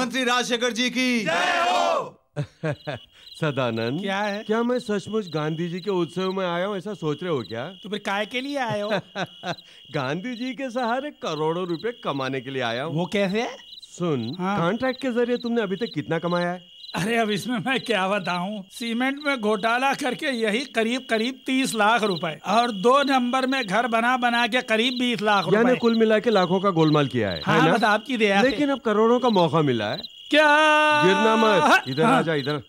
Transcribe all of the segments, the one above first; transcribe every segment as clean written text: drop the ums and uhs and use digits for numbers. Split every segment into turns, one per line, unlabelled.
मंत्री राजशेखर जी की जय हो।
सदानंद,
क्या है?
क्या मैं सचमुच गांधी जी के उत्सव में आया हूँ ऐसा सोच रहे हो क्या?
तो फिर काय के लिए आए हो?
गांधी जी के सहारे करोड़ों रुपए कमाने के लिए आया हूँ।
वो कैसे?
सुन,
हाँ।
कॉन्ट्रैक्ट के जरिए तुमने अभी तक कितना कमाया है?
अरे अब इसमें मैं क्या बताऊं, सीमेंट में घोटाला करके यही करीब करीब 30 लाख रुपए और 2 नंबर में घर बना बना के करीब 20 लाख रुपए।
यानी कुल मिला के लाखों का गोलमाल किया है,
हाँ,
है ना?
बस आपकी दया से।
लेकिन अब करोड़ों का मौका मिला है।
क्या?
गिरना मत, इधर
हाँ।
आजा इधर।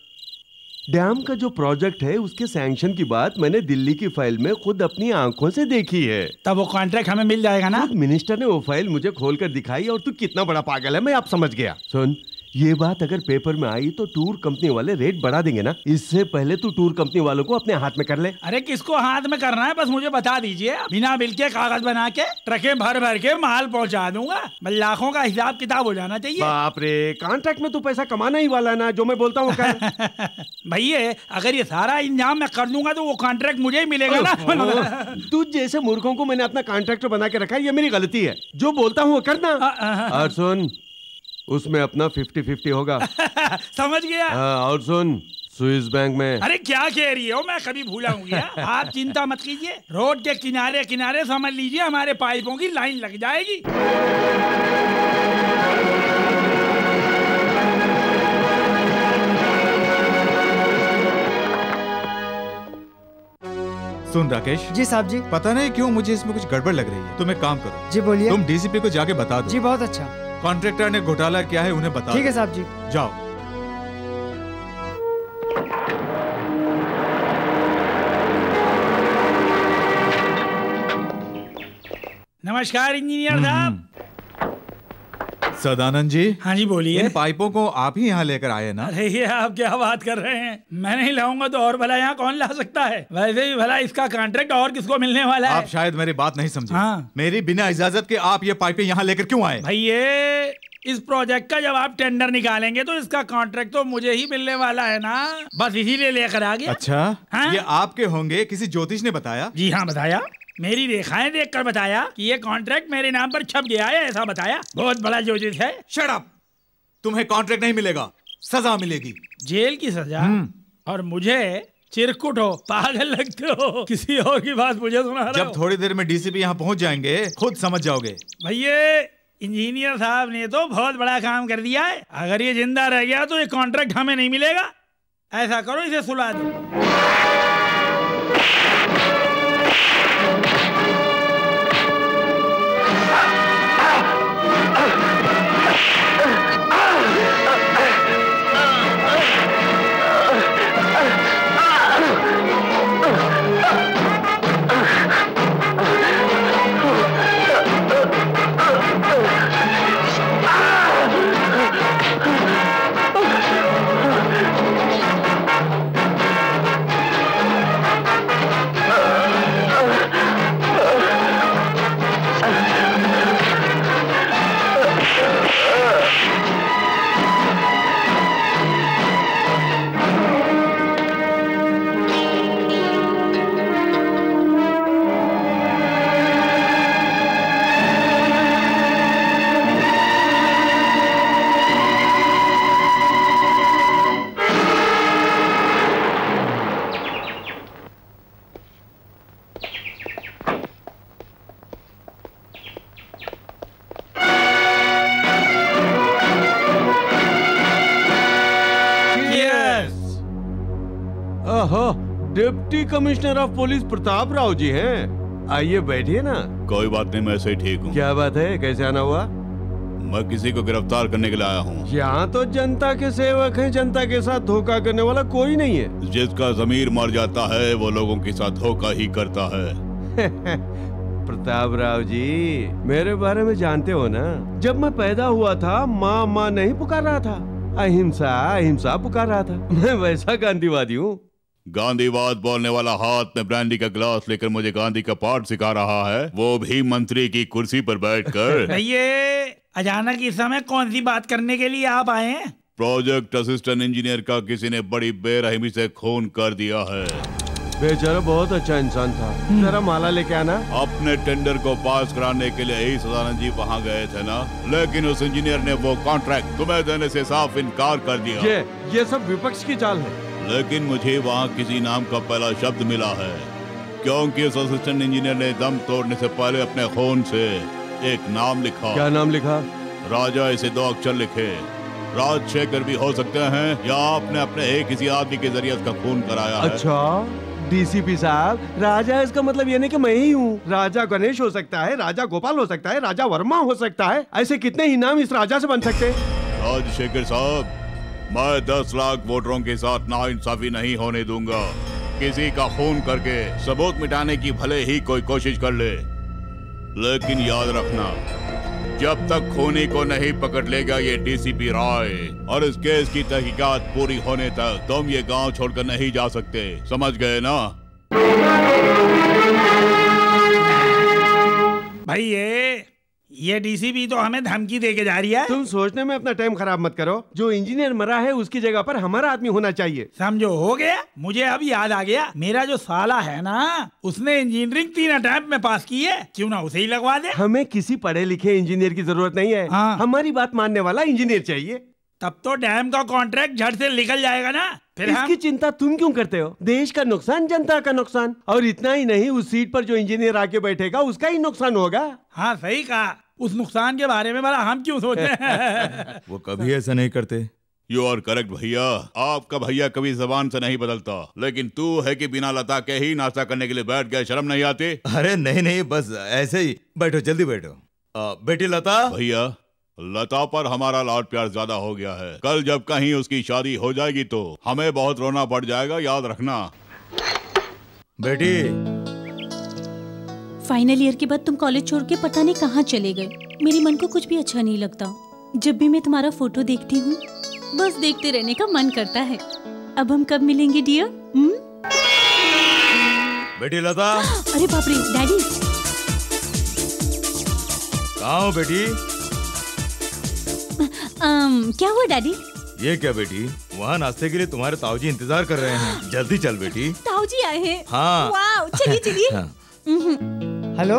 डैम का जो प्रोजेक्ट है उसके सैंक्शन की बात मैंने दिल्ली की फाइल में खुद अपनी आंखों से देखी है।
तब वो कॉन्ट्रैक्ट हमें मिल जाएगा ना?
खुद मिनिस्टर ने वो फाइल मुझे खोलकर दिखाई और तू कितना बड़ा पागल है मैं अब समझ गया। सुन, ये बात अगर पेपर में आई तो टूर कंपनी वाले रेट बढ़ा देंगे ना। इससे पहले तू टूर कंपनी वालों को अपने हाथ में कर ले।
अरे किसको हाथ में करना है बस मुझे बता दीजिए, बिना बिल के कागज बना के ट्रकें भर भर के माल पहुंचा दूंगा। लाखों का हिसाब किताब हो जाना चाहिए।
बाप रे, कॉन्ट्रैक्ट में तू पैसा कमाना ही वाला है ना, जो मैं बोलता हूँ कर।
भैया अगर ये सारा इंतजाम मैं कर दूंगा तो वो कॉन्ट्रैक्ट मुझे ही मिलेगा ना।
तू जैसे मूर्खों को मैंने अपना कॉन्ट्रैक्टर बना के रखा है, ये मेरी गलती है। जो बोलता हूँ वो करना। और सुन, उसमें अपना 50-50 होगा।
समझ गया।
और सुन, स्विस बैंक में।
अरे क्या कह रही हो, मैं कभी भूला हूँ क्या? आप चिंता मत कीजिए, रोड के किनारे किनारे समझ लीजिए हमारे पाइपों की लाइन लग जाएगी।
सुन राकेश
जी साहब जी।
पता नहीं क्यों मुझे इसमें कुछ गड़बड़ लग रही है। तुम एक काम करो,
जी बोलिए।
तुम डीसीपी को जाके बता दो।
जी बहुत अच्छा।
कॉन्ट्रैक्टर ने घोटाला किया है उन्हें बता
ठीक
दो।
है साहब जी।
जाओ।
नमस्कार इंजीनियर साहब।
सदानंद जी।
हाँ जी बोलिए।
इन पाइपों को आप ही यहाँ लेकर आए ना?
अरे ये आप क्या बात कर रहे हैं, मैं नहीं लाऊंगा तो और भला यहाँ कौन ला सकता है? वैसे भी भला इसका कॉन्ट्रैक्ट और किसको मिलने वाला है?
आप शायद मेरी बात नहीं समझे।
हाँ।
मेरी बिना इजाजत के आप ये पाइपें यहाँ लेकर क्यों आए?
भैया इस प्रोजेक्ट का जब आप टेंडर निकालेंगे तो इसका कॉन्ट्रैक्ट तो मुझे ही मिलने वाला है ना, बस इसीलिए लेकर आ गया।
अच्छा
हाँ?
ये आपके होंगे, किसी ज्योतिष ने बताया?
जी हाँ बताया, मेरी रेखाएं देखकर बताया कि ये कॉन्ट्रैक्ट मेरे नाम पर छप गया है, ऐसा बताया। बहुत बड़ा ज्योतिष है।
Shut up! तुम्हें कॉन्ट्रैक्ट नहीं मिलेगा, सजा मिलेगी।
जेल की सजा? और मुझे चिरकुट हो, पागल लगते हो, किसी और की बात मुझे सुना रहे हो।
जब थोड़ी देर में डीसीपी यहाँ पहुँच जाएंगे खुद समझ जाओगे।
भैया इंजीनियर साहब ने तो बहुत बड़ा काम कर दिया है, अगर ये जिंदा रह गया तो ये कॉन्ट्रैक्ट हमें नहीं मिलेगा। ऐसा करो इसे सुला दो।
Deputy commissioner of police Pratap Rao ji हैं। आइए बैठिए ना।
कोई बात नहीं, मैं ऐसे ही ठीक हूँ।
क्या बात है, कैसे आना हुआ?
मैं किसी को गिरफ्तार करने के लिए आया हूँ।
यहाँ तो जनता के सेवक हैं, जनता के साथ धोखा करने वाला कोई नहीं है।
जिसका जमीर मर जाता है वो लोगों के साथ धोखा ही करता है।
प्रताप राव जी, मेरे बारे में जानते हो ना, जब मैं पैदा हुआ था माँ माँ नहीं पुकार रहा था, अहिंसा अहिंसा पुकार रहा था। मैं वैसा गांधीवादी हूँ।
गांधीवाद बोलने वाला हाथ में ब्रांडी का गिलास लेकर मुझे गांधी का पाठ सिखा रहा है, वो भी मंत्री की कुर्सी पर बैठकर।
ये अचानक इस समय कौन सी बात करने के लिए आप आए हैं?
प्रोजेक्ट असिस्टेंट इंजीनियर का किसी ने बड़ी बेरहमी से खून कर दिया है।
बेचारा बहुत अच्छा इंसान था। जरा माला लेके आना।
अपने टेंडर को पास कराने के लिए ही सदानंद जी वहाँ गए थे ना, लेकिन उस इंजीनियर ने वो कॉन्ट्रैक्ट तुम्हें देने से साफ इनकार कर दिया।
ये सब विपक्ष की चाल है।
लेकिन मुझे वहाँ किसी नाम का पहला शब्द मिला है, क्योंकि उस असिस्टेंट इंजीनियर ने दम तोड़ने से पहले अपने खून से एक नाम लिखा।
क्या नाम लिखा?
राजा इसे 2 अक्षर लिखे। राजशेखर भी हो सकते हैं, या आपने अपने एक किसी आदमी के जरिए उसका खून कराया है।
अच्छा डीसीपी साहब, राजा इसका मतलब ये नहीं कि मैं ही हूँ। राजा गणेश हो सकता है, राजा गोपाल हो सकता है, राजा वर्मा हो सकता है। ऐसे कितने ही नाम इस राजा से बन सकते हैं।
राजशेखर साहब, मैं 10 लाख वोटरों के साथ नाइंसाफी नहीं होने दूंगा। किसी का खून करके सबूत मिटाने की भले ही कोई कोशिश कर ले, लेकिन याद रखना, जब तक खूनी को नहीं पकड़ लेगा ये डीसीपी राय और इस केस की तहकीकात पूरी होने तक तुम ये गांव छोड़कर नहीं जा सकते। समझ गए ना?
भाई ये डीसीपी तो हमें धमकी दे के जा रही है।
तुम सोचने में अपना टाइम खराब मत करो। जो इंजीनियर मरा है उसकी जगह पर हमारा आदमी होना चाहिए।
समझो, हो गया। मुझे अब याद आ गया, मेरा जो साला है ना, उसने इंजीनियरिंग 3 अटेम्प्ट में पास की है। क्यों ना उसे ही लगवा दे।
हमें किसी पढ़े लिखे इंजीनियर की जरूरत नहीं है।
हाँ।
हमारी बात मानने वाला इंजीनियर चाहिए।
तब तो डैम का कॉन्ट्रैक्ट झट से निकल जाएगा ना। फिर
इसकी चिंता तुम क्यों करते हो? देश का नुकसान, जनता का नुकसान। और इतना ही नहीं, उस सीट पर जो इंजीनियर आके बैठेगा उसका ही नुकसान होगा।
हाँ सही कहा। उस नुकसान के बारे में भला हम क्यों सोच रहे हैं?
वो कभी ऐसा नहीं करते।
यू आर करेक्ट भैया। आपका भैया कभी जबान से नहीं बदलता, लेकिन तू है कि बिना लता के ही नाश्ता करने के लिए बैठ गए। शर्म नहीं आती?
अरे नहीं नहीं, बस ऐसे ही। बैठो, जल्दी बैठो। बेटी लता।
भैया, लता पर हमारा लाड प्यार ज्यादा हो गया है। कल जब कहीं उसकी शादी हो जाएगी तो हमें बहुत रोना पड़ जाएगा, याद रखना।
बेटी,
फाइनल ईयर के बाद तुम कॉलेज छोड़ के पता नहीं कहाँ चले गए। मेरे मन को कुछ भी अच्छा नहीं लगता। जब भी मैं तुम्हारा फोटो देखती हूँ, बस देखते रहने का मन करता है। अब हम कब मिलेंगे डियर?
बेटी लता।
अरे बाप रे, डैडी
कहाँ हो बेटी?
क्या हुआ डैडी?
ये क्या बेटी, वहाँ नाश्ते के लिए तुम्हारे ताऊजी इंतजार कर रहे हैं। जल्दी चल बेटी।
ताऊजी आए हैं?
हाँ।
वाव, चलिए चलिए।
हाँ।
हेलो,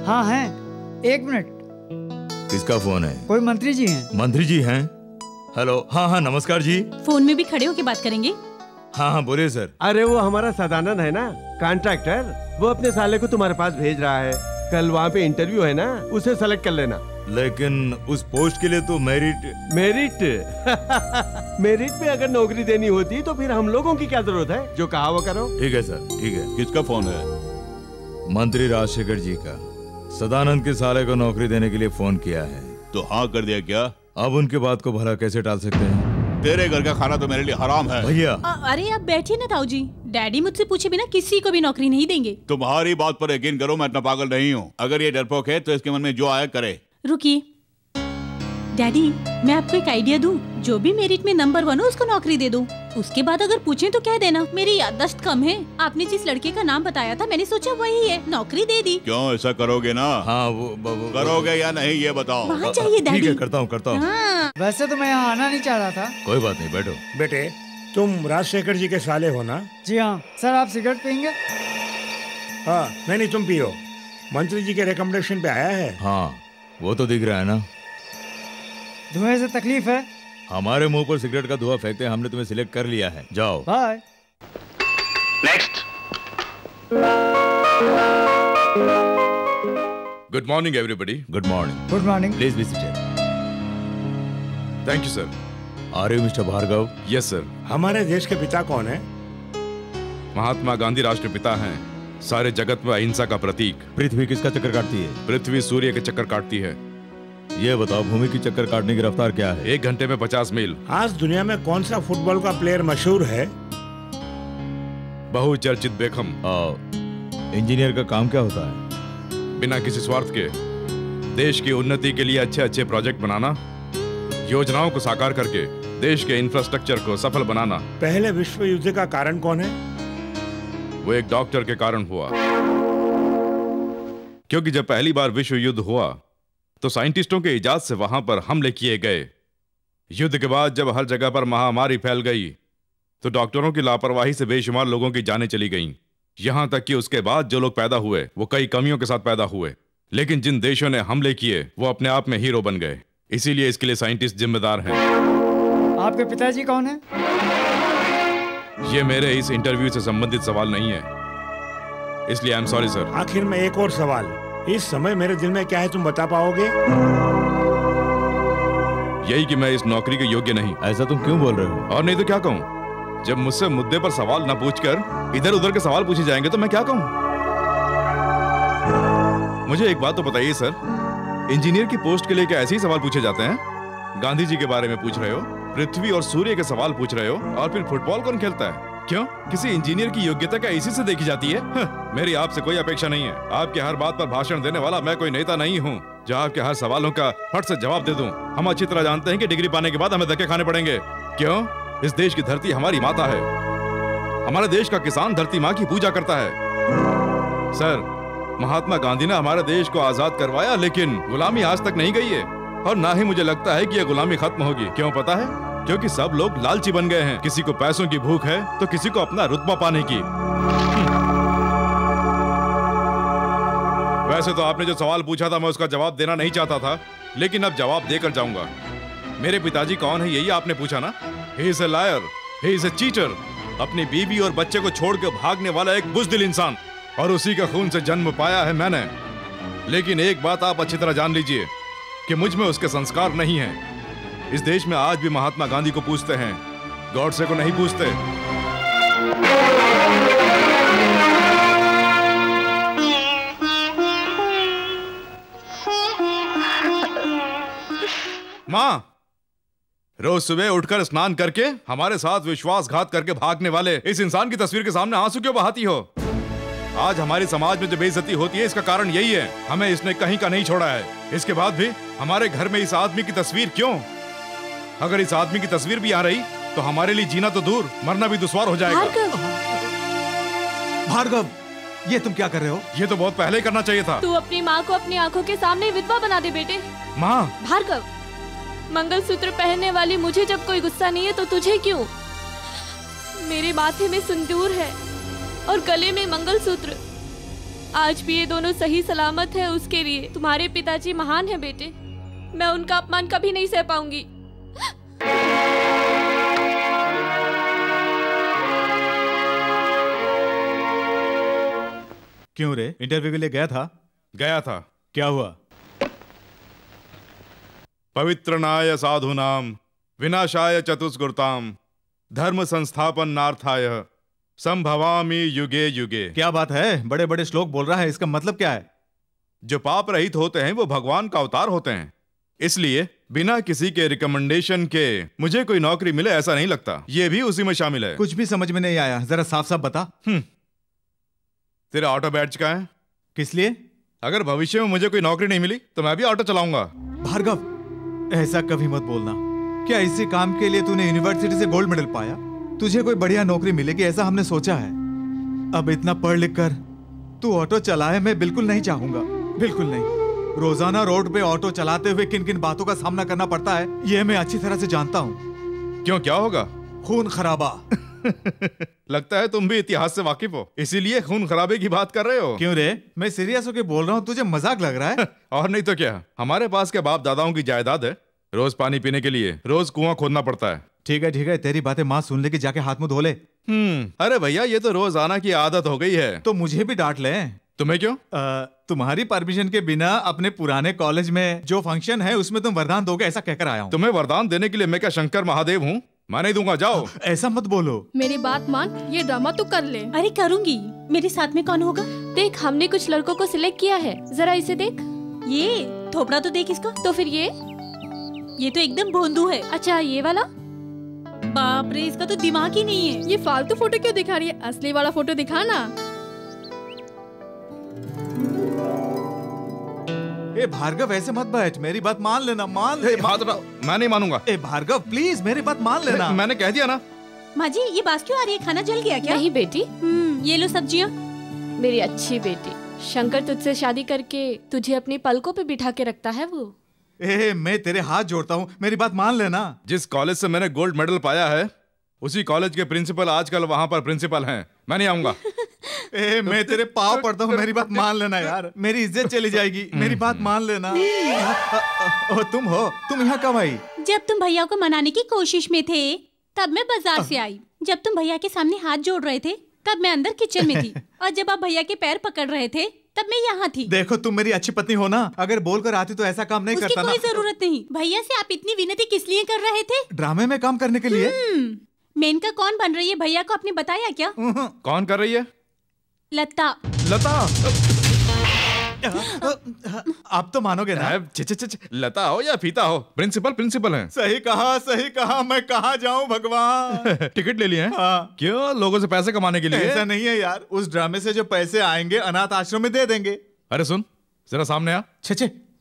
हाँ हैं। 1 मिनट।
किसका फोन है?
कोई मंत्री जी हैं।
मंत्री जी हैं? हेलो, हाँ हाँ नमस्कार जी।
फोन में भी खड़े होके बात करेंगे?
हाँ हाँ बोलिए सर।
अरे वो हमारा सदानंद है ना, कॉन्ट्रैक्टर। वो अपने साले को तुम्हारे पास भेज रहा है। कल वहाँ पे इंटरव्यू है ना, उसे सेलेक्ट कर लेना।
लेकिन उस पोस्ट के लिए तो मेरिट
मेरिट पे अगर नौकरी देनी होती तो फिर हम लोगों की क्या जरूरत है? जो कहा वो करो।
ठीक है सर, ठीक है।
किसका फोन है?
मंत्री राजशेखर जी का। सदानंद के साले को नौकरी देने के लिए फोन किया है।
तो हाँ कर दिया क्या?
अब उनके बात को भला कैसे टाल सकते हैं?
तेरे घर का खाना तो मेरे लिए हराम है।
भैया।
अरे आप बैठिए ना ताऊजी। डैडी मुझसे पूछे बिना किसी को भी नौकरी नहीं देंगे।
तुम्हारी बात पर यकीन करो, मैं इतना पागल नहीं हूँ। अगर ये डरपोक है तो इसके मन में जो आया करे।
रुकिए डैडी, मैं आपको एक आइडिया दूं। जो भी मेरिट में नंबर 1 हो उसको नौकरी दे दो। उसके बाद अगर पूछें तो कह देना मेरी याददाश्त कम है। आपने जिस लड़के का नाम बताया था, मैंने सोचा वही है, नौकरी दे दी।
क्यों, ऐसा करोगे ना?
हाँ वो
करोगे या नहीं ये बताओ।
वहाँ चाहिए डैडी।
ठीक है, करता हूँ करता हूँ।
हाँ।
वैसे तो मैं यहाँ आना नहीं चाह रहा था।
कोई बात नहीं, बैठो।
बेटे, तुम राजशेखर जी के साले हो ना?
जी हाँ सर। आप सिगरेट पियेंगे?
हाँ। नहीं तुम पियो। मंत्री जी के रिकमेंडेशन पे आया है।
हाँ वो तो दिख रहा है ना।
धुएं से तकलीफ है?
हमारे मुंह पर सिगरेट का धुआं फेंकते हमने तुम्हें सिलेक्ट कर लिया है। जाओ।
Bye.
Next.
Good morning everybody.
Good morning.
Good morning.
Please be seated.
Thank you sir.
Are you mister Bhargav?
Yes sir.
हमारे देश के पिता कौन है?
महात्मा गांधी राष्ट्रपिता हैं, सारे जगत में अहिंसा का प्रतीक।
पृथ्वी किसका चक्कर काटती है?
पृथ्वी सूर्य के चक्कर काटती है।
ये बताओ, भूमि की चक्कर काटने की रफ्तार क्या है?
1 घंटे में 50 मील।
आज दुनिया में कौन सा फुटबॉल का प्लेयर मशहूर है?
बहुचर्चित बेखम।
इंजीनियर का काम क्या होता है?
बिना किसी स्वार्थ के देश की उन्नति के लिए अच्छे अच्छे प्रोजेक्ट बनाना, योजनाओं को साकार करके देश के इंफ्रास्ट्रक्चर को सफल बनाना।
पहले विश्व युद्ध का कारण कौन है?
वो एक डॉक्टर के कारण हुआ। क्योंकि जब पहली बार विश्व युद्ध हुआ तो साइंटिस्टों के इजाद से वहां पर हमले किए गए। युद्ध के बाद जब हर जगह पर महामारी फैल गई तो डॉक्टरों की लापरवाही से बेशुमार लोगों की जानें चली गईं। यहाँ तक कि उसके बाद जो लोग पैदा हुए वो कई कमियों के साथ पैदा हुए, लेकिन जिन देशों ने हमले किए वो अपने आप में हीरो बन गए। इसीलिए इसके लिए साइंटिस्ट जिम्मेदार हैं।
आपके पिताजी कौन है?
ये मेरे इस इंटरव्यू से संबंधित सवाल नहीं है, इसलिए आई एम सॉरी सर।
आखिर में एक और सवाल, इस समय मेरे दिल में क्या है तुम बता पाओगे?
यही कि मैं इस नौकरी के योग्य नहीं।
ऐसा तुम क्यों बोल रहे हो?
और नहीं तो क्या कहूँ? जब मुझसे मुद्दे पर सवाल ना पूछकर इधर उधर के सवाल पूछे जाएंगे तो मैं क्या कहूँ? मुझे एक बात तो बताइए सर, इंजीनियर की पोस्ट के लिए क्या ऐसे ही सवाल पूछे जाते हैं? गांधी जी के बारे में पूछ रहे हो, पृथ्वी और सूर्य के सवाल पूछ रहे हो, और फिर फुटबॉल कौन खेलता है? क्यों? किसी इंजीनियर की योग्यता क्या इसी से देखी जाती है? मेरी आपसे कोई अपेक्षा नहीं है। आपके हर बात पर भाषण देने वाला मैं कोई नेता नहीं हूँ जो आपके हर सवालों का फट से जवाब दे दूं। हम अच्छी तरह जानते हैं कि डिग्री पाने के बाद हमें धक्के खाने पड़ेंगे। क्यों? इस देश की धरती हमारी माता है। हमारे देश का किसान धरती माँ की पूजा करता है। सर, महात्मा गांधी ने हमारे देश को आजाद करवाया, लेकिन गुलामी आज तक नहीं गई है, और ना ही मुझे लगता है कि यह गुलामी खत्म होगी। क्यों पता है? क्योंकि सब लोग लालची बन गए हैं। किसी को पैसों की भूख है तो किसी को अपना रुतबा पाने की। वैसे तो आपने जो सवाल पूछा था मैं उसका जवाब देना नहीं चाहता था, लेकिन अब जवाब देकर जाऊंगा। मेरे पिताजी कौन है यही आपने पूछा ना? He is a liar, he is a cheater। अपनी बीवी और बच्चे को छोड़कर भागने वाला एक बुज़दिल इंसान, और उसी का खून से जन्म पाया है मैंने। लेकिन एक बात आप अच्छी तरह जान लीजिए कि मुझ में उसके संस्कार नहीं हैं। इस देश में आज भी महात्मा गांधी को पूछते हैं, गॉडसे को नहीं पूछते। माँ, रोज सुबह उठकर स्नान करके हमारे साथ विश्वासघात करके भागने वाले इस इंसान की तस्वीर के सामने आंसू क्यों बहाती हो? आज हमारी समाज में जो बेइज्जती होती है इसका कारण यही है। हमें इसने कहीं का नहीं छोड़ा है। इसके बाद भी हमारे घर में इस आदमी की तस्वीर क्यों? अगर इस आदमी की तस्वीर भी आ रही तो हमारे लिए जीना तो दूर, मरना भी दुश्वार हो जाएगा।
भार्गव, ये तुम क्या कर रहे हो?
ये तो बहुत पहले ही करना चाहिए था।
तू अपनी माँ को अपनी आंखों के सामने विधवा बना दे बेटे।
माँ,
भार्गव, मंगलसूत्र पहनने वाली मुझे जब कोई गुस्सा नहीं है तो तुझे क्यों? मेरे माथे में सिंदूर है और गले में मंगलसूत्र। आज भी ये दोनों सही सलामत है उसके लिए। तुम्हारे पिताजी महान हैं बेटे, मैं उनका अपमान कभी नहीं सह पाऊंगी।
क्यों रे, इंटरव्यू के लिए गया था?
गया था।
क्या हुआ?
पवित्रनाय साधुनाम विनाशाय चतुष्कृताम धर्म संस्थापन नार्थाय संभवामि युगे युगे।
क्या बात है, बड़े बड़े श्लोक बोल रहा है, इसका मतलब क्या है?
जो पाप रहित होते हैं वो भगवान का अवतार होते हैं। इसलिए बिना किसी के रिकमेंडेशन के मुझे कोई नौकरी मिले ऐसा नहीं लगता। ये भी उसी में शामिल है।
कुछ भी समझ में नहीं आया, जरा साफ साफ बता।
तेरा ऑटो बैच का है?
किस लिए?
अगर भविष्य में मुझे कोई नौकरी नहीं मिली तो मैं भी ऑटो चलाऊंगा।
भार्गव, ऐसा कभी मत बोलना। क्या इसी काम के लिए तूने यूनिवर्सिटी से गोल्ड मेडल पाया? तुझे कोई बढ़िया नौकरी मिलेगी ऐसा हमने सोचा है। अब इतना पढ़ लिख कर तू ऑटो चलाए, मैं बिल्कुल नहीं चाहूंगा, बिल्कुल नहीं। रोजाना रोड पे ऑटो चलाते हुए किन किन बातों का सामना करना पड़ता है ये मैं अच्छी तरह से जानता हूँ।
क्यों, क्या होगा?
खून खराबा।
लगता है तुम भी इतिहास से वाकिफ हो, इसीलिए खून खराबे की बात कर रहे हो।
क्यों रे, मैं सीरियस होके बोल रहा हूँ, तुझे मजाक लग रहा है?
और नहीं तो क्या, हमारे पास के बाप दादाओं की जायदाद है। रोज पानी पीने के लिए रोज कुआं खोदना पड़ता है।
ठीक है, तेरी बातें माँ सुन ले कि जाके हाथ मुंह धो ले।
अरे भैया, ये तो रोजाना की आदत हो गई है।
तो मुझे भी डांट ले।
तुम्हें क्यों?
तुम्हारी परमिशन के बिना अपने पुराने कॉलेज में जो फंक्शन है उसमें तुम वरदान दोगे ऐसा कहकर आया हूँ।
तुम्हें वरदान देने के लिए मैं क्या शंकर महादेव हूँ? मैं नहीं दूंगा, जाओ।
ऐसा मत बोलो।
मेरी बात मान, ये ड्रामा तू कर ले।
अरे करूंगी, मेरे साथ में कौन होगा?
देख, हमने कुछ लड़कों को सिलेक्ट किया है, जरा इसे देख।
ये थोपड़ा तो देख इसका।
तो फिर
ये तो एकदम भोंदू है।
अच्छा, ये वाला?
बाप रे, इसका तो दिमाग ही नहीं है।
ये फालतू फोटो क्यों दिखा रही है? असली वाला फोटो दिखा ना।
ए भार्गव, ऐसे मत बैठ, मेरी बात मान लेना, मान ले।
मैं नहीं मानूंगा।
ए भार्गव, प्लीज मेरी बात मान लेना।
मैंने कह दिया ना।
माँ जी, ये बात क्यों आ रही है? खाना जल गया क्या?
नहीं बेटी।
ये लो सब्जियाँ।
मेरी अच्छी बेटी, शंकर तुझसे शादी करके तुझे अपनी पलकों पे बिठा के रखता है वो।
मैं तेरे हाथ जोड़ता हूँ, मेरी बात मान लेना।
जिस कॉलेज से मैंने गोल्ड मेडल पाया है उसी कॉलेज के प्रिंसिपल आजकल वहाँ पर प्रिंसिपल हैं। मैं नहीं आऊंगा।
मैं तेरे पाँव पड़ता हूँ, मेरी बात मान लेना यार, मेरी इज्जत चली जाएगी, मेरी बात मान लेना। तुम यहाँ कब आई?
जब तुम भैया को मनाने की कोशिश में थे तब मैं बाजार से आई। जब तुम भैया के सामने हाथ जोड़ रहे थे तब मैं अंदर किचन में थी, और जब आप भैया के पैर पकड़ रहे थे तब मैं यहाँ थी।
देखो तुम मेरी अच्छी पत्नी हो ना, अगर बोल कर आती तो ऐसा काम नहीं करता ना।
उसकी कोई जरूरत नहीं। भैया से आप इतनी विनती किस लिए कर रहे थे?
ड्रामे में काम करने के लिए।
मेनका कौन बन रही है भैया को आपने बताया क्या?
कौन कर रही है?
लता।
आप तो मानोगे ना।
लता हो या फीता हो, प्रिंसिपल है।
सही कहा, मैं कहाँ जाऊँ भगवान।
टिकट ले लिए हैं? हाँ। क्यों? लोगों से पैसे कमाने के लिए?
ऐसा नहीं है यार, उस ड्रामे से जो पैसे आएंगे अनाथ आश्रम में दे देंगे।
अरे सुन, जरा सामने आ।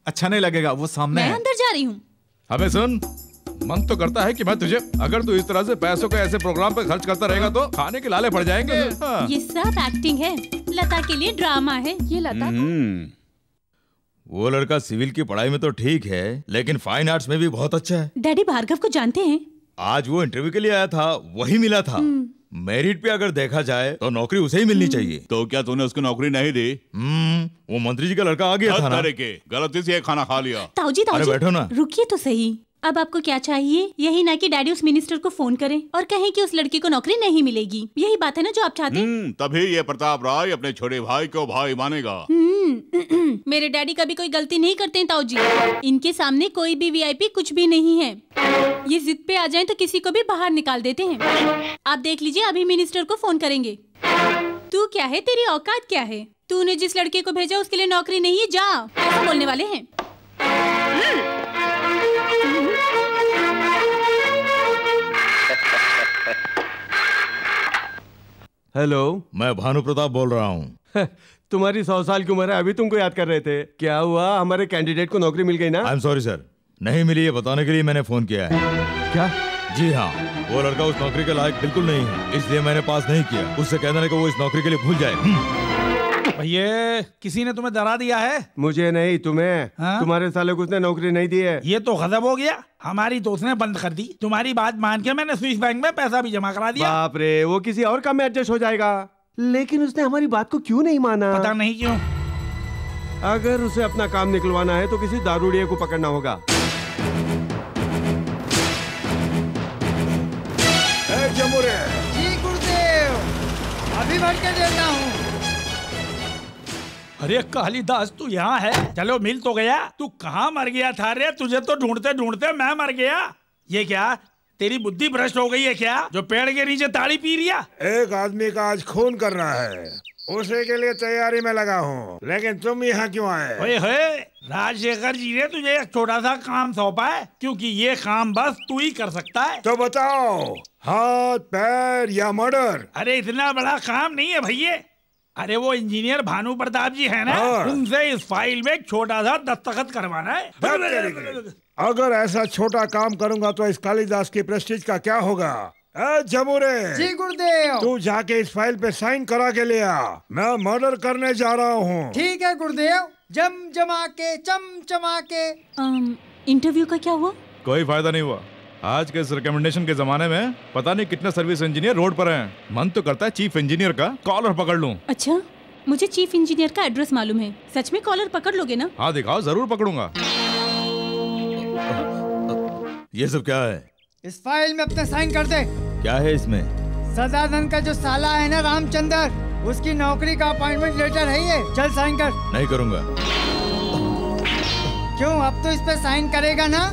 अच्छा नहीं लगेगा, वो सामने
मैं
है।
अंदर जा रही हूँ।
अबे सुन, मन तो करता है कि मैं तुझे, अगर तू इस तरह से पैसों को ऐसे प्रोग्राम पे खर्च करता रहेगा तो खाने के लाले पड़ जाएंगे। हाँ।
ये सब एक्टिंग है, लता के लिए ड्रामा है। ये लता
वो लड़का सिविल की पढ़ाई में तो ठीक है, लेकिन फाइन आर्ट्स में भी बहुत अच्छा है।
डैडी भार्गव को जानते हैं?
आज वो इंटरव्यू के लिए आया था, वही मिला था। मेरिट पे अगर देखा जाए तो नौकरी उसे ही मिलनी चाहिए।
तो क्या तूने उसको नौकरी नहीं दी?
वो मंत्री जी का लड़का आ गया था ना।
गलती से खाना खा लिया।
ताऊजी
अरे बैठो ना।
रुकिए तो सही। अब आपको क्या चाहिए? यही ना कि डैडी उस मिनिस्टर को फोन करें और कहें कि उस लड़की को नौकरी नहीं मिलेगी। यही बात है ना जो आप चाहते हैं?
तभी ये प्रताप राय अपने छोटे भाई को भाई मानेगा।
मेरे डैडी कभी कोई गलती नहीं करते हैं ताऊजी। इनके सामने कोई भी वीआईपी कुछ भी नहीं है। ये जिद पे आ जाएं तो किसी को भी बाहर निकाल देते हैं। आप देख लीजिए, अभी मिनिस्टर को फोन करेंगे। तू क्या है, तेरी औकात क्या है? तूने जिस लड़के को भेजा उसके लिए नौकरी नहीं है, जा, ऐसा बोलने वाले हैं।
हेलो,
मैं भानु प्रताप बोल रहा हूँ।
तुम्हारी 100 साल की उम्र है, अभी तुमको याद कर रहे थे। क्या हुआ, हमारे कैंडिडेट को नौकरी मिल गई ना?
आई एम सॉरी सर, नहीं मिली ये बताने के लिए मैंने फोन किया है।
क्या?
जी हाँ, वो लड़का उस नौकरी के लायक बिल्कुल नहीं है, इसलिए मैंने पास नहीं किया। उससे कह देना कि वो इस नौकरी के लिए भूल जाए।
भैया, किसी ने तुम्हें डरा दिया है?
मुझे नहीं, तुम्हें। हाँ? तुम्हारे साले को उसने नौकरी नहीं दी है।
ये तो गजब हो गया, हमारी तो उसने बंद कर दी। तुम्हारी बात मान के मैंने स्विस बैंक में पैसा भी जमा करा दिया।
बाप रे, वो किसी और काम में एडजस्ट हो जाएगा। लेकिन उसने हमारी बात को क्यों नहीं माना?
पता नहीं क्यों।
अगर उसे अपना काम निकलवाना है तो किसी दारूड़िये को पकड़ना होगा।
जमुरे।
जी गुरुदेव, अभी भर के देता हूँ।
अरे कालिदास, तू यहाँ है? चलो मिल तो गया। तू कहाँ मर गया था रे? तुझे तो ढूंढते ढूंढते मैं मर गया। ये क्या, तेरी बुद्धि भ्रष्ट हो गई है क्या, जो पेड़ के नीचे ताड़ी पी रिया?
एक आदमी का आज खून करना है, उसी के लिए तैयारी में लगा हूँ। लेकिन तुम यहाँ क्यों आए?
ओए होए, राजशेखर जी ने तुझे एक छोटा सा काम सौंपा है, क्योंकि ये काम बस तू ही कर सकता है।
तो बताओ, हाथ पैर या मर्डर?
अरे इतना बड़ा काम नहीं है भैया। अरे वो इंजीनियर भानु प्रताप जी है ना, उनसे इस फाइल में एक छोटा सा दस्तखत करवाना है।
अगर ऐसा छोटा काम करूंगा तो इस कालिदास की प्रेस्टीज का क्या होगा? जमुरे।
जी गुरुदेव।
तू जाके इस फाइल पे साइन करा के ले आ, मैं मर्डर करने जा रहा हूँ।
ठीक है गुरुदेव, जम जमा के चमचमा के।
इंटरव्यू का क्या हुआ?
कोई फायदा नहीं हुआ। आज के इस रिकमेंडेशन के जमाने में पता नहीं कितने सर्विस इंजीनियर रोड पर हैं। मन तो करता है चीफ इंजीनियर का कॉलर पकड़ लूं।
अच्छा, मुझे चीफ इंजीनियर का एड्रेस मालूम है। सच में कॉलर पकड़ लोगे ना?
हाँ दिखाओ, जरूर पकड़ूंगा।
ये सब क्या है?
इस फाइल में अपने साइन कर दे।
क्या है इसमें?
सदानंद का जो साला है ना, रामचंद्र, उसकी नौकरी का अपॉइंटमेंट लेटर है ये। चल साइन कर।
नहीं करूंगा।
क्यों, अब तो इस पे साइन करेगा ना?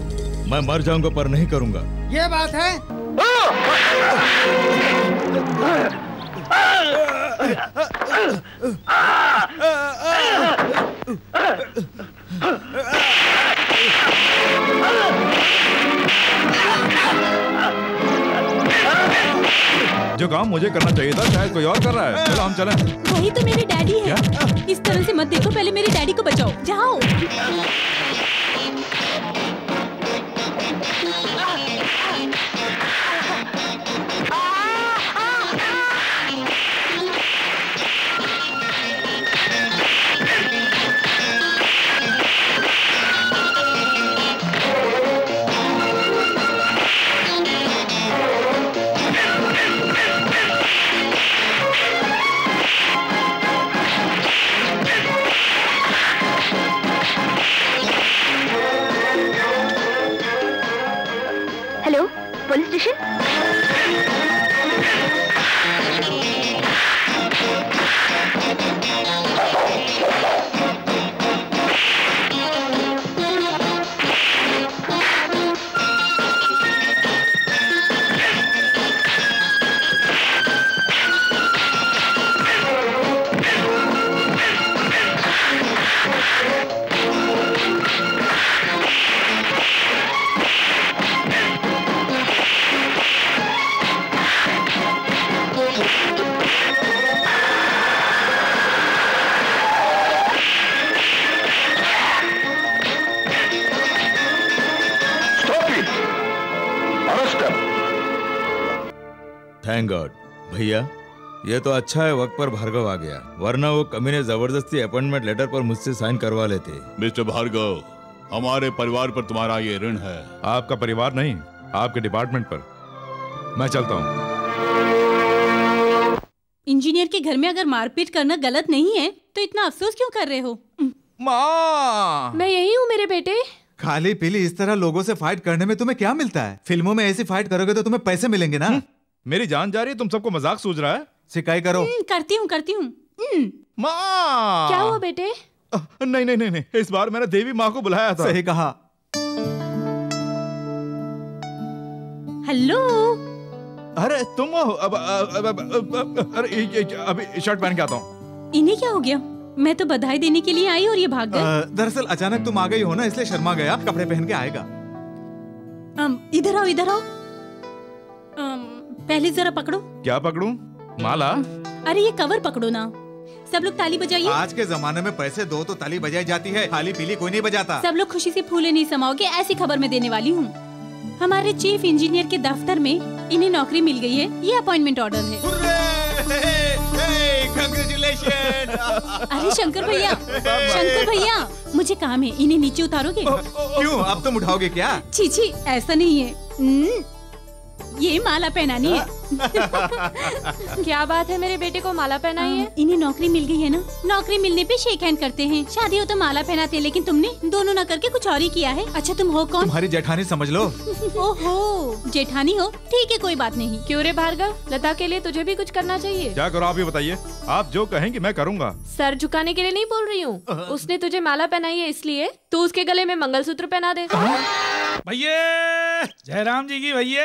मैं मर जाऊंगा पर नहीं करूंगा।
ये बात है।
जो काम मुझे करना चाहिए था शायद कोई और कर रहा है। चलो हम चलें।
वही तो मेरे डैडी है।
क्या?
इस तरह से मत देखो, पहले मेरे डैडी को बचाओ। जाओ।
Hello, police station.
Thank God भैया, ये तो अच्छा है वक्त पर भार्गव आ गया, वरना वो कमीने जबरदस्ती अपॉइंटमेंट लेटर पर मुझसे साइन करवा लेते।
मिस्टर भार्गव, हमारे परिवार पर तुम्हारा ये ऋण है।
आपका परिवार नहीं, आपके डिपार्टमेंट पर। मैं चलता हूँ।
इंजीनियर के घर में अगर मारपीट करना गलत नहीं है तो इतना अफसोस क्यों कर रहे हो?
माँ,
मैं यही हूँ मेरे बेटे।
खाली पीली इस तरह लोगों से फाइट करने में तुम्हें क्या मिलता है? फिल्मों में ऐसी फाइट करोगे तो तुम्हें पैसे मिलेंगे ना।
मेरी जान जा रही है, तुम सबको मजाक सूझ रहा है?
शिकायत करो।
करती हूँ।
माँ,
क्या हुआ बेटे?
नहीं नहीं नहीं, इस बार मैंने देवी माँ को बुलाया था।
सही कहा।
हेलो।
अरे तुम हो? अरे अभी शर्ट पहन के आता हूँ।
इन्हें क्या हो गया? मैं तो बधाई देने के लिए आई और ये भाग गए।
दरअसल अचानक तुम आ गई हो ना, इसलिए शर्मा गया, कपड़े पहन के आएगा।
इधर आओ, इधर आओ। पहले जरा पकड़ो।
क्या पकड़ूं? माला?
अरे ये कवर पकड़ो ना। सब लोग ताली बजाइए।
आज के जमाने में पैसे दो तो ताली बजाई जाती है, खाली पीली कोई नहीं बजाता।
सब लोग खुशी से फूले नहीं समाओगे, ऐसी खबर मैं देने वाली हूँ। हमारे चीफ इंजीनियर के दफ्तर में इन्हें नौकरी मिल गई है, ये अपॉइंटमेंट ऑर्डर है। अरे शंकर भैया, मुझे काम है, इन्हें नीचे उतारोगे?
क्यों, अब तुम उठाओगे क्या?
छी, ऐसा नहीं है। ये माला पहनानी है।
क्या बात है, मेरे बेटे को माला पहनाई है?
इन्हें नौकरी मिल गई है ना, नौकरी मिलने पे शेक हैंड करते हैं, शादी हो तो माला पहनाते हैं, लेकिन तुमने दोनों न करके कुछ और ही किया है। अच्छा तुम हो कौन?
तुम्हारी जेठानी समझ लो।
ओहो, जेठानी हो, ठीक है कोई बात नहीं।
क्यों रे भार्गव, लता के लिए तुझे भी कुछ करना चाहिए।
क्या करो आप ही बताइए, आप जो कहेंगे मैं करूँगा।
सर झुकाने के लिए नहीं बोल रही हूँ, उसने तुझे माला पहनाई है इसलिए तू उसके गले में मंगलसूत्र पहना दे।
भैया, जयराम जी की भैया।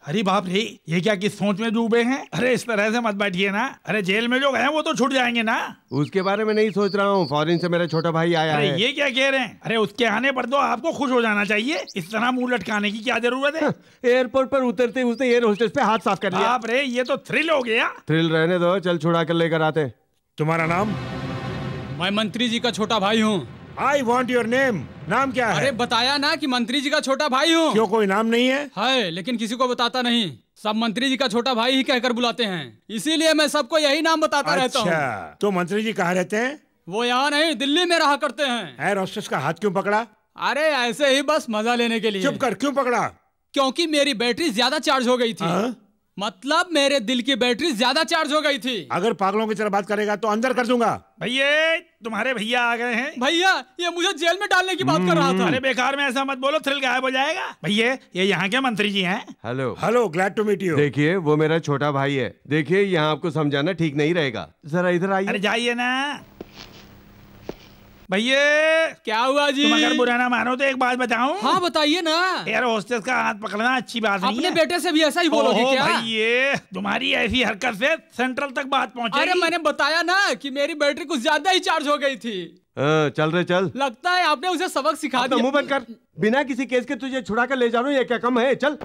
अरे बाप रे, ये क्या किस सोच में डूबे हैं? अरे इस तरह से मत बैठिए ना, अरे जेल में जो गए वो तो छूट जाएंगे ना।
उसके बारे में नहीं सोच रहा हूँ, फॉरेन से मेरा छोटा भाई आया है।
ये क्या कह रहे हैं? अरे उसके आने पर तो आपको खुश हो जाना चाहिए, इस तरह मुंह लटकाने की क्या जरूरत है?
एयरपोर्ट पर उतरते उसने एयर होस्टेस पे हाथ साफ कर लिया।
बाप रे, ये तो थ्रिल हो गया।
थ्रिल रहने दो, चल छुड़ा कर लेकर आते।
तुम्हारा नाम?
मैं मंत्री जी का छोटा भाई हूँ।
I want your name. नाम क्या है?
अरे बताया ना कि मंत्री जी का छोटा भाई हूँ।
क्यों, कोई नाम नहीं है?
है, लेकिन किसी को बताता नहीं, सब मंत्री जी का छोटा भाई ही कहकर बुलाते हैं, इसीलिए मैं सबको यही नाम बताता रहता हूँ।
अच्छा, तो मंत्री जी कहाँ रहते हैं?
वो यहाँ नहीं, दिल्ली में रहा करते हैं।
एयर होस्टेस का हाथ क्यों पकड़ा?
अरे ऐसे ही बस मजा लेने के लिए।
चुप कर, क्यों पकड़ा?
क्योंकि मेरी बैटरी ज्यादा चार्ज हो गई थी। मतलब मेरे दिल की बैटरी ज्यादा चार्ज हो गई थी।
अगर पागलों की तरह बात करेगा तो अंदर कर दूंगा।
भैया, तुम्हारे भैया आ गए हैं।
भैया, ये मुझे जेल में डालने की बात कर रहा था।
अरे बेकार में ऐसा मत बोलो, थ्रिल गायब हो जाएगा। भैया, ये यहाँ के मंत्री जी हैं।
Hello,
glad to meet you.
देखिए, वो मेरा छोटा भाई है। देखिए, यहाँ आपको समझाना ठीक नहीं रहेगा, जरा इधर आइए।
अरे जाइए ना। भैया,
क्या हुआ जी?
तुम अगर बुरा ना मानो तो एक बात बताऊं?
हाँ बताइए ना।
एयर होस्टेस का हाथ पकड़ना अच्छी बात नहीं है।
अपने बेटे से भी ऐसा ही बोलोगे क्या?
भैया, तुम्हारी ऐसी हरकत से सेंट्रल तक बात पहुंचेगी।
अरे मैंने बताया ना कि मेरी बैटरी कुछ ज्यादा ही चार्ज हो गई थी।
चल रे चल।
लगता है आपने उसे सबक सिखा दिया।
मुंह बंद कर, बिना किसी केस के तुझे छुड़ा कर ले जा रहा हूँ, ये क्या कम है? चल।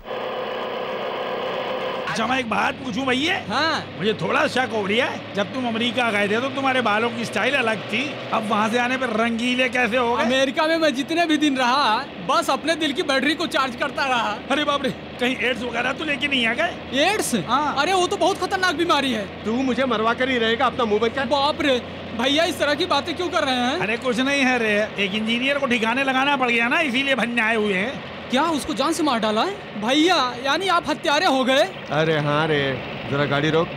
अच्छा मैं एक बात पूछूं भैया?
हाँ।
मुझे थोड़ा शक हो रहा है, जब तुम अमेरिका गए थे तो तुम्हारे बालों की स्टाइल अलग थी, अब वहाँ से आने पर रंगीले कैसे हो गए?
अमेरिका में मैं जितने भी दिन रहा बस अपने दिल की बैटरी को चार्ज करता रहा।
अरे बाप रे, कहीं एड्स वगैरह तो लेके नहीं आ गए?
एड्स? अरे वो तो बहुत खतरनाक बीमारी है।
तू मुझे मरवा कर ही रहेगा, अपना मुंह बंद कर।
बाप रे भैया, इस तरह की बातें क्यों कर रहे हैं?
अरे कुछ नहीं है रे, एक इंजीनियर को ठिकाने लगाना पड़ गया ना, इसीलिए भन्ने आए हुए हैं।
क्या उसको जान से मार डाला है? भैया, यानी आप हत्यारे हो गए?
अरे हाँ रे, जरा गाड़ी रोक।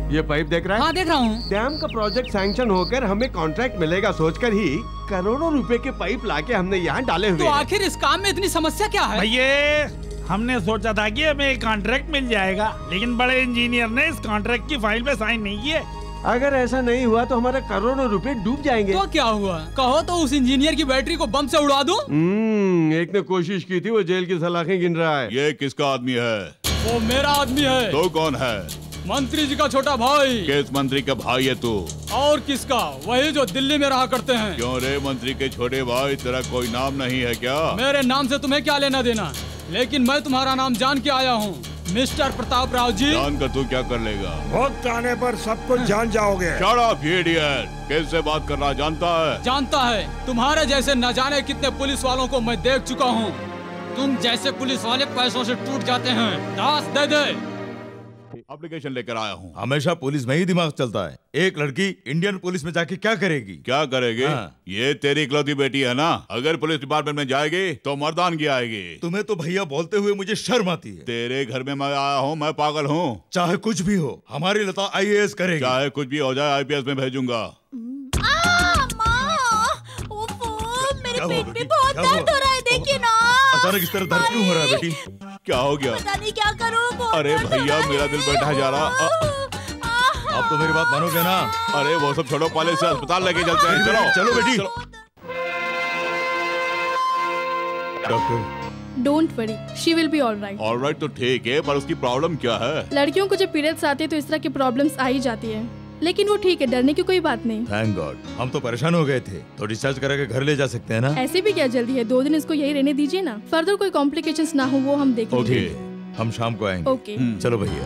ये पाइप देख रहा है?
हाँ देख रहा हूँ।
डैम का प्रोजेक्ट सैंक्शन होकर हमें कॉन्ट्रैक्ट मिलेगा सोचकर ही करोड़ों रुपए के पाइप लाके हमने यहाँ डाले हुए
तो आखिर इस काम में इतनी समस्या क्या है?
भैया हमने सोचा था कि हमें एक कॉन्ट्रैक्ट मिल जाएगा, लेकिन बड़े इंजीनियर ने इस कॉन्ट्रैक्ट की फाइल पे साइन नहीं किए।
अगर ऐसा नहीं हुआ तो हमारे करोड़ों रुपए डूब जाएंगे।
तो क्या हुआ? कहो तो उस इंजीनियर की बैटरी को बम से उड़ा दूं?
एक ने कोशिश की थी, वो जेल की सलाखें गिन रहा है।
ये किसका आदमी है?
वो मेरा आदमी है।
तो कौन है?
मंत्री जी का छोटा भाई।
किस मंत्री का भाई है तू?
और किसका? वही जो दिल्ली में रहा करते हैं।
क्यों रे मंत्री के छोटे भाई, तेरा कोई नाम नहीं है क्या?
मेरे नाम से तुम्हें क्या लेना देना, लेकिन मैं तुम्हारा नाम जान के आया हूँ, मिस्टर प्रताप राव जी।
जान कर तू क्या कर लेगा?
वक्त आने पर सब कुछ जान जाओगे।
Shut up, idiot! कैसे बात करना जानता है?
जानता है। तुम्हारे जैसे न जाने कितने पुलिस वालों को मैं देख चुका हूँ। तुम जैसे पुलिस वाले पैसों से टूट जाते हैं। दास दे दे।
एप्लीकेशन लेकर आया हूँ।
हमेशा पुलिस में ही दिमाग चलता है। एक लड़की इंडियन पुलिस में जाके क्या करेगी?
क्या करेगी?
हाँ।
ये तेरी इकलौती बेटी है ना? अगर पुलिस डिपार्टमेंट में जाएगी तो मर्दानगी आएगी।
तुम्हें तो भैया बोलते हुए मुझे शर्म आती है।
तेरे घर में मैं आया हूँ, मैं पागल हूँ?
चाहे कुछ भी हो, हमारी लता IAS करेगी।
चाहे कुछ भी हो जाए, IPS में भेजूंगा।
मेरे पेट में बहुत दर्द हो रहा है, देखिए ना।
अचानक इस तरह दर्द क्यों हो रहा है बेटी?
क्या हो गया?
पता नहीं क्या करूं।
अरे भैया मेरा दिल बैठा जा रहा।
अब तो मेरी बात मानोगे ना?
अरे वो सब छोड़ो, पहले से अस्पताल लेके चलते हैं। चलो
चलो बेटी।
Doctor
don't worry, she will be alright.
Alright तो ठीक है, पर उसकी प्रॉब्लम क्या है?
लड़कियों को जब पीरियड्स आते हैं तो इस तरह की प्रॉब्लम्स आ ही जाती है, लेकिन वो ठीक है, डरने की कोई बात नहीं।
थैंक गॉड, हम तो परेशान हो गए थे। तो डिस्चार्ज करा के घर ले जा सकते हैं ना?
ऐसे भी क्या जल्दी है, 2 दिन इसको यही रहने दीजिए ना। फर्दर कोई कॉम्प्लिकेशंस ना हो वो हम देख लेंगे।
ओके, हम शाम को आएंगे।
ओके।
चलो भैया।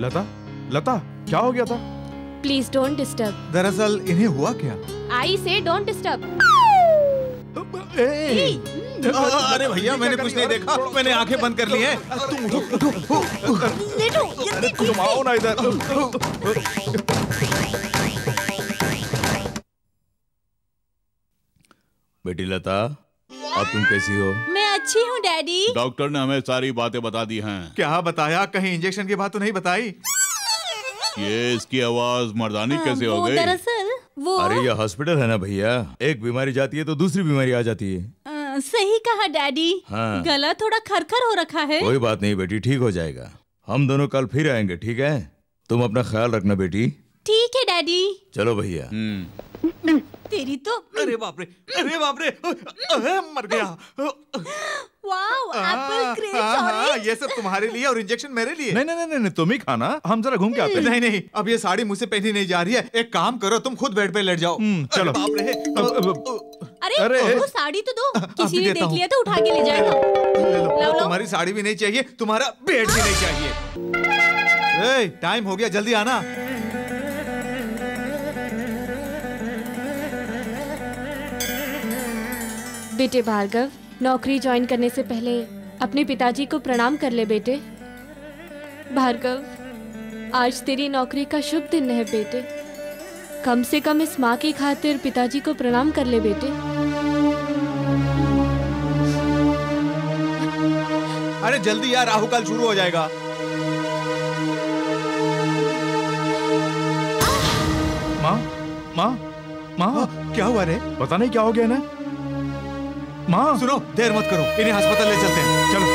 लता, लता क्या हो गया था?
Please don't disturb.
दरअसल इन्हें हुआ क्या?
आई से डोंट डिस्टर्ब।
अरे भैया मैंने कुछ नहीं देखा, मैंने आंखें बंद कर ली हैं। तुम उठो।
तुम आओ ना इधर।
बेटी लता, अब तुम कैसी हो?
मैं अच्छी हूँ डैडी।
डॉक्टर ने हमें सारी बातें बता दी हैं।
क्या बताया? कहीं इंजेक्शन की बात तो नहीं बताई?
ये इसकी आवाज मर्दानी कैसे हो गई?
दरअसल वो
अरे ये हॉस्पिटल है ना भैया, एक बीमारी जाती है तो दूसरी बीमारी आ जाती है।
सही कहा डैडी।
हाँ।
गला थोड़ा खरखर हो रखा है।
कोई बात नहीं बेटी, ठीक हो जाएगा। हम दोनों कल फिर आएंगे, ठीक है? तुम अपना ख्याल रखना बेटी।
ठीक है डैडी।
चलो भैया।
तेरी तो।
अरे बाप रे, अरे बाप रे, मर गया।
Wow, Apple craze orange.
ये सब तुम्हारे लिए और इंजेक्शन मेरे लिए।
नहीं नहीं नहीं, तुम ही खाना, हम जरा घूम के आते हैं।
नहीं नहीं, अब ये साड़ी मुझसे पहनी नहीं जा रही है। एक काम करो, तुम खुद बेड पे लेट जाओ।
चलो।
बाप रे।
अरे वो साड़ी तो दो, किसी ने देख लिया तो उठा के ले जाएगा। लो।
तुम्हारी साड़ी भी नहीं चाहिए, तुम्हारा बेड भी नहीं चाहिए। टाइम हो गया, जल्दी आना।
बेटे भार्गव, नौकरी ज्वाइन करने से पहले अपने पिताजी को प्रणाम कर ले बेटे। भार्गव, आज तेरी नौकरी का शुभ दिन है बेटे। कम से कम इस माँ की खातिर पिताजी को प्रणाम कर ले बेटे।
अरे जल्दी यार, राहु काल शुरू हो जाएगा।
माँ, माँ, माँ,
क्या हुआ रे?
पता नहीं क्या हो गया ना। माँ
सुनो, देर मत करो, इन्हें अस्पताल ले चलते हैं। चलो।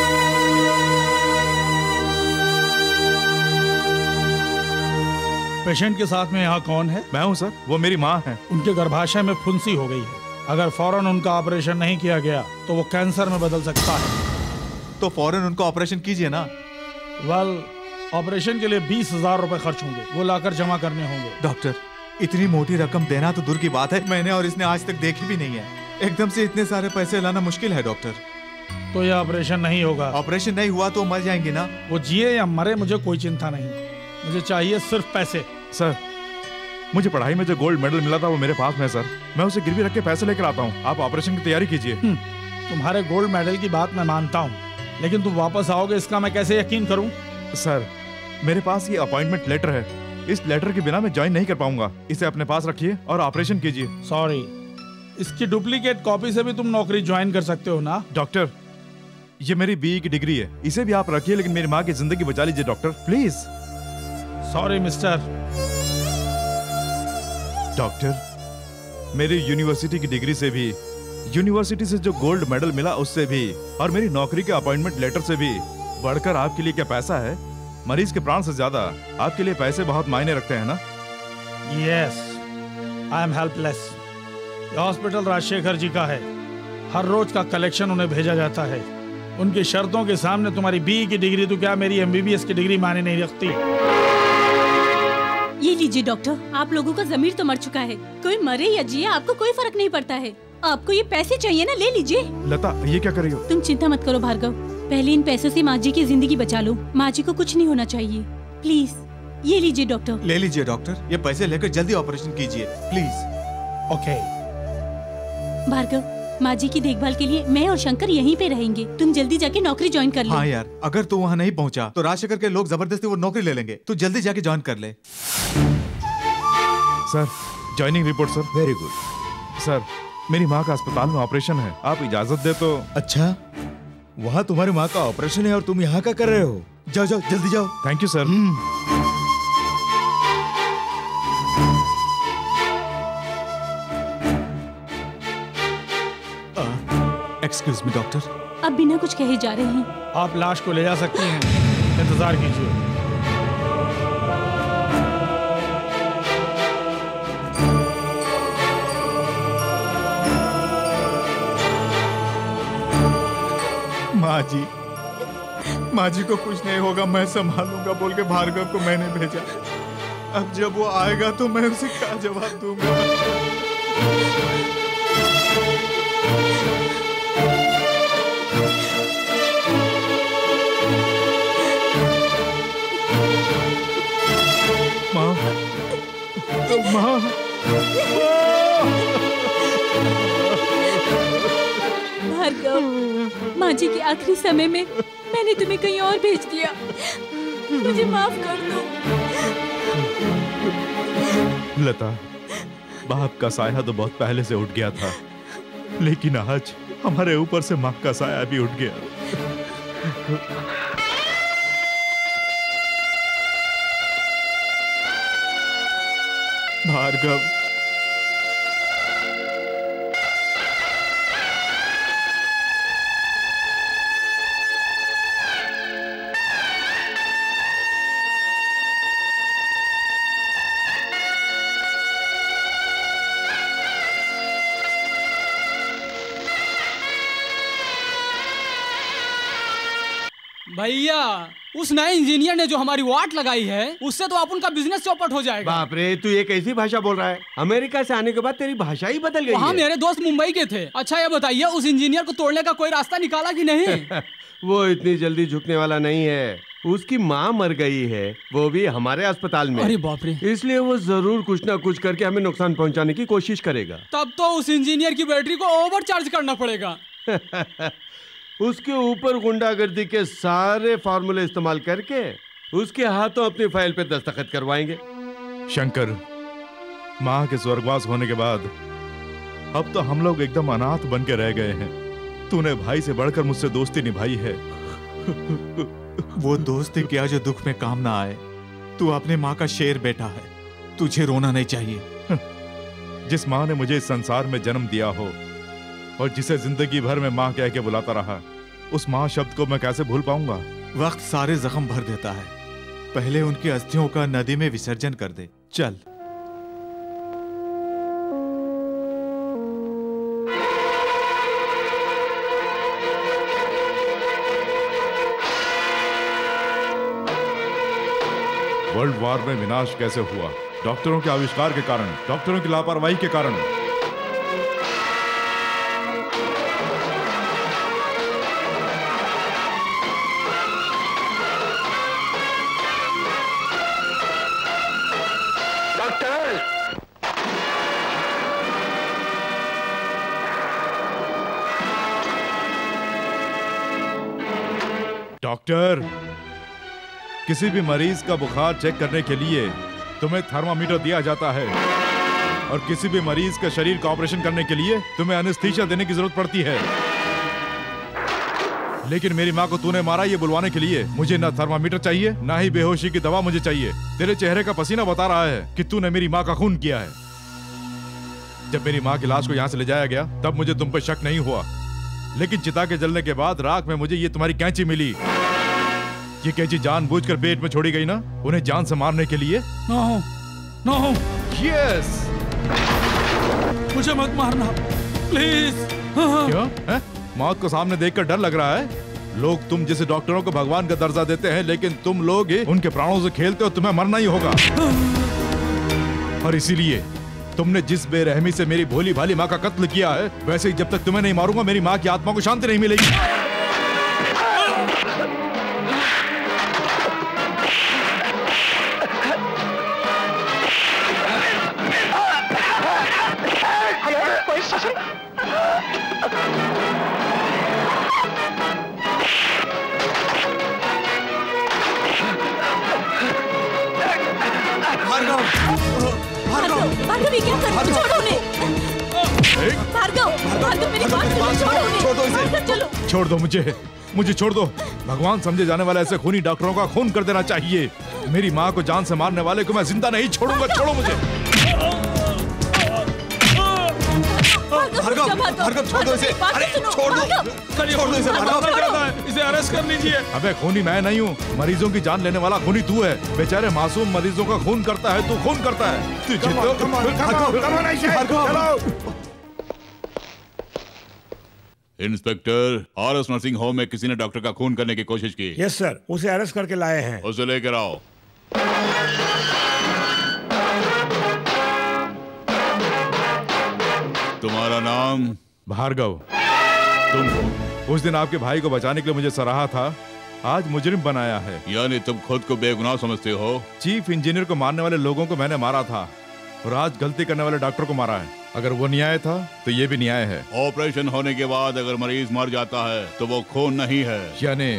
पेशेंट के साथ में यहाँ कौन है?
मैं हूँ सर, वो मेरी माँ है।
उनके गर्भाशय में फुंसी हो गई है। अगर फौरन उनका ऑपरेशन नहीं किया गया तो वो कैंसर में बदल सकता है।
तो फौरन उनका ऑपरेशन कीजिए ना।
वेल, ऑपरेशन के लिए 20,000 रुपए खर्च होंगे, वो लाकर जमा करने होंगे।
डॉक्टर, इतनी मोटी रकम देना तो दूर की बात है, मैंने और इसने आज तक देखी भी नहीं है। एकदम से इतने सारे पैसे लाना मुश्किल है डॉक्टर।
तो यह ऑपरेशन नहीं होगा।
ऑपरेशन नहीं हुआ तो मर जाएंगे ना।
वो जिए या मरे मुझे कोई चिंता नहीं, मुझे चाहिए सिर्फ पैसे।
सर, मुझे पढ़ाई में जो गोल्ड मेडल मिला था वो मेरे पास में सर, मैं उसे गिरवी रख के पैसे लेकर आता हूँ। आप ऑपरेशन की तैयारी कीजिए।
तुम्हारे गोल्ड मेडल की बात मैं मानता हूँ, लेकिन तुम वापस आओगे इसका मैं कैसे यकीन करूँ?
सर, मेरे पास ये अपॉइंटमेंट लेटर है, इस लेटर के बिना मैं ज्वाइन नहीं कर पाऊंगा। इसे अपने पास रखिए और ऑपरेशन कीजिए।
सॉरी, इसकी डुप्लीकेट कॉपी से भी तुम नौकरी ज्वाइन कर सकते हो ना?
डॉक्टर, ये मेरी बीई की डिग्री है, इसे भी आप रखिए, लेकिन मेरी माँ की जिंदगी बचा लीजिए doctor, please.
Sorry mister.
Doctor, मेरी यूनिवर्सिटी की डिग्री से भी, यूनिवर्सिटी से जो गोल्ड मेडल मिला उससे भी, और मेरी नौकरी के अपॉइंटमेंट लेटर से भी बढ़कर आपके लिए क्या पैसा है? मरीज के प्राण से ज्यादा आपके लिए पैसे बहुत मायने रखते हैं ना?
Yes, I am helpless. Hospital Rajshekhar ji का है, हर रोज का कलेक्शन उन्हें भेजा जाता है। उनकी शर्तों के सामने तुम्हारी बीई की डिग्री तो क्या मेरी एमबीबीएस की डिग्री माने नहीं रखती।
ये लीजिए डॉक्टर, आप लोगों का जमीर तो मर चुका है, कोई मरे या जिए आपको कोई फर्क नहीं पड़ता है। आपको ये पैसे चाहिए ना, ले लीजिए।
लता, ये क्या कर रही हो?
तुम चिंता मत करो भार्गव, पहले इन पैसों से माँ जी की जिंदगी बचा लो। माँ जी को कुछ नहीं होना चाहिए, प्लीज। ये लीजिए डॉक्टर।
ले लीजिए डॉक्टर, ये पैसे लेकर जल्दी ऑपरेशन कीजिए प्लीज।
ओके
भार्गव, माँ जी की देखभाल के लिए मैं और शंकर यहीं पे रहेंगे, तुम जल्दी जाके नौकरी ज्वाइन कर लो।
हाँ यार, अगर तू वहाँ नहीं पहुँचा तो राजशेखर के लोग जबरदस्ती वो नौकरी ले लेंगे, तू जल्दी जाके ज्वाइन कर ले।
Sir, joining report sir.
Very good
sir, मेरी माँ का अस्पताल में ऑपरेशन है, आप इजाजत दे तो।
अच्छा, वहाँ तुम्हारी माँ का ऑपरेशन है और तुम यहाँ क्या कर रहे हो? जाओ जाओ, जल्दी जाओ।
Thank you sir.
Excuse me doctor.
अब बिना कुछ कहे जा रहे हैं।
आप लाश को ले जा सकती हैं, इंतजार कीजिए।
माँ जी को कुछ नहीं होगा, मैं संभालूंगा बोल के भार्गव को मैंने भेजा। अब जब वो आएगा तो मैं उसे क्या जवाब दूंगा? माँ, माँ,
भार्गव, माँ जी के आखिरी समय में मैंने तुम्हें कहीं और भेज दिया, मुझे माफ कर दो।
लता, बाप का साया तो बहुत पहले से उठ गया था, लेकिन आज हमारे ऊपर से माँ का साया भी उठ गया।
भार्गव,
भैया, उस नए इंजीनियर ने जो हमारी वाट लगाई है, उससे तो अपन का बिजनेस चौपट हो जाएगा।
बाप रे, तू ये कैसी भाषा बोल रहा है? अमेरिका से आने के बाद तेरी भाषा ही बदल गई
वहाँ
है।
मेरे दोस्त मुंबई के थे। अच्छा ये बताइए, उस इंजीनियर को तोड़ने का कोई रास्ता निकाला कि नहीं?
वो इतनी जल्दी झुकने वाला नहीं है। उसकी माँ मर गई है, वो भी हमारे अस्पताल में।
अरे बाप रे।
इसलिए वो जरूर कुछ ना कुछ करके हमें नुकसान पहुंचाने की कोशिश करेगा।
तब तो उस इंजीनियर की बैटरी को ओवर चार्ज करना पड़ेगा।
उसके ऊपर गुंडागर्दी के सारे फार्मूले इस्तेमाल करके उसके हाथों अपनी फाइल पे दस्तखत करवाएंगे।
शंकर, माँ के स्वर्गवास होने के बाद अब तो हम लोग एकदम अनाथ बन के रह गए हैं। तूने भाई से बढ़कर मुझसे दोस्ती निभाई है।
वो दोस्ती क्या जो दुख में काम ना आए। तू अपने माँ का शेर बेटा है, तुझे रोना नहीं चाहिए।
जिस माँ ने मुझे इस संसार में जन्म दिया हो और जिसे जिंदगी भर में माँ कह के बुलाता रहा, उस माँ शब्द को मैं कैसे भूल पाऊंगा?
वक्त सारे जख्म भर देता है, पहले उनकी अस्थियों का नदी में विसर्जन कर दे। चल।
वर्ल्ड वॉर में विनाश कैसे हुआ? डॉक्टरों के आविष्कार के कारण, डॉक्टरों की लापरवाही के कारण। डॉक्टर, किसी भी मरीज का बुखार चेक करने के लिए तुम्हें थर्मामीटर दिया जाता है और किसी भी मरीज के शरीर का ऑपरेशन करने के लिए तुम्हें एनेस्थीसिया देने की जरूरत पड़ती है। लेकिन मेरी माँ को तूने मारा ये बुलवाने के लिए मुझे ना थर्मामीटर चाहिए ना ही बेहोशी की दवा मुझे चाहिए। तेरे चेहरे का पसीना बता रहा है कि तूने मेरी माँ का खून किया है। जब मेरी माँ की लाश को यहाँ से ले जाया गया तब मुझे तुम पर शक नहीं हुआ, लेकिन चिता के जलने के बाद राख में मुझे ये तुम्हारी कैंची मिली। ये कैंची जानबूझकर पेट में छोड़ी गई ना, उन्हें जान से मारने के लिए।
नो
यस,
मुझे मत मारना प्लीज।
क्यों है? मौत को सामने देखकर डर लग रहा है? लोग तुम जैसे डॉक्टरों को भगवान का दर्जा देते हैं, लेकिन तुम लोग उनके प्राणों से खेलते हो। तुम्हें मरना ही होगा। और इसीलिए तुमने जिस बेरहमी से मेरी भोली भाली माँ का कत्ल किया है, वैसे ही जब तक तुम्हें नहीं मारूंगा मेरी माँ की आत्मा को शांति नहीं मिलेगी।
भार्गव, ये क्या कर रहे हो? छोड़ो उन्हें। भार्गव, मेरी बात सुनो, छोड़ो उन्हें।
छोड़ दो इसे।
भार्गव, चलो।
छोड़ दो मुझे छोड़ दो। भगवान समझे जाने वाले ऐसे खूनी डॉक्टरों का खून कर देना चाहिए। मेरी माँ को जान से मारने वाले को मैं जिंदा नहीं छोड़ूंगा। छोड़ो मुझे।
भार्गव, छोड़ दो इसे। अरे छोड़ दो इसे। भार्गव,
इसे अरेस्ट कर लीजिए।
अबे खूनी मैं नहीं हूँ, मरीजों की जान लेने वाला खूनी तू है। बेचारे मासूम मरीजों का खून करता है, तू खून करता है। तुझे
इंस्पेक्टर, आरएस नर्सिंग होम में किसी ने डॉक्टर का खून करने की कोशिश की।
यस सर, उसे अरेस्ट करके लाए हैं।
उसे लेकर आओ। तुम्हारा नाम?
भार्गव।
तुम हो?
उस दिन आपके भाई को बचाने के लिए मुझे सराहा था, आज मुजरिम बनाया है।
यानी तुम खुद को बेगुनाह समझते हो?
चीफ इंजीनियर को मारने वाले लोगों को मैंने मारा था और आज गलती करने वाले डॉक्टर को मारा है। अगर वो न्याय था तो ये भी न्याय है।
ऑपरेशन होने के बाद अगर मरीज मर जाता है तो वो खून नहीं है।
यानी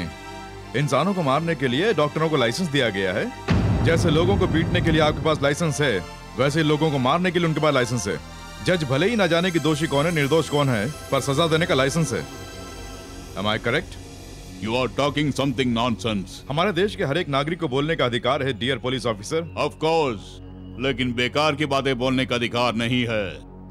इंसानों को मारने के लिए डॉक्टरों को लाइसेंस दिया गया है। जैसे लोगों को पीटने के लिए आपके पास लाइसेंस है, वैसे ही लोगों को मारने के लिए उनके पास लाइसेंस है। जज भले ही ना जाने कि दोषी कौन है निर्दोष कौन है, पर सजा देने का लाइसेंस है। Am I correct?
You are talking something nonsense.
हमारे देश के हर एक नागरिक को बोलने का अधिकार है, dear police officer.
Of course, लेकिन बेकार की बातें बोलने का अधिकार नहीं है।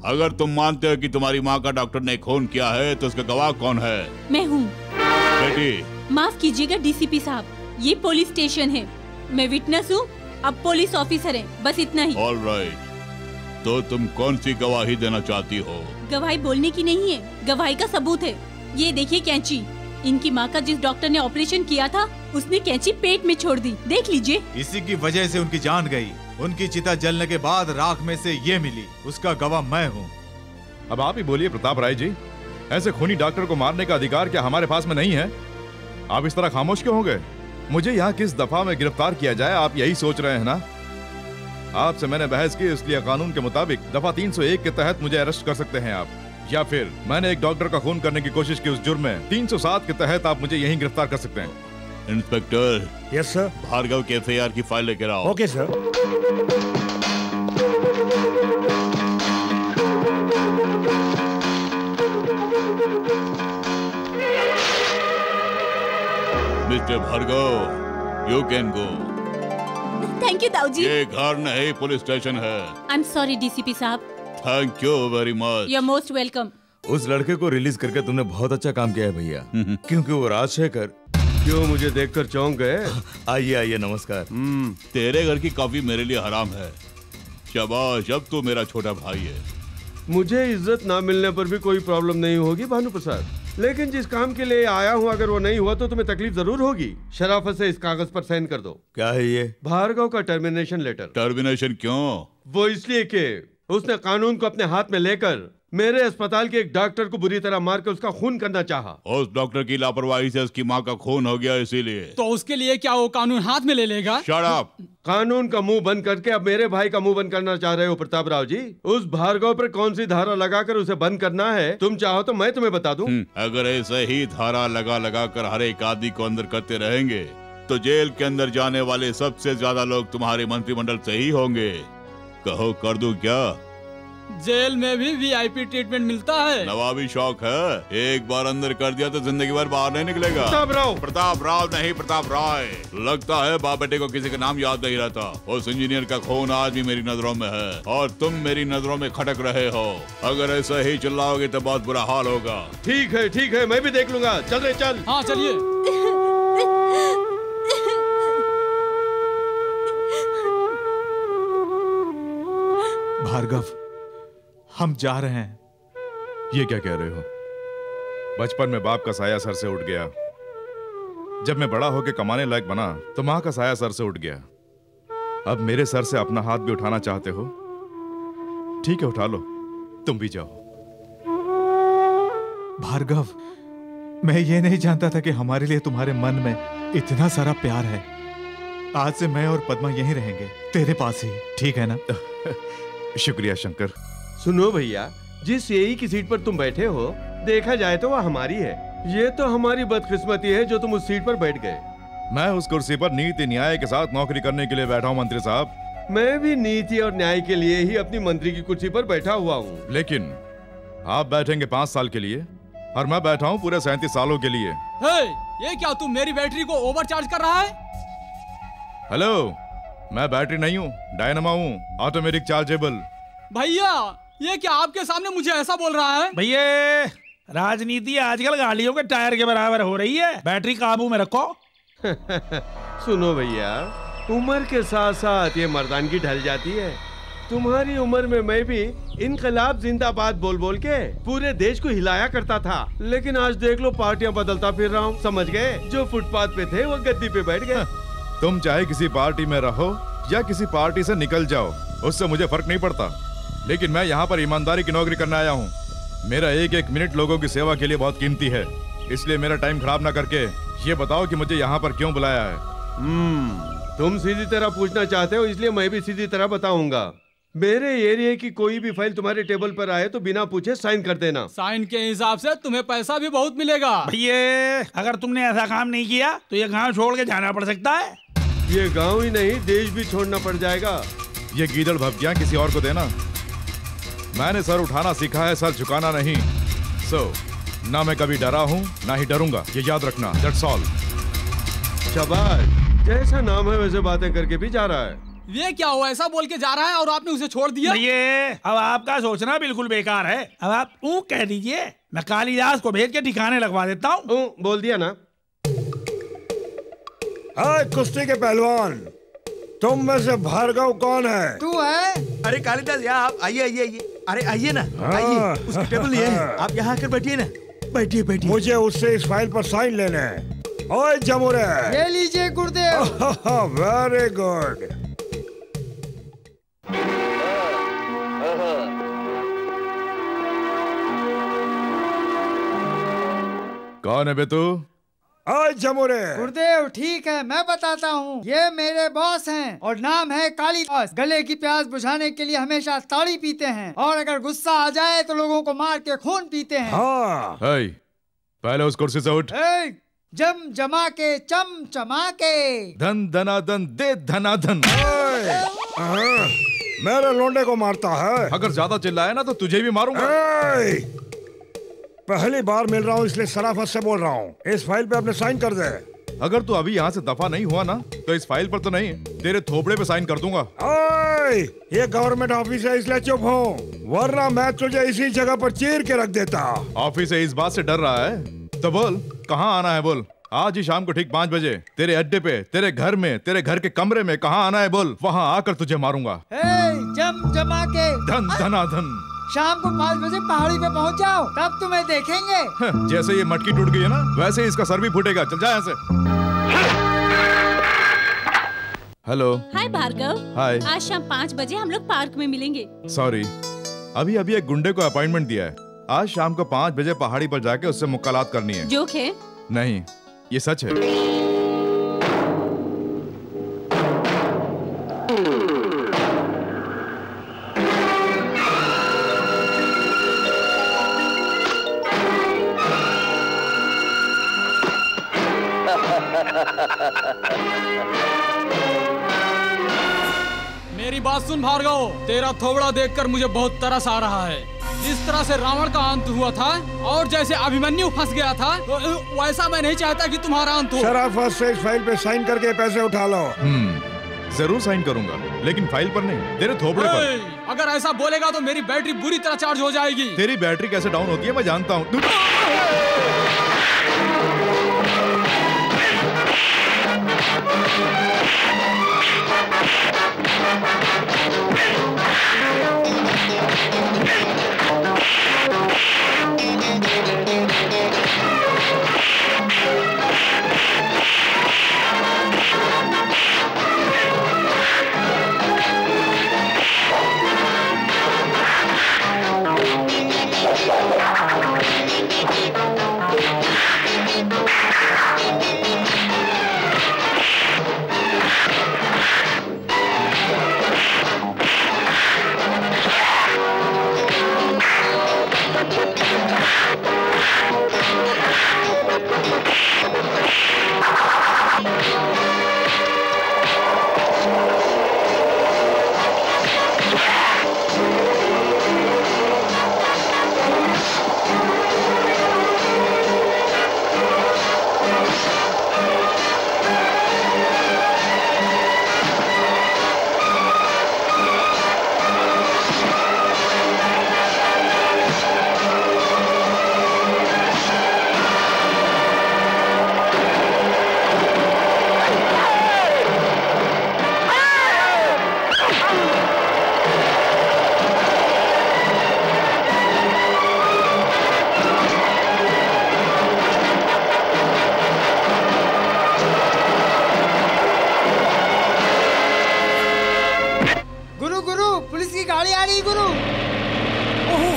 अगर तुम मानते हो कि तुम्हारी माँ का डॉक्टर ने खून किया है तो उसका गवाह कौन है?
मैं हूँ।
बेटी,
माफ कीजिएगा डीसीपी साहब, ये पुलिस स्टेशन है। मैं विटनेस हूँ, अब पुलिस ऑफिसर है, बस इतना ही।
All right. तो तुम कौन सी गवाही देना चाहती हो?
गवाही बोलने की नहीं है, गवाही का सबूत है। ये देखिए कैंची, इनकी माँ का जिस डॉक्टर ने ऑपरेशन किया था उसने कैंची पेट में छोड़ दी, देख लीजिए।
इसी की वजह से उनकी जान गई। उनकी चिता जलने के बाद राख में से ये मिली, उसका गवाह मैं हूँ।
अब आप ही बोलिए प्रताप राय जी, ऐसे खूनी डॉक्टर को मारने का अधिकार क्या हमारे पास में नहीं है? आप इस तरह खामोश क्यों हो गए? मुझे यहाँ किस दफा में गिरफ्तार किया जाए आप यही सोच रहे हैं ना? आपसे मैंने बहस की, इसलिए कानून के मुताबिक दफा 301 के तहत मुझे अरेस्ट कर सकते हैं आप, या फिर मैंने एक डॉक्टर का खून करने की कोशिश की उस जुर्म में 307 के तहत आप मुझे यहीं गिरफ्तार कर सकते हैं।
इंस्पेक्टर।
Yes sir.
भार्गव के एफआईआर की फाइल लेकर आओ।
Okay sir.
Mister Bhargav, you can go.
Thank you ताऊ जी।
ये घर नहीं पुलिस स्टेशन है।
आई एम सॉरी डीसीपी साहब।
Thank you very much.
You are most welcome.
उस लड़के को रिलीज करके तुमने बहुत अच्छा काम किया है भैया, क्योंकि वो राजशेखर।
क्यों, मुझे देखकर चौंक गए?
आइए आइए, नमस्कार।
तेरे घर की कॉफी मेरे लिए हराम है। शाबाश, अब तू मेरा छोटा भाई है।
मुझे इज्जत ना मिलने पर भी कोई प्रॉब्लम नहीं होगी भानु प्रसाद, लेकिन जिस काम के लिए आया हूँ अगर वो नहीं हुआ तो तुम्हें तकलीफ जरूर होगी। शराफत से इस कागज पर साइन कर दो।
क्या है ये?
भार्गव का टर्मिनेशन लेटर।
टर्मिनेशन क्यों?
वो इसलिए कि उसने कानून को अपने हाथ में लेकर मेरे अस्पताल के एक डॉक्टर को बुरी तरह मार के उसका खून करना चाहा।
उस डॉक्टर की लापरवाही से उसकी माँ का खून हो गया, इसीलिए।
तो उसके लिए क्या वो कानून हाथ में ले लेगा?
Shut up.
कानून का मुंह बंद करके अब मेरे भाई का मुंह बंद करना चाह रहे हो प्रताप राव जी? उस भार्गव पर कौन सी धारा लगाकर उसे बंद करना है, तुम चाहो तो मैं तुम्हें बता दूं।
अगर ऐसे ही धारा लगा कर हर एक आदमी को अंदर करते रहेंगे तो जेल के अंदर जाने वाले सबसे ज्यादा लोग तुम्हारे मंत्रिमंडल से ही होंगे। कहो कर दूं क्या?
जेल में भी वीआईपी ट्रीटमेंट मिलता है।
नवाबी शौक है, एक बार अंदर कर दिया तो जिंदगी भर बाहर नहीं निकलेगा। प्रताप राव नहीं, प्रताप राय। लगता है बाप बेटे को किसी का नाम याद नहीं रहता। उस इंजीनियर का खून आज भी मेरी नजरों में है और तुम मेरी नजरों में खटक रहे हो। अगर ऐसा ही चिल्लाओगे तो बहुत बुरा हाल होगा।
ठीक है, मैं भी देख लूंगा। चल रे चल।
हाँ चलिए।
भार्गव, हम जा रहे हैं।
ये क्या कह रहे हो? बचपन में बाप का साया सर से उठ गया, जब मैं बड़ा होकर कमाने लायक बना तो मां का साया सर से उठ गया। अब मेरे सर से अपना हाथ भी उठाना चाहते हो? ठीक है, उठा लो, तुम भी जाओ।
भार्गव, मैं ये नहीं जानता था कि हमारे लिए तुम्हारे मन में इतना सारा प्यार है। आज से मैं और पद्मा यहीं रहेंगे, तेरे पास ही, ठीक है ना?
शुक्रिया शंकर।
सुनो भैया, जिस यही की सीट पर तुम बैठे हो, देखा जाए तो वह हमारी है। ये तो हमारी बदकिस्मती है जो तुम उस सीट पर बैठ गए।
मैं उस कुर्सी पर नीति न्याय के साथ नौकरी करने के लिए बैठा हूँ मंत्री साहब।
मैं भी नीति और न्याय के लिए ही अपनी मंत्री की कुर्सी पर बैठा हुआ हूँ।
लेकिन आप बैठेंगे 5 साल के लिए और मैं बैठा हूँ पूरे 37 सालों के लिए।
ये क्या तू मेरी बैटरी को ओवरचार्ज कर रहा है?
हेलो, मैं बैटरी नहीं हूँ, डायनामा हूँ, ऑटोमेटिक चार्जेबल।
भैया, ये क्या आपके सामने मुझे ऐसा बोल रहा है?
भैया, राजनीति आजकल गाड़ियों के टायर के बराबर हो रही है, बैटरी काबू में रखो।
सुनो भैया, उम्र के साथ साथ ये मर्दानगी ढल जाती है। तुम्हारी उम्र में मैं भी इनकलाब जिंदाबाद बोल बोल के पूरे देश को हिलाया करता था, लेकिन आज देख लो पार्टियां बदलता फिर रहा हूँ। समझ गए? जो फुटपाथ पे थे वो गद्दी पे बैठ गए।
तुम चाहे किसी पार्टी में रहो या किसी पार्टी से निकल जाओ, उससे मुझे फर्क नहीं पड़ता, लेकिन मैं यहाँ पर ईमानदारी की नौकरी करने आया हूँ। मेरा एक एक मिनट लोगों की सेवा के लिए बहुत कीमती है, इसलिए मेरा टाइम खराब ना करके ये बताओ कि मुझे यहाँ पर क्यों बुलाया है।
तुम सीधी तरह पूछना चाहते हो, इसलिए मैं भी सीधी तरह बताऊंगा। मेरे एरिया की कोई भी फाइल तुम्हारे टेबल पर आए तो बिना पूछे साइन कर देना।
साइन के हिसाब से तुम्हें पैसा भी बहुत मिलेगा।
भैया, अगर तुमने ऐसा काम नहीं किया तो ये गांव छोड़ के जाना पड़ सकता है।
ये गांव ही नहीं, देश भी छोड़ना पड़ जाएगा।
ये गीदड़ भपकियां किसी और को देना। मैंने सर उठाना सीखा है, सर झुकाना नहीं। ना मैं कभी डरा हूँ ना ही डरूंगा, ये याद रखना। That's all.
शाबाश, जैसा नाम है वैसे बातें करके भी जा रहा है।
ये क्या हुआ, ऐसा बोल के जा रहा है और आपने उसे छोड़ दिया?
ये अब आपका सोचना बिल्कुल बेकार है। अब आप कह दीजिए, मैं कालिदास को भेज के ठिकाने लगवा देता हूँ।
बोल दिया ना।
कुश्ती के पहलवान, तुम में से भार्गव कौन है?
तू है?
अरे कालिदास, यहाँ आप आइए आइए आइए। अरे आइए ना, आइए, उसकी टेबल ये है, आप यहाँ आकर बैठिए ना। बैठिए बैठिए।
मुझे उससे इस फाइल पर साइन लेने हैं। ओए जमुरे,
ये लीजिए गुरुदेव।
Very good.
कौन है बे तू?
जमुरे।
गुरुदेव ठीक है, मैं बताता हूँ। ये मेरे बॉस हैं और नाम है कालिदास। गले की प्यास बुझाने के लिए हमेशा ताड़ी पीते हैं और अगर गुस्सा आ जाए तो लोगों को मार के खून पीते हैं।
हाँ।
पहले उस कुर्सी से उठ।
जम जमा के चम चमा के,
धन धनाधन दे धनाधन।
मेरे लोंडे को मारता है।
अगर ज्यादा चिल्लाया ना तो तुझे भी मारूंगा।
पहली बार मिल रहा हूँ इसलिए शराफत से बोल रहा हूँ। इस फाइल पे अपने साइन कर दे।
अगर तू अभी यहाँ से दफा नहीं हुआ ना तो इस फाइल पर तो नहीं, तेरे थोपड़े पे साइन कर दूंगा।
ये गवर्नमेंट ऑफिस है इसलिए चुप हो, वरना मैं तुझे इसी जगह पर चीर के रख देता।
ऑफिस से इस बात से डर रहा है तो बोल कहाँ आना है बोल। आज ही शाम को ठीक 5 बजे तेरे अड्डे पे, तेरे घर में, तेरे घर के कमरे में कहाँ आना है बोल, वहाँ आकर तुझे मारूंगा।
जम जमा के
धन धनाधन।
शाम को 5 बजे पहाड़ी पे पहुंच जाओ, तब तुम्हें देखेंगे।
जैसे ये मटकी टूट गई है ना, वैसे ही इसका सर भी फूटेगा। चल जा यहाँ से। हेलो।
हाय भार्गव।
हाय।
आज शाम 5 बजे हम लोग पार्क में मिलेंगे।
सॉरी, अभी अभी एक गुंडे को अपॉइंटमेंट दिया है। आज शाम को 5 बजे पहाड़ी पर जाके उससे मुलाकात करनी है।
जोक है?
नहीं, ये सच है।
मेरी बात सुन भार्गव, तेरा थोबड़ा देखकर मुझे बहुत तरस आ रहा है। जिस तरह से रावण का अंत हुआ था और जैसे अभिमन्यु फंस गया था, वैसा मैं नहीं चाहता कि तुम्हारा अंत हो।
शराफत से इस फाइल पे साइन करके पैसे उठा लो।
जरूर साइन करूंगा, लेकिन फाइल पर नहीं, तेरे थोबड़े पर।
अगर ऐसा बोलेगा तो मेरी बैटरी बुरी तरह चार्ज हो जाएगी।
तेरी बैटरी कैसे डाउन होती है मैं जानता हूँ।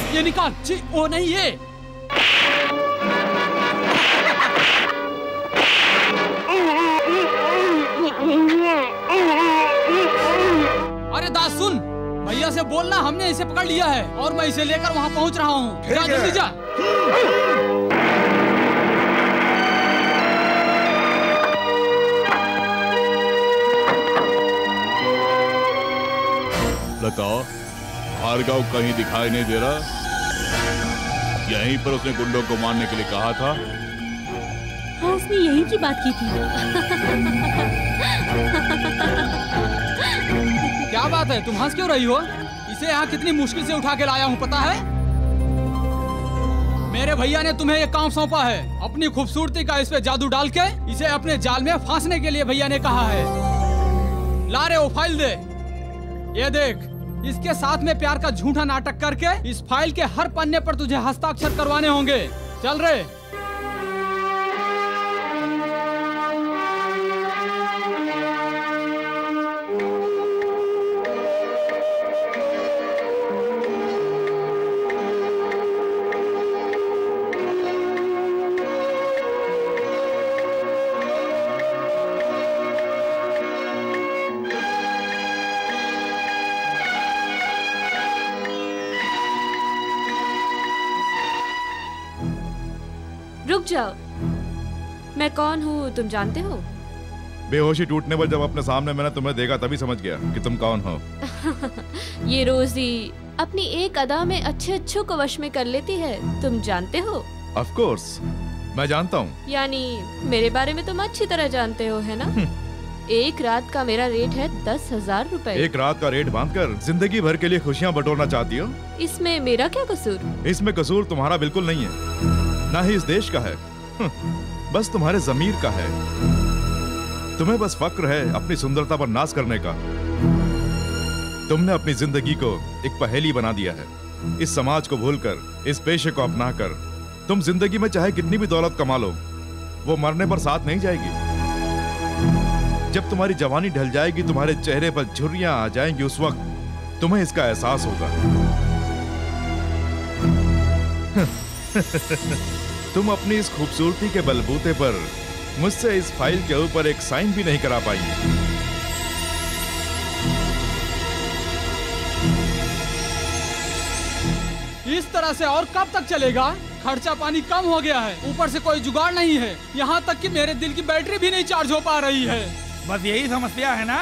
ये निकाल। ओ नहीं ये। अरे दास सुन, भैया से बोलना हमने इसे पकड़ लिया है और मैं इसे लेकर वहाँ पहुँच रहा हूँ। जा जल्दी जा।
लता, भार्गव कहीं दिखाई नहीं दे रहा। यहीं पर उसने गुंडों को मारने के लिए कहा था।
हाँ, उसने यही की बात की थी।
क्या बात है, तुम हंस क्यों रही हो? इसे यहाँ कितनी मुश्किल से उठा के लाया हूँ पता है? मेरे भैया ने तुम्हें ये काम सौंपा है। अपनी खूबसूरती का इस पे जादू डाल के इसे अपने जाल में फांसने के लिए भैया ने कहा है। ला रे वो फाइल दे। ये देख, इसके साथ में प्यार का झूठा नाटक करके इस फाइल के हर पन्ने पर तुझे हस्ताक्षर करवाने होंगे। चल रे।
रुक जाओ, मैं कौन हूँ तुम जानते हो?
बेहोशी टूटने पर जब अपने सामने मैंने तुम्हें देखा तभी समझ गया कि तुम कौन हो।
ये रोजी अपनी एक अदा में अच्छे अच्छों को वश में कर लेती है, तुम जानते हो?
ऑफ कोर्स, मैं जानता हूँ।
यानी मेरे बारे में तुम अच्छी तरह जानते हो, है ना? एक रात का मेरा रेट है 10,000 रुपए।
एक रात का रेट बांधकर जिंदगी भर के लिए खुशियाँ बटोरना चाहती हो?
इसमें मेरा क्या कसूर?
इसमें कसूर तुम्हारा बिल्कुल नहीं है, ना ही इस देश का है, बस तुम्हारे ज़मीर का है। तुम्हें बस फक्र है अपनी सुंदरता पर नाज करने का। तुमने अपनी जिंदगी को एक पहेली बना दिया है। इस समाज को भूलकर, इस पेशे को अपनाकर तुम जिंदगी में चाहे कितनी भी दौलत कमा लो, वो मरने पर साथ नहीं जाएगी। जब तुम्हारी जवानी ढल जाएगी, तुम्हारे चेहरे पर झुर्रियां आ जाएंगी, उस वक्त तुम्हें इसका एहसास होगा। तुम अपनी इस खूबसूरती के बलबूते पर मुझसे इस फाइल के ऊपर एक साइन भी नहीं करा पाई।
इस तरह से और कब तक चलेगा? खर्चा पानी कम हो गया है, ऊपर से कोई जुगाड़ नहीं है। यहाँ तक कि मेरे दिल की बैटरी भी नहीं चार्ज हो पा रही है।
बस यही समस्या है ना?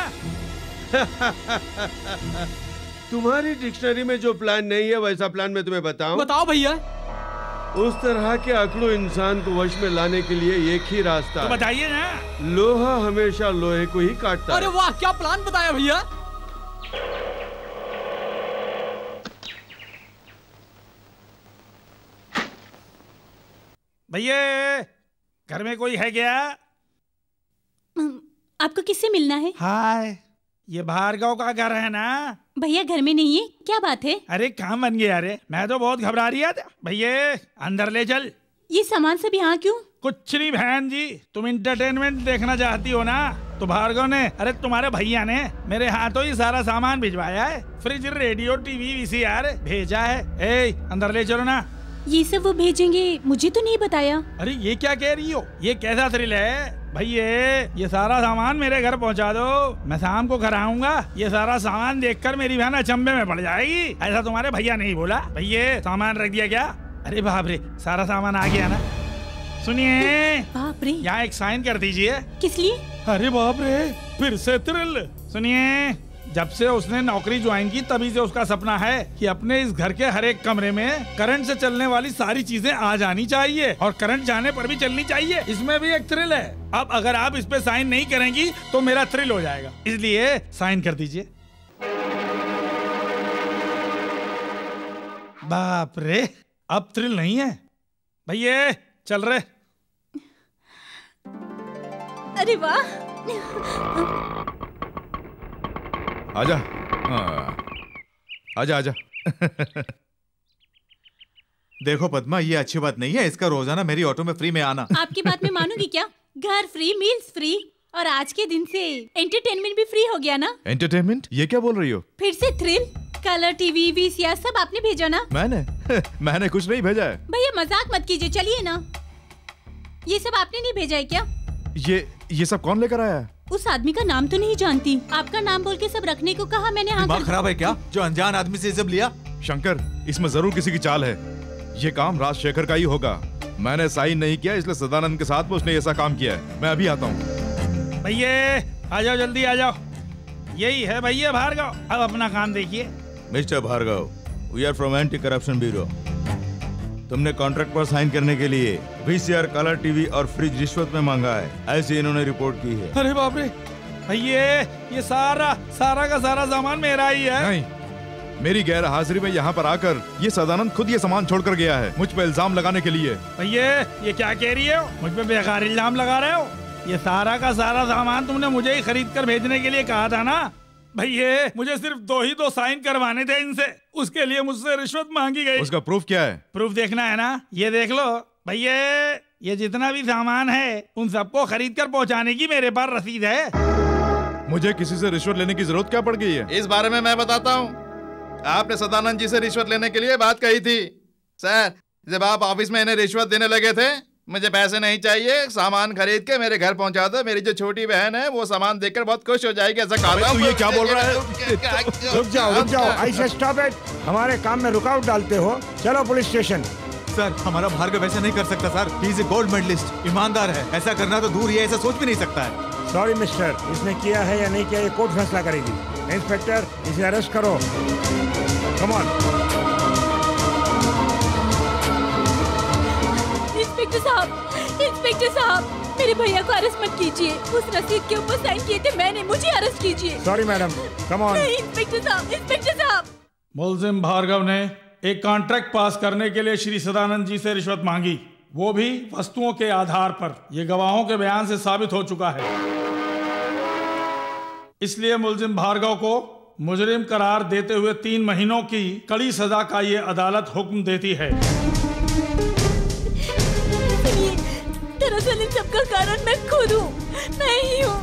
तुम्हारी डिक्शनरी में जो प्लान नहीं है वैसा प्लान मैं तुम्हें बताऊं?
बताओ भैया।
उस तरह के अकड़ू इंसान को वश में लाने के लिए एक ही रास्ता
तो
है।
बताइए ना।
लोहा हमेशा लोहे को ही काटता
अरे वाह, क्या प्लान बताया भैया।
भैया घर में कोई है क्या?
आपको किससे मिलना है?
हाय, ये भार्गव का घर है ना?
भैया घर में नहीं है, क्या बात है?
अरे काम बन गया। अरे मैं तो बहुत घबरा रही था। भैया अंदर ले चल।
ये सामान सब यहाँ क्यों?
कुछ नहीं बहन जी, तुम इंटरटेनमेंट देखना चाहती हो ना, तो भार्गव ने, अरे तुम्हारे भैया ने मेरे हाथों ही सारा सामान भिजवाया है। फ्रिज, रेडियो, टीवी, वीसीआर भेजा है। ए, अंदर ले चलो ना।
ये सब वो भेजेंगे, मुझे तो नहीं बताया।
अरे ये क्या कह रही हो? ये कैसा थ्रिल है? भैया ये सारा सामान मेरे घर पहुंचा दो, मैं शाम को घर आऊंगा। ये सारा सामान देखकर मेरी बहन अचंभे में पड़ जाएगी। ऐसा तुम्हारे भैया नहीं बोला? भैया सामान रख दिया क्या? अरे बाप रे, सारा सामान आ गया ना। सुनिए,
बाप रे,
यहाँ एक साइन कर दीजिए।
किस लिए?
अरे बाप रे, फिर से थ्रिल। सुनिए, जब से उसने नौकरी ज्वाइन की तभी से उसका सपना है कि अपने इस घर के हर एक कमरे में करंट से चलने वाली सारी चीजें आ जानी चाहिए और करंट जाने पर भी चलनी चाहिए। इसमें भी एक थ्रिल है। अब अगर आप इस पे साइन नहीं करेंगी तो मेरा थ्रिल हो जाएगा, इसलिए साइन कर दीजिए। बाप रे, अब थ्रिल नहीं है। भैया चल रहे।
अरे वाह,
आजा। हाँ। आजा आजा।
देखो पद्मा, ये अच्छी बात नहीं है इसका रोजाना मेरी ऑटो में फ्री में आना।
आपकी बात में मानूंगी क्या? घर फ्री, मील्स फ्री, और आज के दिन से एंटरटेनमेंट भी फ्री हो गया ना।
एंटरटेनमेंट? ये क्या बोल रही हो?
फिर से थ्रिल, कलर टीवी, वीसीआर सब आपने भेजा ना?
मैंने कुछ नहीं भेजा है।
भैया मजाक मत कीजिए, चलिए ना। ये सब आपने नहीं भेजा है क्या?
ये सब कौन लेकर आया है?
उस आदमी का नाम तो नहीं जानती। आपका नाम बोल के सब रखने को कहा मैंने।
दिमाग खराब है क्या, जो अनजान आदमी से सब लिया?
शंकर, इसमें जरूर किसी की चाल है। ये काम राजशेखर का ही होगा। मैंने साइन नहीं किया, इसलिए सदानंद के साथ में उसने ऐसा काम किया है। मैं अभी आता हूँ।
भैया आ जाओ, जल्दी आ जाओ। यही है भैया भार्गव, अब अपना काम देखिए।
Mister Bhargav, we are from anti corruption bureau. तुमने कॉन्ट्रैक्ट पर साइन करने के लिए वीसीआर, कलर टीवी और फ्रिज रिश्वत में मांगा है, ऐसे इन्होंने रिपोर्ट की है।
अरे बाप रे, भैया ये सारा का सारा सामान मेरा ही है।
नहीं, मेरी गैर हाजिरी में यहाँ पर आकर ये सदानंद खुद ये सामान छोड़कर गया है, मुझ पर इल्जाम लगाने के लिए।
भैया ये क्या कह रही हो? मुझ पे बेकार इल्जाम लगा रहे हो? ये सारा का सारा सामान तुमने मुझे ही खरीद कर भेजने के लिए कहा था ना। भैया मुझे सिर्फ दो साइन करवाने थे इनसे, उसके लिए मुझसे रिश्वत मांगी गई।
उसका प्रूफ क्या है?
प्रूफ देखना है ना, ये देख लो। भैया ये जितना भी सामान है उन सबको खरीद कर पहुंचाने की मेरे पास रसीद है।
मुझे किसी से रिश्वत लेने की जरूरत क्या पड़ गई है?
इस बारे में मैं बताता हूँ। आपने सदानंद जी से रिश्वत लेने के लिए बात कही थी। सर, जब आप ऑफिस में इन्हें रिश्वत देने लगे थे, मुझे पैसे नहीं चाहिए, सामान खरीद के मेरे घर पहुंचा दो, मेरी जो छोटी बहन है वो सामान देखकर बहुत खुश हो जाएगी, ऐसा कहा था।
तू ये क्या बोल रहा है?
रुक जाओ, ऐसे स्टॉप इट। हमारे काम में रुकावट डालते हो। चलो पुलिस स्टेशन।
सर, हमारा भार्गव ऐसा नहीं कर सकता sir. He is a gold medalist, ईमानदार है। ऐसा करना तो दूर ही है, ऐसा सोच भी नहीं सकता है।
सॉरी मिस्टर, इसने किया है या नहीं किया ये कोर्ट फैसला करेगी। इंस्पेक्टर, इसे अरेस्ट करो। Come on.
इंस्पेक्टर साहब, मेरे भैया को अरेस्ट मत कीजिए। उस रसीद के ऊपर साइन किए थे मैंने, मुझे अरेस्ट कीजिए।
Sorry madam, come on.
नहीं इंस्पेक्टर साहब।
मुलजिम भार्गव ने एक कॉन्ट्रैक्ट पास करने के लिए श्री सदानंद जी से रिश्वत मांगी, वो भी वस्तुओं के आधार पर। ये गवाहों के बयान से साबित हो चुका है। इसलिए मुलजिम भार्गव को मुजरिम करार देते हुए 3 महीनों की कड़ी सजा का ये अदालत हुक्म देती है।
दरअसल इन सबका कारण मैं खुद हूँ, मैं ही हूँ।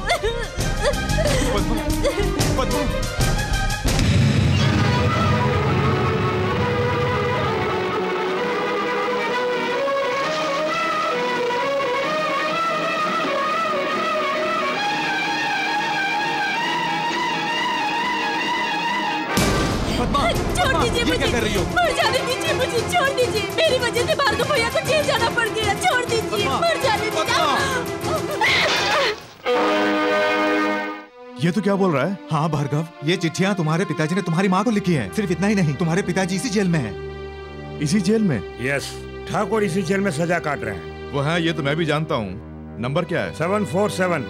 छोड़ दीजिए मुझे, मर जाने दीजिए मुझे, छोड़ दीजिए। मेरी वजह से भार्गव भैया को जेल जाना पड़ गया, छोड़ दीजिए, मर जाने दीजिए।
ये तो क्या बोल रहा है?
हाँ भार्गव, ये चिट्ठियाँ तुम्हारे पिताजी ने तुम्हारी माँ को लिखी है। सिर्फ इतना ही नहीं, तुम्हारे पिताजी इसी जेल में हैं।
इसी जेल में?
यस, ठाकुर इसी जेल में सजा काट रहे हैं।
वो है, ये तो मैं भी जानता हूँ। नंबर क्या है?
747।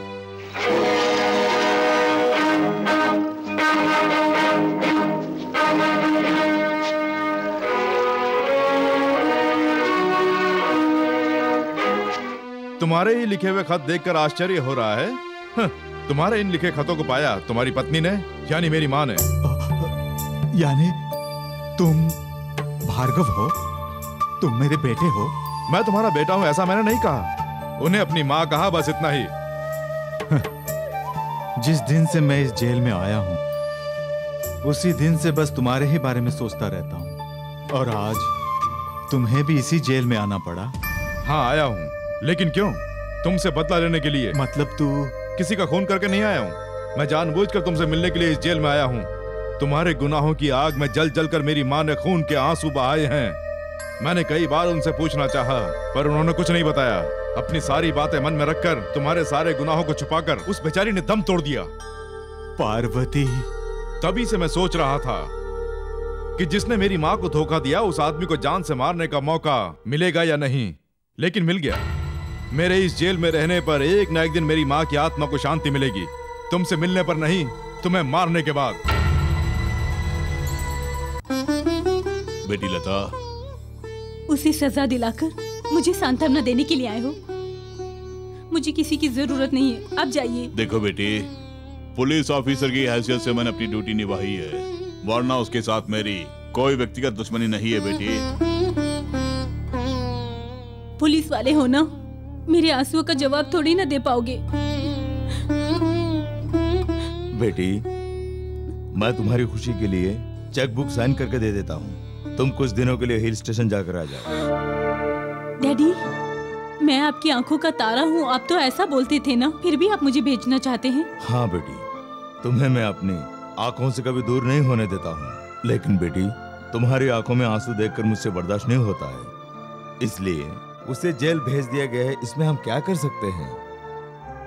तुम्हारे ही लिखे हुए खत देखकर आश्चर्य हो रहा है। तुम्हारे इन लिखे खतों को पाया तुम्हारी पत्नी ने, यानी मेरी माँ ने।
यानी तुम भार्गव हो? तुम मेरे बेटे हो?
मैं तुम्हारा बेटा हूँ ऐसा मैंने नहीं कहा। उन्हें अपनी माँ कहा, बस इतना ही।
जिस दिन से मैं इस जेल में आया हूँ उसी दिन से बस तुम्हारे ही बारे में सोचता रहता हूँ, और आज तुम्हें भी इसी जेल में आना पड़ा।
हाँ आया हूँ, लेकिन क्यों? तुमसे बदला लेने के लिए।
मतलब तू
किसी का खून करके नहीं आया हूँ। मैं जानबूझकर तुमसे मिलने के लिए इस जेल में आया हूँ। तुम्हारे गुनाहों की आग में जल जल कर मेरी माँ ने खून के आंसू बहाए हैं। मैंने कई बार उनसे पूछना चाहा, पर उन्होंने कुछ नहीं बताया। अपनी सारी बातें मन में रखकर, तुम्हारे सारे गुनाहों को छुपाकर उस बेचारी ने दम तोड़ दिया।
पार्वती।
तभी से मैं सोच रहा था कि जिसने मेरी माँ को धोखा दिया उस आदमी को जान से मारने का मौका मिलेगा या नहीं, लेकिन मिल गया। मेरे इस जेल में रहने पर एक न एक दिन मेरी माँ की आत्मा को शांति मिलेगी। तुमसे मिलने पर नहीं, तुम्हें मारने के बाद।
बेटी लता,
उसे सजा दिलाकर मुझे सांत्वना देने के लिए आए हो? मुझे किसी की जरूरत नहीं है, अब जाइए।
देखो बेटी, पुलिस ऑफिसर की हैसियत से मैंने अपनी ड्यूटी निभाई है, वरना उसके साथ मेरी कोई व्यक्तिगत दुश्मनी नहीं है बेटी।
पुलिस वाले हो ना, मेरे आंसुओं का जवाब थोड़ी ना दे पाओगे।
बेटी, मैं तुम्हारी खुशी के लिए चेक बुक साइन करके दे देता हूँ। तुम कुछ दिनों के लिए हिल स्टेशन जाकर आ जाओ।
डैडी, मैं आपकी आंखों का तारा हूँ, आप तो ऐसा बोलते थे ना, फिर भी आप मुझे भेजना चाहते हैं।
हाँ बेटी, तुम्हें मैं अपनी आंखों से कभी दूर नहीं होने देता हूँ, लेकिन बेटी तुम्हारी आंखों में आंसू देखकर मुझसे बर्दाश्त नहीं होता है, इसलिए उसे जेल भेज दिया गया है। इसमें हम क्या कर सकते हैं?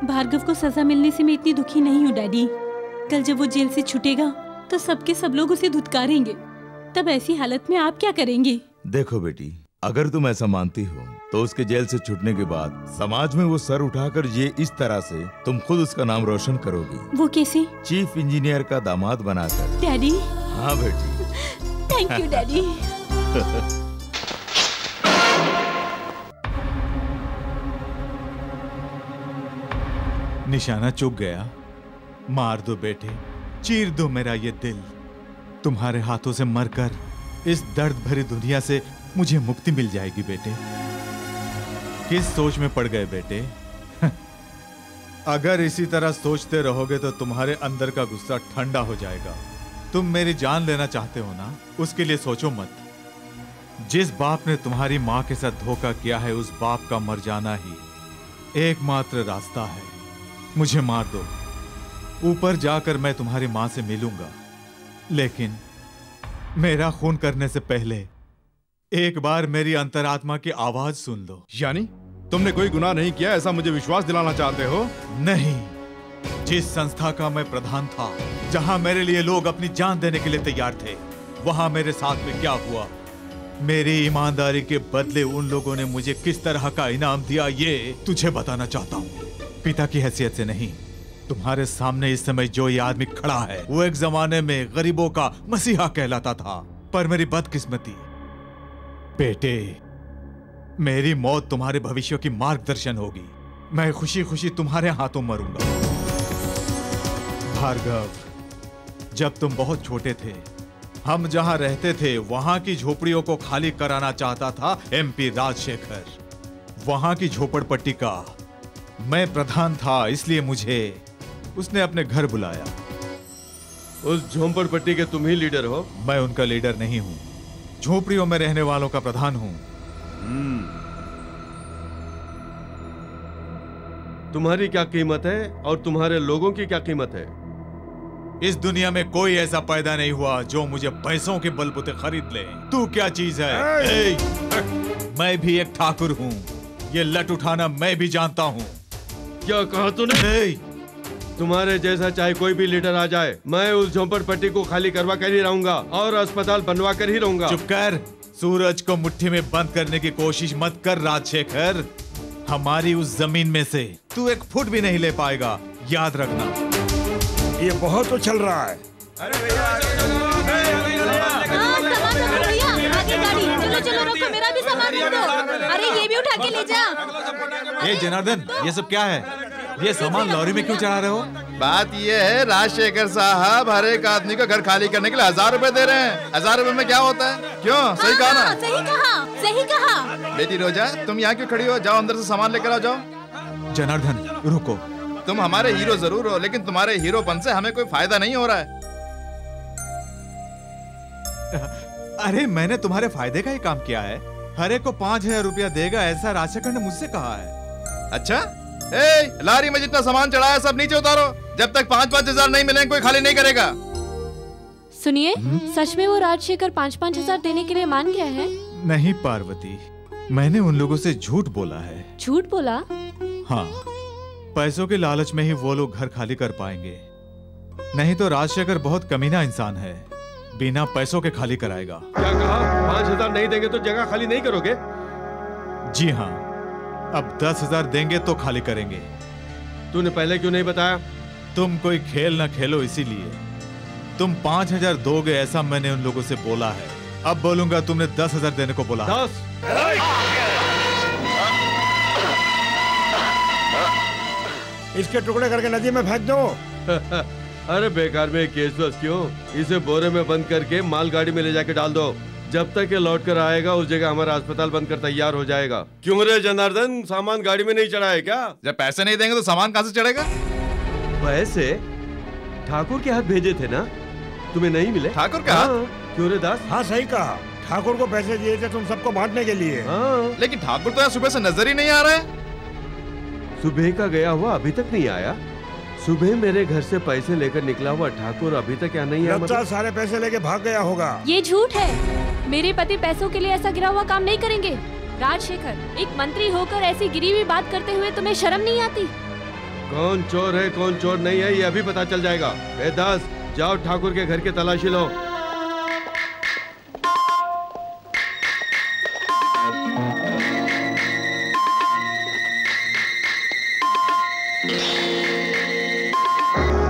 भार्गव को सजा मिलने से मैं इतनी दुखी नहीं हूँ डैडी। कल जब वो जेल से छूटेगा तो सबके सब लोग उसे धुतकारेंगे, तब ऐसी हालत में आप क्या करेंगे?
देखो बेटी, अगर तुम ऐसा मानती हो तो उसके जेल से छूटने के बाद समाज में वो सर उठाकर ये इस तरह से तुम खुद उसका नाम रोशन करोगी।
वो कैसे?
चीफ इंजीनियर का दामाद बनाकर।
डैडी।
हाँ बेटी।
Thank you daddy.
निशाना चुक गया। मार दो बेटे, चीर दो मेरा ये दिल। तुम्हारे हाथों से मरकर इस दर्द भरी दुनिया से मुझे मुक्ति मिल जाएगी बेटे। किस सोच में पड़ गए बेटे? अगर इसी तरह सोचते रहोगे तो तुम्हारे अंदर का गुस्सा ठंडा हो जाएगा। तुम मेरी जान लेना चाहते हो ना, उसके लिए सोचो मत। जिस बाप ने तुम्हारी माँ के साथ धोखा किया है, उस बाप का मर जाना ही एकमात्र रास्ता है। मुझे मार दो, ऊपर जाकर मैं तुम्हारी माँ से मिलूंगा, लेकिन मेरा खून करने से पहले एक बार मेरी अंतरात्मा की आवाज सुन लो।
यानी तुमने कोई गुनाह नहीं किया, ऐसा मुझे विश्वास दिलाना चाहते हो?
नहीं। जिस संस्था का मैं प्रधान था, जहां मेरे लिए लोग अपनी जान देने के लिए तैयार थे, वहां मेरे साथ में क्या हुआ, मेरी ईमानदारी के बदले उन लोगों ने मुझे किस तरह का इनाम दिया, ये तुझे बताना चाहता हूँ। पिता की हैसियत से नहीं, तुम्हारे सामने इस समय जो ये आदमी खड़ा है, वो एक जमाने में गरीबों का मसीहा कहलाता था, पर मेरी बदकिस्मती बेटे, मेरी मौत तुम्हारे भविष्य की मार्गदर्शन होगी। मैं खुशी खुशी तुम्हारे हाथों मरूंगा। भार्गव, जब तुम बहुत छोटे थे, हम जहां रहते थे वहां की झोपड़ियों को खाली कराना चाहता था MP राजशेखर। वहां की झोपड़पट्टी का मैं प्रधान था, इसलिए मुझे उसने अपने घर बुलाया।
उस झोपड़पट्टी के तुम ही लीडर हो?
मैं उनका लीडर नहीं हूं, झोपड़ियों में रहने वालों का प्रधान हूं।
तुम्हारी क्या कीमत है और तुम्हारे लोगों की क्या कीमत है?
इस दुनिया में कोई ऐसा पैदा नहीं हुआ जो मुझे पैसों के बलबूते खरीद ले। तू क्या चीज है? मैं भी एक ठाकुर हूँ, ये लट उठाना मैं भी जानता हूँ।
क्या कहा तूने? तुम्हारे जैसा चाहे कोई भी लीडर आ जाए, मैं उस झोंपड़पट्टी को खाली करवा कर ही रहूंगा और अस्पताल बनवा कर ही रहूंगा।
चुप कर। सूरज को मुट्ठी में बंद करने की कोशिश मत कर राजशेखर। हमारी उस जमीन में से तू 1 फुट भी नहीं ले पाएगा, याद रखना।
ये बहुत उछल रहा है।
चलो चलो रुको, मेरा भी सामान रख दो। अरे ये भी उठा के ले जा।
ये जनार्दन, ये सब क्या है? ये सामान लॉरी में क्यों चढ़ा रहे हो?
बात ये है राजशेखर साहब, हर एक आदमी को घर खाली करने के लिए 1000 रुपए दे रहे हैं। 1000 रुपए में क्या होता है? क्यों? सही कहा ना?
सही कहा, सही कहा।
बेटी रोजा, तुम यहाँ क्यों खड़ी हो? जाओ अंदर से सामान लेकर आ जाओ।
जनार्दन रुको।
तुम हमारे हीरो जरूर हो, लेकिन तुम्हारे हीरोपन से हमें कोई फायदा नहीं हो रहा है।
अरे मैंने तुम्हारे फायदे का ही काम किया है। हर एक को 5000 रुपया देगा, ऐसा राजशेखर ने मुझसे कहा है।
अच्छा, लारी में जितना सामान चढ़ा है सब नीचे उतारो। जब तक 5-5 हजार नहीं मिलेंगे कोई खाली नहीं करेगा।
सुनिए, सच में वो राजशेखर 5-5 हजार देने के लिए मान गया है?
नहीं पार्वती, मैंने उन लोगों से झूठ बोला है।
झूठ बोला?
हाँ, पैसों के लालच में ही वो लोग घर खाली कर पाएंगे। नहीं तो राजशेखर बहुत कमीना इंसान है, बिना पैसों के खाली कराएगा।
क्या कहा? 5000 नहीं देंगे तो जगह खाली नहीं करोगे?
जी हाँ, अब 10,000 देंगे तो खाली करेंगे।
तूने पहले क्यों नहीं बताया?
तुम कोई खेल ना खेलो इसीलिए। तुम 5000 दोगे ऐसा मैंने उन लोगों से बोला है। अब बोलूंगा तुमने 10,000 देने को बोला।
10।
इसके टुकड़े करके नदी में फेंक दो।
अरे बेकार में केस बस क्यों? इसे बोरे में बंद करके मालगाड़ी में ले जाके डाल दो। जब तक ये लौट कर आएगा उस जगह हमारा अस्पताल बनकर तैयार हो जाएगा। क्यों रे जनार्दन, सामान गाड़ी में नहीं चढ़ा है क्या?
जब पैसे नहीं देंगे तो सामान कहाँ से चढ़ेगा?
पैसे ठाकुर के हाथ भेजे थे ना, तुम्हें नहीं मिले?
ठाकुर के हाथ?
क्यों रे दास?
हाँ सही कहा, ठाकुर को पैसे दिए थे तुम सबको बांटने के लिए।
लेकिन ठाकुर तो यहाँ सुबह से नजर ही नहीं आ रहा है।
सुबह का गया हुआ अभी तक नहीं आया। सुबह मेरे घर से पैसे लेकर निकला हुआ ठाकुर अभी तक क्या नहीं आया?
सारे पैसे लेके भाग गया होगा।
ये झूठ है। मेरे पति पैसों के लिए ऐसा गिरा हुआ काम नहीं करेंगे। राजशेखर, एक मंत्री होकर ऐसी गिरी हुई बात करते हुए तुम्हें शर्म नहीं आती?
कौन चोर है कौन चोर नहीं है ये अभी पता चल जाएगा। ए दास, जाओ ठाकुर के घर की तलाशी लो।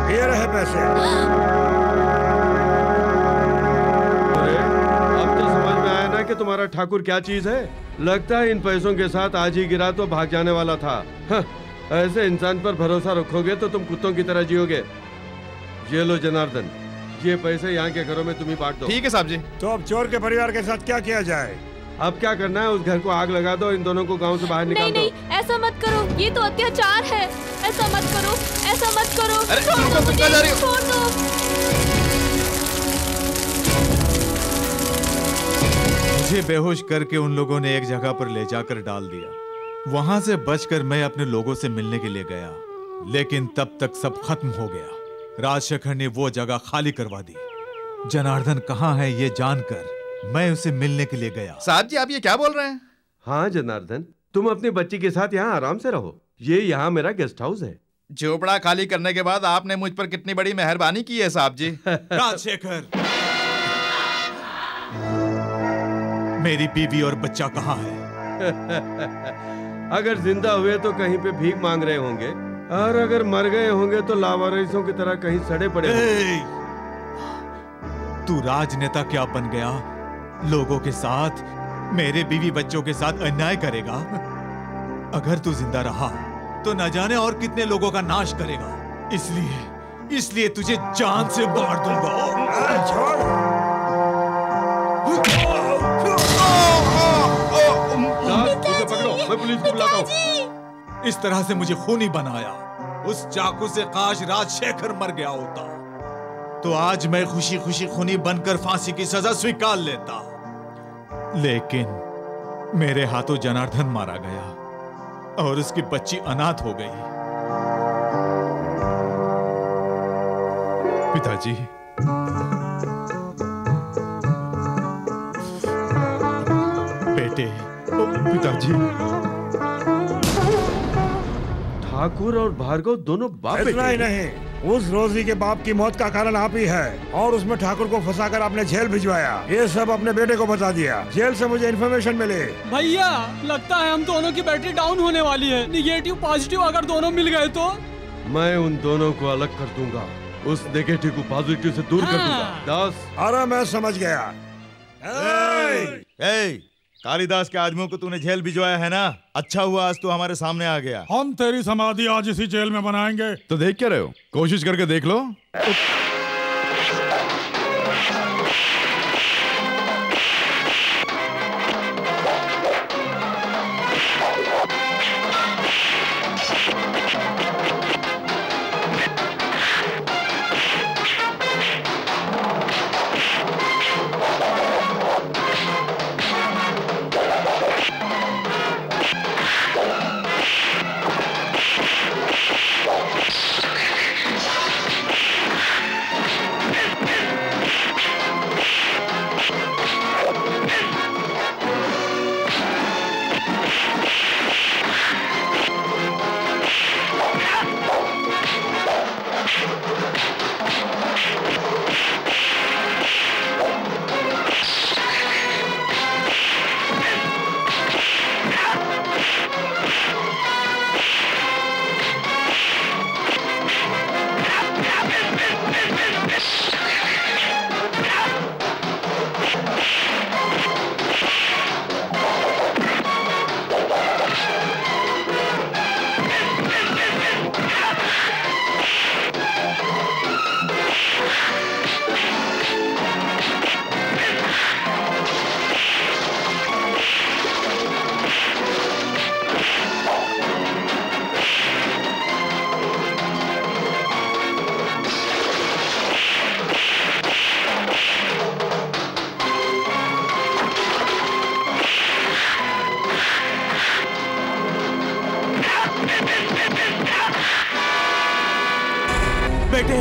ये रहे पैसे।
अरे, अब तो समझ में आया ना कि तुम्हारा ठाकुर क्या चीज है। लगता है इन पैसों के साथ आज ही गिरा तो भाग जाने वाला था। ऐसे इंसान पर भरोसा रखोगे तो तुम कुत्तों की तरह जियोगे। ये लो जनार्दन, ये पैसे यहाँ के घरों में तुम ही बांट दो।
ठीक है साहब जी।
तो अब चोर के परिवार के साथ क्या किया जाए?
अब क्या करना है, उस घर को आग लगा दो, इन दोनों को गांव से बाहर निकाल दो।
नहीं, ऐसा मत करो, ये तो अत्याचार है। ऐसा मत करो, ऐसा मत करो।
अरे तुम कहाँ जा रही हो?
छोड़ दो।
मुझे बेहोश करके उन लोगों ने एक जगह पर ले जाकर डाल दिया। वहां से बचकर मैं अपने लोगों से मिलने के लिए गया, लेकिन तब तक सब खत्म हो गया। राजशेखर ने वो जगह खाली करवा दी। जनार्दन कहाँ है ये जानकर मैं उसे मिलने के लिए गया।
साहब जी, आप ये क्या बोल रहे हैं?
हाँ जनार्दन, तुम अपनी बच्ची के साथ यहाँ आराम से रहो। ये यहाँ मेरा गेस्ट हाउस है।
झोपड़ा खाली करने के बाद आपने मुझ पर कितनी बड़ी मेहरबानी की है साहब जी।
राजशेखर, मेरी बीवी और बच्चा कहाँ है?
अगर जिंदा हुए तो कहीं पे भीख मांग रहे होंगे, और अगर मर गए होंगे तो लावारिसों की तरह कहीं सड़े पड़े होंगे।
तू राजनेता क्या बन गया? लोगों के साथ, मेरे बीवी बच्चों के साथ अन्याय करेगा। अगर तू जिंदा रहा तो न जाने और कितने लोगों का नाश करेगा। इसलिए तुझे जान से मार दूंगा।
उसे पकड़ो, मैं पुलिस को बुलाता हूँ।
इस तरह से मुझे खूनी बनाया। उस चाकू से काश राजशेखर मर गया होता तो आज मैं खुशी खुशी खूनी बनकर फांसी की सजा स्वीकार लेता। लेकिन मेरे हाथों जनार्दन मारा गया और उसकी बच्ची अनाथ हो गई। पिताजी, बेटे, पिताजी।
ठाकुर और भार्गव दोनों बाप बेटे
इतना ही नहीं, उस रोजी के बाप की मौत का कारण आप ही है और उसमें ठाकुर को फंसाकर आपने जेल भिजवाया। ये सब अपने बेटे को बता दिया। जेल से मुझे इन्फॉर्मेशन मिली।
भैया लगता है हम दोनों की बैटरी डाउन होने वाली है। निगेटिव पॉजिटिव अगर दोनों मिल गए तो
मैं उन दोनों को अलग कर दूंगा, उस नेगेटिव को पॉजिटिव से दूर कर दूंगा। दास,
अरे मैं समझ गया।
कालिदास के आदमियों को तूने जेल भिजवाया है ना? अच्छा हुआ आज तू हमारे सामने आ गया।
हम तेरी समाधि आज इसी जेल में बनाएंगे।
तो देख क्या रहे हो, कोशिश करके देख लो।
बेटे,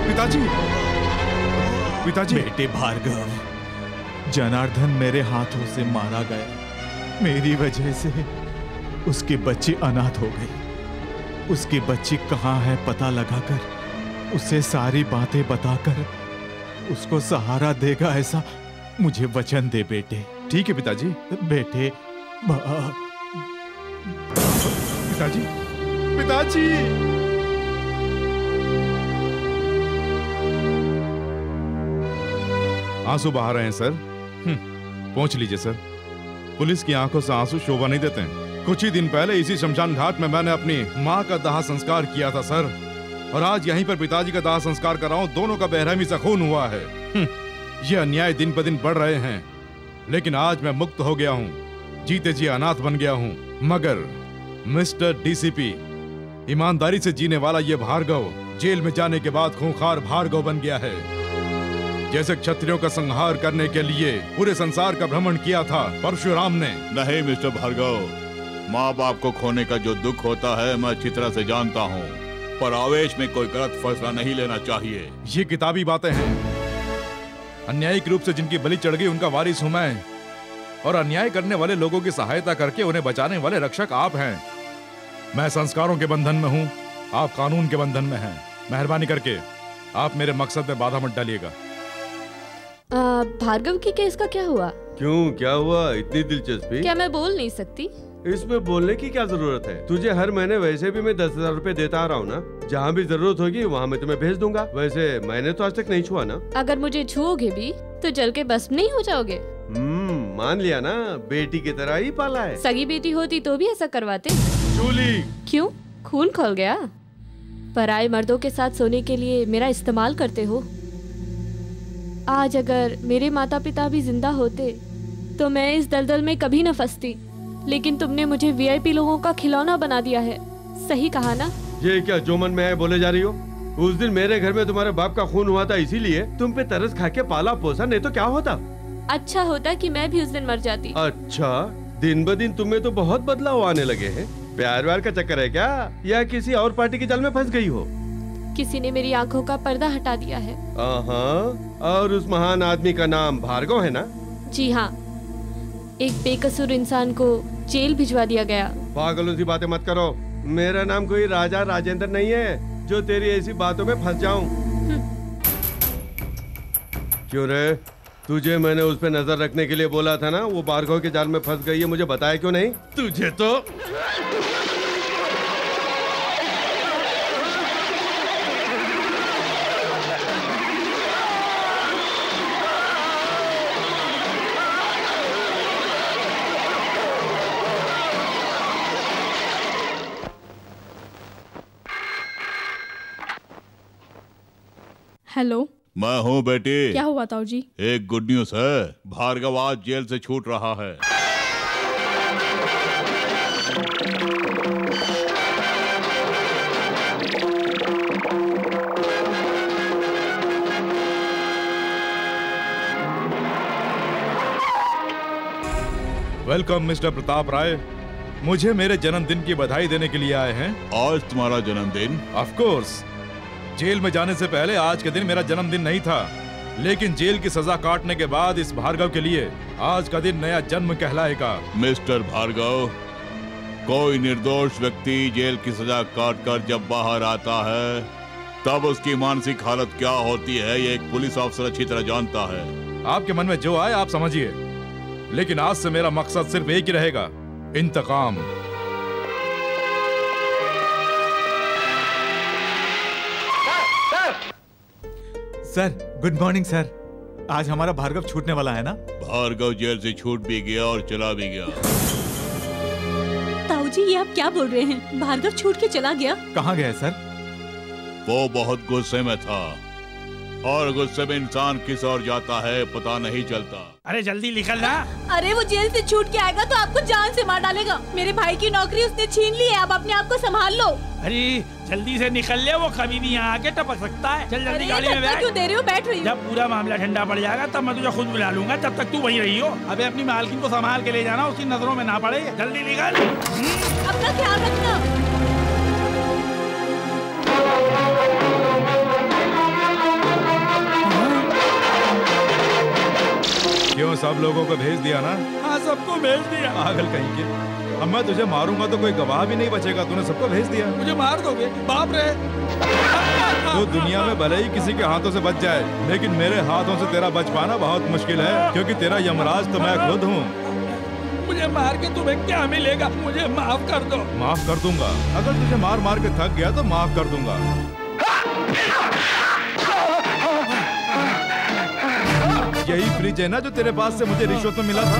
पिताजी, पिताजी।
बेटे भार्गव, जनार्दन मेरे हाथों से मारा गया। मेरी वजह से उसकी बच्ची अनाथ हो गई। उसकी बच्ची कहाँ है पता लगाकर उसे सारी बातें बताकर उसको सहारा देगा, ऐसा मुझे वचन दे बेटे।
ठीक है पिताजी।
बेटे,
पिताजी, पिताजी। आंसू बहा रहे हैं सर। पहुंच लीजिए सर। पुलिस की आंखों से आंसू शोभा नहीं देते हैं। कुछ ही दिन पहले इसी शमशान घाट में मैंने अपनी माँ का दाह संस्कार किया था सर, और आज यहीं पर पिताजी का दाह संस्कार कर रहा हूँ। दोनों का बेरहमी से खून हुआ है। ये अन्याय दिन पर दिन बढ़ रहे हैं, लेकिन आज मैं मुक्त हो गया हूँ, जीते जी अनाथ बन गया हूँ। मगर मिस्टर डीसीपी, ईमानदारी से जीने वाला ये भार्गव जेल में जाने के बाद खूंखार भार्गव बन गया है। जैसे क्षत्रियों का संहार करने के लिए पूरे संसार का भ्रमण किया था परशुराम ने।
नहीं मिस्टर भार्गव, माँ बाप को खोने का जो दुख होता है मैं अच्छी तरह से जानता हूँ, पर आवेश में कोई गलत फैसला नहीं लेना चाहिए।
ये किताबी बातें हैं। अन्यायिक रूप से जिनकी बलि चढ़ गई उनका वारिस हूं मैं, और अन्याय करने वाले लोगों की सहायता करके उन्हें बचाने वाले रक्षक आप हैं। मैं संस्कारों के बंधन में हूँ, आप कानून के बंधन में हैं। मेहरबानी करके आप मेरे मकसद में बाधा मत डालिएगा।
भार्गव की केस का क्या हुआ?
क्यों, क्या हुआ? इतनी दिलचस्पी?
क्या मैं बोल नहीं सकती?
इसमें बोलने की क्या जरूरत है? तुझे हर महीने वैसे भी मैं 10,000 रुपए देता आ रहा हूँ ना। जहाँ भी जरूरत होगी वहाँ मैं तुम्हें भेज दूंगा। वैसे मैंने तो आज तक नहीं छुआ ना।
अगर मुझे छुओगे भी तो जल के भस्म नहीं हो जाओगे।
मान लिया ना, बेटी की तरह ही पाला है।
सगी बेटी होती तो भी ऐसा करवाते।
जूली,
क्यों, खून खोल गया? पराये मर्दों के साथ सोने के लिए मेरा इस्तेमाल करते हो। आज अगर मेरे माता पिता भी जिंदा होते तो मैं इस दलदल में कभी न फंसती, लेकिन तुमने मुझे वीआईपी लोगों का खिलौना बना दिया है। सही कहा ना?
ये क्या जो मन में है बोले जा रही हो? उस दिन मेरे घर में तुम्हारे बाप का खून हुआ था, इसीलिए तुम पे तरस खा के पाला पोसा, नहीं तो क्या होता?
अच्छा होता कि मैं भी उस दिन मर जाती।
अच्छा, दिन ब दिन तुम्हें तो बहुत बदलाव आने लगे हैं। प्यार व्यार का चक्कर है क्या, या किसी और पार्टी की जाल में फंस गई हो?
किसी ने मेरी आंखों का पर्दा हटा दिया है।
और उस महान आदमी का नाम भार्गव है ना?
जी हाँ, एक बेकसूर इंसान को जेल भिजवा दिया गया।
पागलों सी बातें मत करो। मेरा नाम कोई राजा राजेंद्र नहीं है जो तेरी ऐसी बातों में फंस जाऊं। क्यों रे, तुझे मैंने उस पे नजर रखने के लिए बोला था ना, वो भार्गव के जाल में फंस गई है, मुझे बताया क्यों नहीं? तुझे तो
हेलो,
मैं हूँ बेटी।
क्या हुआ ताऊ जी?
एक गुड न्यूज है, भार्गव आज जेल से छूट रहा है।
वेलकम मिस्टर प्रताप राय। मुझे मेरे जन्मदिन की बधाई देने के लिए आए हैं।
आज तुम्हारा जन्मदिन?
Of course. जेल में जाने से पहले आज के दिन मेरा जन्मदिन नहीं था, लेकिन जेल की सजा काटने के बाद इस भार्गव के लिए आज का दिन नया जन्म कहलाएगा।
मिस्टर भार्गव, कोई निर्दोष व्यक्ति जेल की सजा काटकर जब बाहर आता है तब उसकी मानसिक हालत क्या होती है ये एक पुलिस अफसर अच्छी तरह जानता है।
आपके मन में जो आए आप समझिए, लेकिन आज से मेरा मकसद सिर्फ एक ही रहेगा, इंतकाम।
Sir, good morning sir. आज हमारा भार्गव छूटने वाला है ना?
भार्गव जेल से छूट भी गया और चला भी गया।
ताऊ जी, ये आप क्या बोल रहे हैं? भार्गव छूट के चला गया?
कहाँ गया है सर?
वो बहुत गुस्से में था और गुस्से में इंसान किस ओर जाता है पता नहीं चलता।
अरे जल्दी निकल ना।
अरे वो जेल से छूट के आएगा तो आपको जान से मार डालेगा। मेरे भाई की नौकरी उसने छीन ली है, अब अपने आप को संभाल लो।
अरे जल्दी से निकल ले, वो कभी भी यहाँ आके टपक सकता है। चल जल्दी गाड़ी में बैठ।
क्यों दे रहे हो? बैठ रही हूँ।
जब पूरा मामला ठंडा पड़ जाएगा तब मैं तुझे खुद बुला लूंगा, तब तक तू वहीं रही हो। अबे अपनी मालकिन को संभाल के ले जाना, उसकी नजरों में ना पड़े। जल्दी निकल।
अपना ख्याल रखना।
क्यों, सब लोगों को भेज दिया ना?
हाँ, सबको भेज दिया।
पागल कहीं के। अब मैं तुझे मारूंगा तो कोई गवाह भी नहीं बचेगा। तूने सबको भेज दिया।
मुझे मार दोगे? बाप रे।
तो दुनिया में भले ही किसी के हाथों से बच जाए, लेकिन मेरे हाथों से तेरा बच पाना बहुत मुश्किल है, क्योंकि तेरा यमराज तो मैं खुद हूँ।
मुझे मार के तुम्हें क्या मिलेगा? मुझे माफ कर दो।
माफ कर दूंगा। अगर तुझे मार मार के थक गया तो माफ कर दूंगा। यही फ्रिज है ना जो तेरे पास से मुझे रिश्वत में मिला था?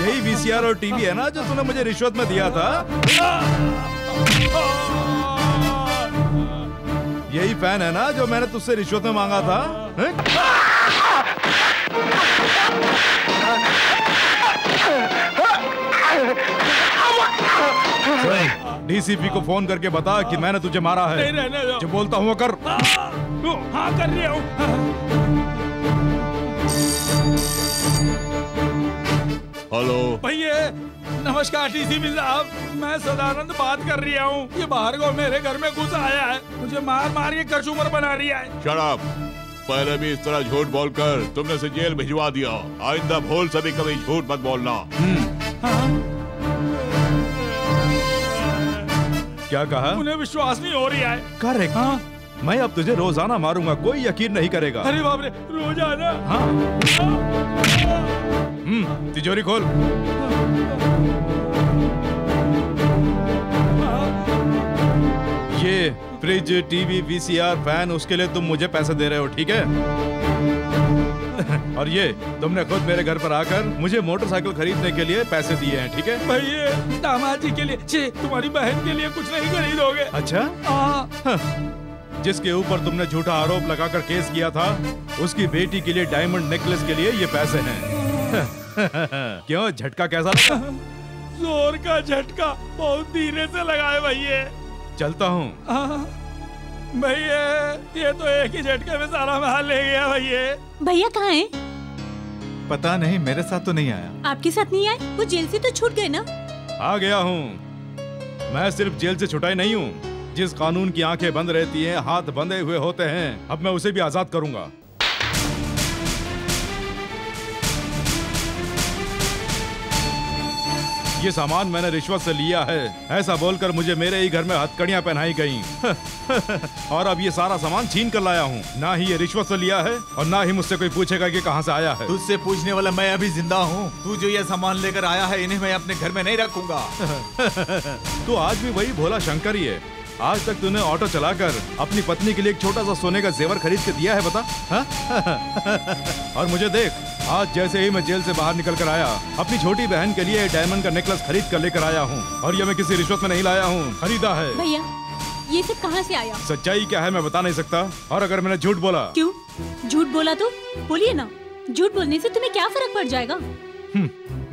यही वीसीआर और टीवी है ना जो तूने मुझे रिश्वत में दिया था? यही फैन है ना जो मैंने तुझसे रिश्वत में मांगा था? डीसीपी को फोन करके बता कि मैंने तुझे मारा है।
नहीं,
जो बोलता हूँ वो कर।
हाँ, कर रही हूँ।
हेलो
भैया, नमस्कार डीसीपी साहब, मैं सदानंद बात कर रही हूँ। ये भार्गव मेरे घर में घुस आया है, मुझे मार मार के कचूमर बना रहा है।
Shut up. पहले भी इस तरह झूठ बोलकर तुमने उसे जेल भिजवा दिया। आइंदा भूल से भी कभी झूठ मत बोलना।
क्या कहा?
उन्हें विश्वास नहीं हो रहा है।
करेक्ट। हाँ? मैं अब तुझे रोजाना मारूंगा, कोई यकीन नहीं करेगा।
अरे बाप रे, रोजाना?
हाँ। तिजोरी खोल। ये फ्रिज, टीवी, वीसीआर, फैन, उसके लिए तुम मुझे पैसे दे रहे हो, ठीक है? और ये तुमने खुद मेरे घर पर आकर मुझे मोटरसाइकिल खरीदने के लिए पैसे दिए हैं, ठीक है?
भैया, दामाद जी के लिए, तुम्हारी बहन के लिए कुछ नहीं खरीदोगे?
अच्छा? हाँ। जिसके ऊपर तुमने झूठा आरोप लगाकर केस किया था, उसकी बेटी के लिए डायमंड नेकलेस के लिए ये पैसे हैं। क्यों, झटका कैसा लगा?
जोर का झटका, बहुत धीरे से लगाए भैया।
चलता हूँ।
भैया, ये तो एक ही झटके में सारा महल ले गया भैया।
भैया कहाँ हैं?
पता नहीं, मेरे साथ तो नहीं आया।
आपके साथ नहीं आए? वो जेल से तो छूट गए ना?
आ गया हूँ। मैं सिर्फ जेल से छुटा ही नहीं हूँ, जिस कानून की आंखें बंद रहती हैं, हाथ बंधे हुए होते हैं, अब मैं उसे भी आजाद करूंगा। ये सामान मैंने रिश्वत से लिया है, ऐसा बोलकर मुझे मेरे ही घर में हथकड़ियां पहनाई गईं। और अब ये सारा सामान छीन कर लाया हूँ। ना ही ये रिश्वत से लिया है और ना ही मुझसे कोई पूछेगा कि कहाँ से आया है।
तुझसे पूछने वाला मैं अभी जिंदा हूँ। तू जो ये सामान लेकर आया है, इन्हें मैं अपने घर में नहीं रखूंगा।
तो आज भी वही भोला शंकर ही है। आज तक तूने ऑटो चलाकर अपनी पत्नी के लिए एक छोटा सा सोने का जेवर खरीद के दिया है, बता? और मुझे देख, आज जैसे ही मैं जेल से बाहर निकल कर आया, अपनी छोटी बहन के लिए डायमंड का नेकलेस खरीद कर लेकर आया हूँ। और ये मैं किसी रिश्वत में नहीं लाया हूँ, खरीदा है।
भैया, ये सब कहाँ से आया?
सच्चाई क्या है मैं बता नहीं सकता। और अगर मैंने झूठ बोला?
क्यों झूठ बोला? तो बोलिए ना, झूठ बोलने से तुम्हें क्या फर्क पड़ जाएगा?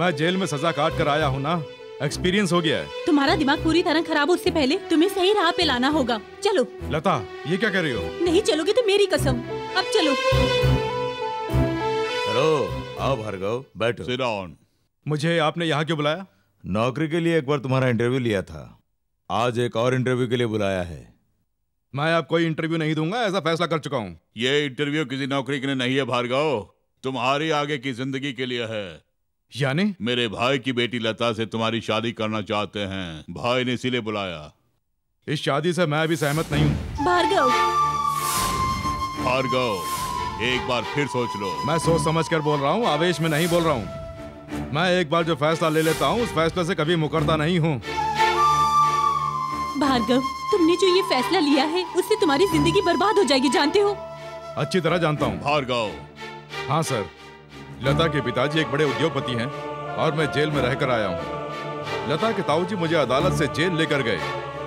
मैं जेल में सजा काट कर आया हूँ ना, एक्सपीरियंस हो गया है।
तुम्हारा दिमाग पूरी तरह खराब हो, उससे पहले तुम्हें सही राह पे लाना होगा। चलो।
लता, ये क्या कह रही हो?
नहीं चलोगे तो मेरी कसम। अब चलो।
हेलो, आओ भार्गव, बैठो।
Sit down।
मुझे आपने यहाँ क्यों बुलाया?
नौकरी के लिए एक बार तुम्हारा इंटरव्यू लिया था, आज एक और इंटरव्यू के लिए बुलाया है।
मैं अब कोई इंटरव्यू नहीं दूंगा, ऐसा फैसला कर चुका हूँ।
ये इंटरव्यू किसी नौकरी के लिए नहीं है भार्गव, तुम्हारी आगे की जिंदगी के लिए है।
यानी?
मेरे भाई की बेटी लता से तुम्हारी शादी करना चाहते हैं, भाई ने इसीलिए बुलाया।
इस शादी से मैं भी सहमत नहीं हूँ।
भार्गव,
भार्गव, एक बार फिर सोच लो।
मैं सोच समझ कर बोल रहा हूँ, आवेश में नहीं बोल रहा हूँ। मैं एक बार जो फैसला ले लेता हूँ, उस फैसले से कभी मुकरता नहीं हूँ।
भार्गव, तुमने जो ये फैसला लिया है, उससे तुम्हारी जिंदगी बर्बाद हो जाएगी, जानते हो?
अच्छी तरह जानता हूँ।
भार्गव।
हाँ सर, लता के पिताजी एक बड़े उद्योगपति हैं और मैं जेल में रहकर आया हूँ। लता के ताऊजी मुझे अदालत से जेल लेकर गए।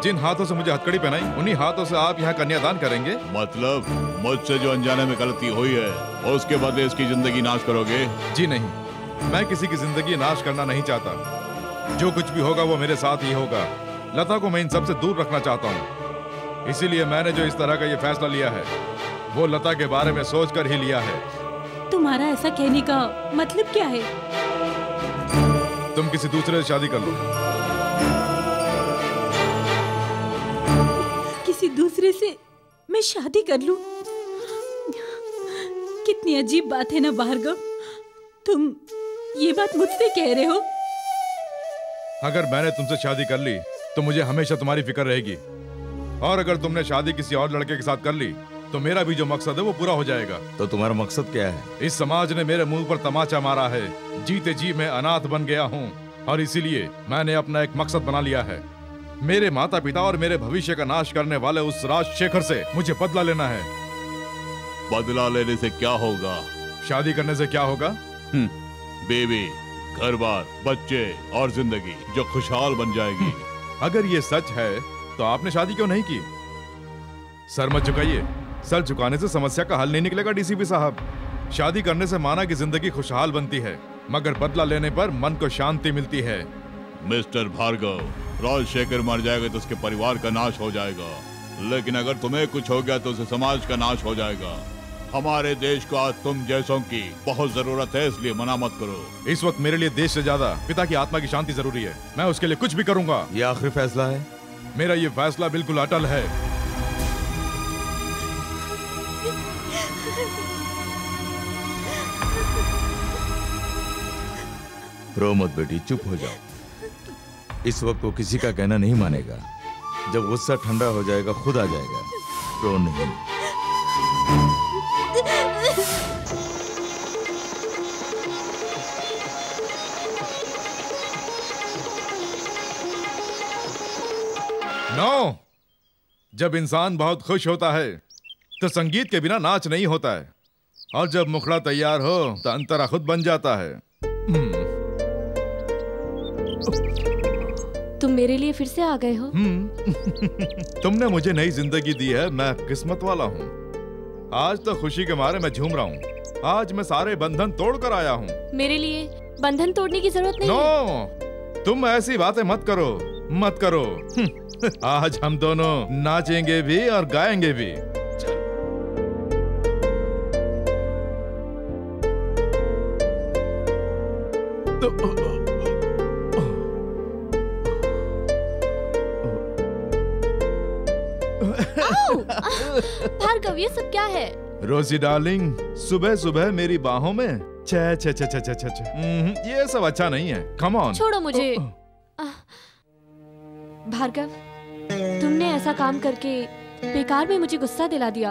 जिन हाथों से मुझे हथकड़ी पहनाई, उन्हीं हाथों से आप यहाँ कन्यादान करेंगे?
मतलब मुझसे जो अनजाने में गलती हुई है, उसके बदले इसकी जिंदगी नाश करोगे?
जी नहीं, मैं किसी की जिंदगी नाश करना नहीं चाहता। जो कुछ भी होगा वो मेरे साथ ही होगा। लता को मैं इन सबसे दूर रखना चाहता हूँ। इसीलिए मैंने जो इस तरह का ये फैसला लिया है, वो लता के बारे में सोचकर ही लिया है।
तुम्हारा ऐसा कहने का मतलब क्या है?
तुम किसी दूसरे से शादी कर लो।
किसी दूसरे से मैं शादी कर लूं? कितनी अजीब बात है ना भार्गव, तुम ये बात मुझसे कह रहे हो?
अगर मैंने तुमसे शादी कर ली तो मुझे हमेशा तुम्हारी फिक्र रहेगी, और अगर तुमने शादी किसी और लड़के के साथ कर ली तो मेरा भी जो मकसद है वो पूरा हो जाएगा।
तो तुम्हारा मकसद क्या है?
इस समाज ने मेरे मुंह पर तमाचा मारा है, जीते जी मैं अनाथ बन गया हूँ, और इसीलिए मैंने अपना एक मकसद बना लिया है। मेरे माता पिता और मेरे भविष्य का नाश करने वाले उस राजशेखर से मुझे बदला लेना है।
बदला लेने से क्या होगा?
शादी करने से क्या होगा?
बेबी, घर बार, बच्चे और जिंदगी जो खुशहाल बन जाएगी।
अगर ये सच है तो आपने शादी क्यों नहीं की? सर मत झुकाइए, सर झुकाने से समस्या का हल नहीं निकलेगा डीसीपी साहब। शादी करने से माना कि जिंदगी खुशहाल बनती है, मगर बदला लेने पर मन को शांति मिलती है।
मिस्टर भार्गव, राजशेखर मर जाएगा तो उसके परिवार का नाश हो जाएगा, लेकिन अगर तुम्हें कुछ हो गया तो उसे समाज का नाश हो जाएगा। हमारे देश को आज तुम जैसों की बहुत जरूरत है, इसलिए मना मत करो।
इस वक्त मेरे लिए देश से ज्यादा पिता की आत्मा की शांति जरूरी है। मैं उसके लिए कुछ भी करूंगा।
ये आखिरी फैसला है?
मेरा ये फैसला बिल्कुल अटल है।
रो मत बेटी, चुप हो जाओ। इस वक्त वो किसी का कहना नहीं मानेगा। जब गुस्सा ठंडा हो जाएगा खुद आ जाएगा। रो नहीं।
नो, जब इंसान बहुत खुश होता है तो संगीत के बिना नाच नहीं होता है, और जब मुखड़ा तैयार हो तो अंतरा खुद बन जाता है।
तुम मेरे लिए फिर से आ गए हो?
तुमने मुझे नई जिंदगी दी है, मैं किस्मत वाला हूँ। आज तो खुशी के मारे मैं झूम रहा हूँ। आज मैं सारे बंधन तोड़ कर आया हूँ।
मेरे लिए बंधन तोड़ने की जरूरत नहीं
है। तुम ऐसी बातें मत करो, मत करो। आज हम दोनों नाचेंगे भी और गाएंगे भी।
भार्गव, ये सब क्या है?
रोजी डार्लिंग, सुबह सुबह मेरी बाहों में छे छे छे छे छे छे। ये सब अच्छा नहीं है। Come on.
छोड़ो मुझे। भार्गव, तुमने ऐसा काम करके बेकार में मुझे गुस्सा दिला दिया।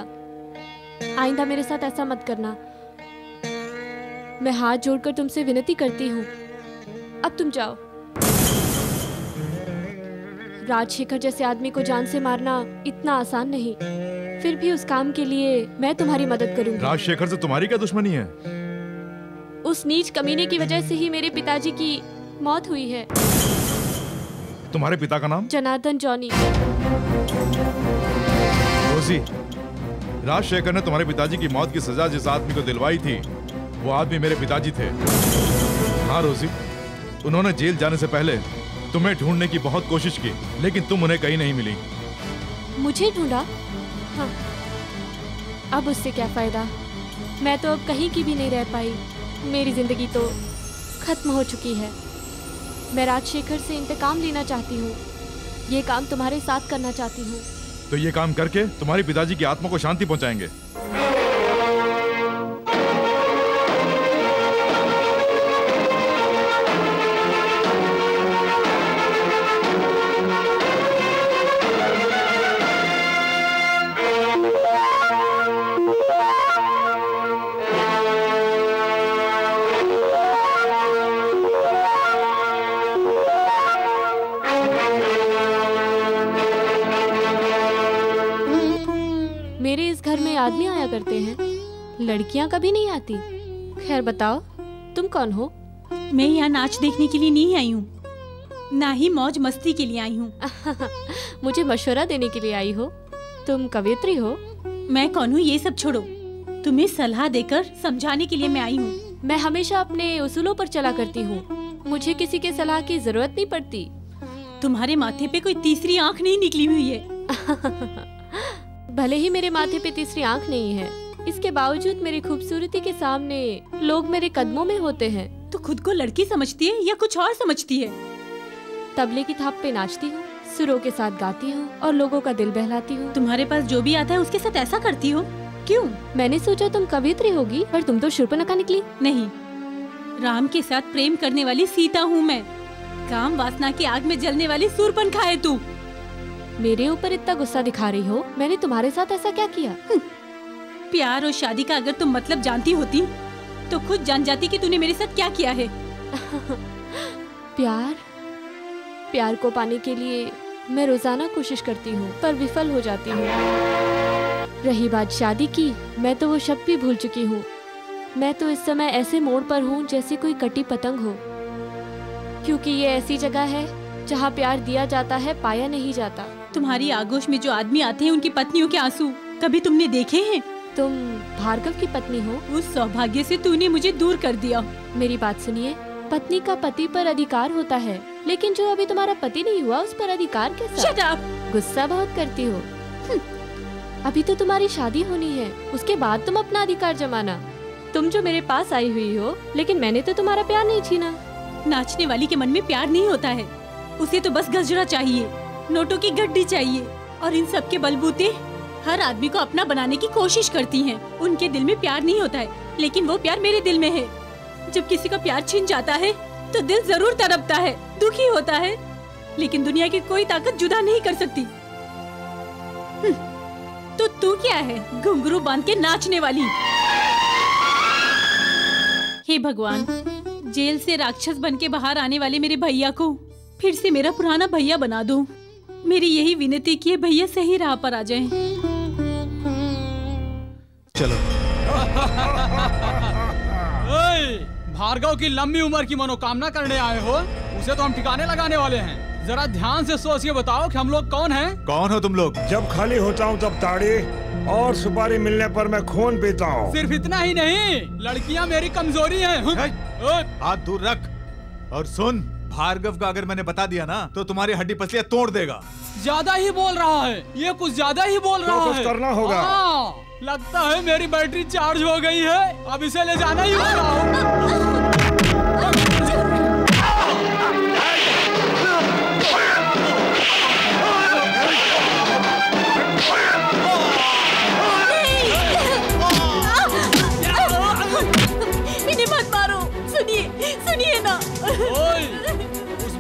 आइंदा मेरे साथ ऐसा मत करना। मैं हाथ जोड़कर तुमसे विनती करती हूँ, अब तुम जाओ। राजशेखर जैसे आदमी को जान से मारना इतना आसान नहीं, फिर भी उस काम के लिए मैं तुम्हारी मदद करूंगी।
राजशेखर से तुम्हारी क्या दुश्मनी है?
उस नीच कमीने की वजह से ही मेरे पिताजी की मौत हुई है।
तुम्हारे पिता का नाम?
जनार्दन जॉनी।
रोजी, राजशेखर ने तुम्हारे पिताजी की मौत की सजा जिस आदमी को दिलवाई थी, वो आदमी मेरे पिताजी थे। हाँ रोजी, उन्होंने जेल जाने से पहले तुम्हें ढूंढने की बहुत कोशिश की, लेकिन तुम उन्हें कहीं नहीं मिली।
मुझे ढूंढा? हाँ, अब उससे क्या फायदा? मैं तो अब कहीं की भी नहीं रह पाई। मेरी जिंदगी तो खत्म हो चुकी है। मैं राजशेखर से इंतकाम लेना चाहती हूँ। ये काम तुम्हारे साथ करना चाहती हूँ।
तो ये काम करके तुम्हारे पिताजी की आत्मा को शांति पहुंचाएंगे।
आदमी आया करते हैं, लड़कियां कभी नहीं आती। खैर बताओ, तुम कौन हो?
मैं यहाँ नाच देखने के लिए नहीं आई हूँ, ना ही मौज मस्ती के लिए आई हूँ।
मुझे मशवरा देने के लिए आई हो? तुम कवियत्री हो?
मैं कौन हूँ ये सब छोड़ो, तुम्हें सलाह देकर समझाने के लिए मैं आई हूँ।
मैं हमेशा अपने उसूलों पर चला करती हूँ, मुझे किसी के सलाह की जरूरत नहीं पड़ती।
तुम्हारे माथे पे कोई तीसरी आँख नहीं निकली हुई है।
भले ही मेरे माथे पे तीसरी आँख नहीं है, इसके बावजूद मेरी खूबसूरती के सामने लोग मेरे कदमों में होते हैं।
तो खुद को लड़की समझती है या कुछ और समझती है?
तबले की थाप पे नाचती हूँ, सुरों के साथ गाती हूँ और लोगों का दिल बहलाती हूँ।
तुम्हारे पास जो भी आता है उसके साथ ऐसा करती हो? क्यों?
मैंने सोचा तुम कवियत्री होगी, पर तुम तो शूर्पणखा निकली।
नहीं, राम के साथ प्रेम करने वाली सीता हूँ मैं। काम वासना की आग में जलने वाली शूर्पणखा है तू।
मेरे ऊपर इतना गुस्सा दिखा रही हो? मैंने तुम्हारे साथ ऐसा क्या किया?
प्यार और शादी का अगर तुम मतलब जानती होती तो खुद जान जाती कि तूने मेरे साथ क्या किया है।
प्यार को पाने के लिए मैं रोजाना कोशिश करती हूँ, पर विफल हो जाती हूँ। रही बात शादी की, मैं तो वो शब्द भी भूल चुकी हूँ। मैं तो इस समय ऐसे मोड़ पर हूँ जैसे कोई कटी पतंग हो, क्योंकि ये ऐसी जगह है जहाँ प्यार दिया जाता है, पाया नहीं जाता।
तुम्हारी आगोश में जो आदमी आते हैं उनकी पत्नियों के आंसू कभी तुमने देखे हैं?
तुम भार्गव की पत्नी हो?
उस सौभाग्य से तूने मुझे दूर कर दिया।
मेरी बात सुनिए, पत्नी का पति पर अधिकार होता है, लेकिन जो अभी तुम्हारा पति नहीं हुआ उस पर अधिकार कैसा?
Shut up!
गुस्सा बहुत करती हो। अभी तो तुम्हारी शादी होनी है, उसके बाद तुम अपना अधिकार जमाना। तुम जो मेरे पास आई हुई हो, लेकिन मैंने तो तुम्हारा प्यार नहीं छीना।
नाचने वाली के मन में प्यार नहीं होता है, उसे तो बस गजरा चाहिए, नोटों की गड्डी चाहिए, और इन सब के बलबूते हर आदमी को अपना बनाने की कोशिश करती हैं। उनके दिल में प्यार नहीं होता है, लेकिन वो प्यार मेरे दिल में है। जब किसी का प्यार छिन जाता है तो दिल जरूर तड़पता है, दुखी होता है, लेकिन दुनिया की कोई ताकत जुदा नहीं कर सकती। तो तू क्या है, घुंघरू बांध के नाचने वाली? हे भगवान, जेल से राक्षस बन के बाहर आने वाले मेरे भैया को फिर से मेरा पुराना भैया बना दो। मेरी यही विनती कि भैया सही राह पर आ जाएं।
चलो।
भार्गव की लंबी उम्र की मनोकामना करने आए हो, उसे तो हम ठिकाने लगाने वाले हैं। जरा ध्यान से सोच के बताओ कि हम लोग कौन हैं?
कौन हो तुम लोग?
जब खाली होता हूँ तब ताड़ी और सुपारी मिलने पर मैं खून पीता हूँ।
सिर्फ इतना ही नहीं, लड़कियाँ मेरी कमजोरी हैं।
हाथ दूर रख और सुन, भार्गव का अगर मैंने बता दिया ना तो तुम्हारी हड्डी पसलियां तोड़ देगा।
ज्यादा ही बोल रहा है, ये कुछ ज्यादा ही बोल रहा है।
कुछ करना होगा।
लगता है मेरी बैटरी चार्ज हो गई है, अब इसे ले जाना ही होगा।
इन्हें मत मारो, सुनिए ना।